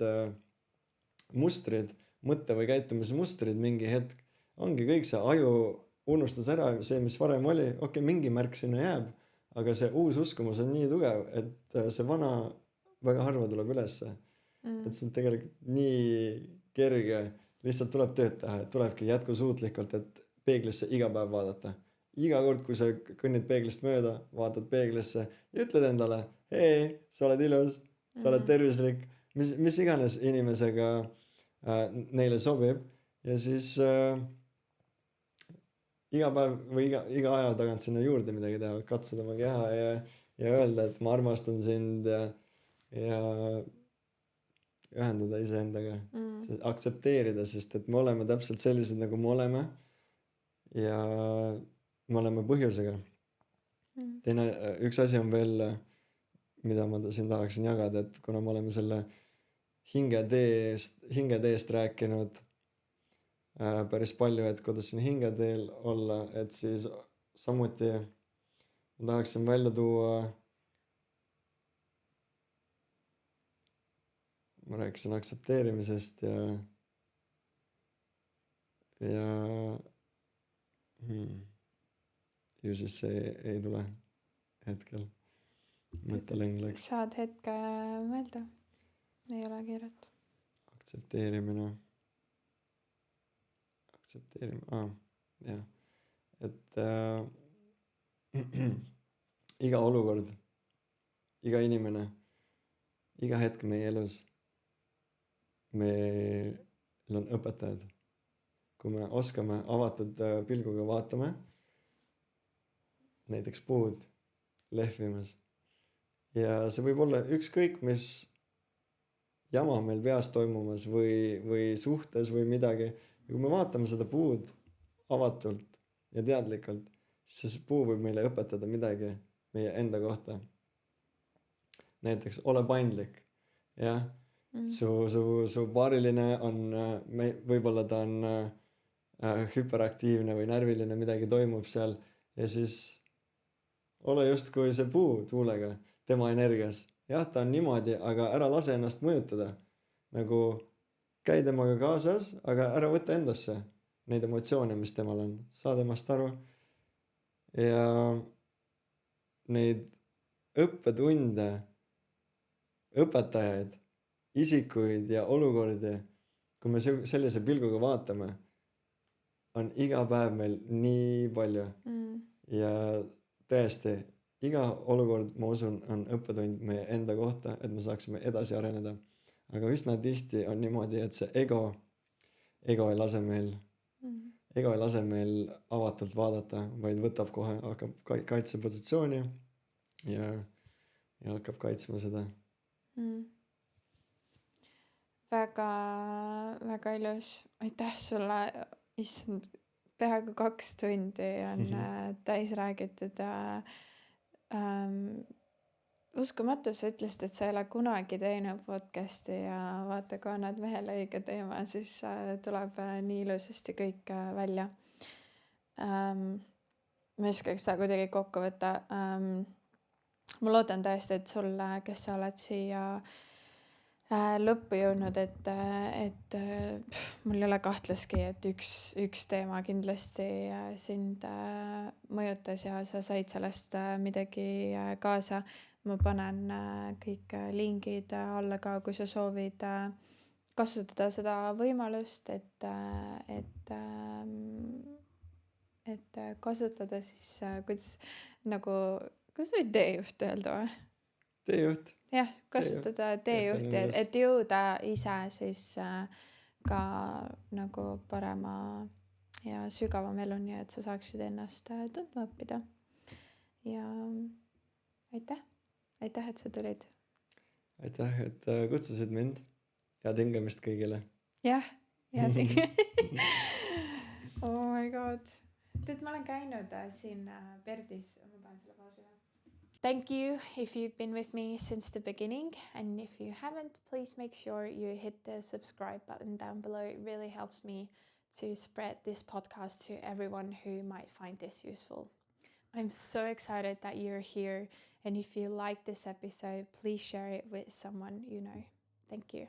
mustrid, mõtte- või käitumismustrid mingi hetk, ongi kõik see aju unustas ära see, mis varem oli, okei, mingi märk sinna jääb, aga see uus uskumus on nii tugev, et see vana väga harva tuleb ülesse. Et see on tegelikult nii kerge, lihtsalt tuleb tööd teha, et tulebki jätkusuutlikult, et peeglisse iga päev vaadata. Iga kord, kui sa kõnnid peeglist mööda, vaatad peeglisse ja ütled endale, hei, sa oled ilus, sa oled tervislik, mis iganes inimesega neile sobib. Ja siis iga päev või iga aja tagant sinna juurde midagi teha, katsuda oma keha ja öelda, et ma armastan sind ja ühendada iseendaga, aktsepteerida, sest et me oleme täpselt sellised, nagu me oleme ja me oleme põhjusega. Teine, üks asi on veel, mida ma siin tahaksin jagada, et kuna me oleme selle hingeteest rääkinud päris palju, et kuidas siin hingeteel olla, et siis samuti ma tahaksin välja tuua, ma rääkisin aktsepteerimisest ja ju siis see ei tule hetkel. Mõttelõng läks. Saad hetke mõelda, ei ole kiiret. Aktsepteerimine, jah, et iga olukord, iga inimene, iga hetk meie elus, meil on õpetajad. Kui me oskame avatud pilguga vaatame, näiteks puud lehvimas ja see võib olla ükskõik, mis jama meil peas toimumas või suhtes või midagi. Ja kui me vaatame seda puud avatult ja teadlikult, siis see puu võib meile õpetada midagi meie enda kohta. Näiteks ole paindlik, jah. Su paariline on, võib-olla ta on hüperaktiivne või närviline, midagi toimub seal ja siis ole justkui see puu tuulega tema energias. Jah, ta on niimoodi, aga ära lase ennast mõjutada. Nagu käi temaga kaasas, aga ära võtta endasse neid emotsioone, mis temal on. Saa temast aru. Ja neid õppetunde, õpetajaid, isikuid ja olukordi, kui me sellise pilguga vaatame, on iga päev meil nii palju. Ja tõesti, iga olukord, ma usun, on õppetund meie enda kohta, et me saaksime edasi areneda. Aga üsna tihti on niimoodi, et see ego ei lase meil avatult vaadata, vaid võtab kohe, hakkab kaitsepositsiooni ja hakkab kaitsma seda. Väga, väga ilus. Aitäh sulle, issand, peaaegu 2 tundi on täis räägitud ja uskumatu, sa ütlesid, et sa ei ole kunagi teinud podcasti ja vaata, kui annad mehele õige teema, siis tuleb nii ilusasti kõik välja. Ma ei oskaks seda kuidagi kokku võtta. Ma loodan tõesti, et sulle, kes sa oled siia lõppu jõudnud, et mul ei ole kahtluski, et üks teema kindlasti sind mõjutas ja sa said sellest midagi kaasa. Ma panen kõik lingid alla ka, kui sa soovid kasutada seda võimalust, et kasutada siis, kuidas võid teejuht öelda või? Teejuht. Jah, kasutada teejuhti, et jõuda ise siis ka nagu parema ja sügavam eluni, et sa saaksid ennast tundma õppida. Ja aitäh, et sa tulid. aitäh, et kutsusid mind. Head hingamist kõigile. Jah, oh my god. Tead, ma olen käinud siin Perdis. Ma panen selle pausile. Thank you if you've been with me since the beginning, and if you haven't, please make sure you hit the subscribe button down below. It really helps me to spread this podcast to everyone who might find this useful. I'm so excited that you're here, and if you like this episode, please share it with someone you know. Thank you.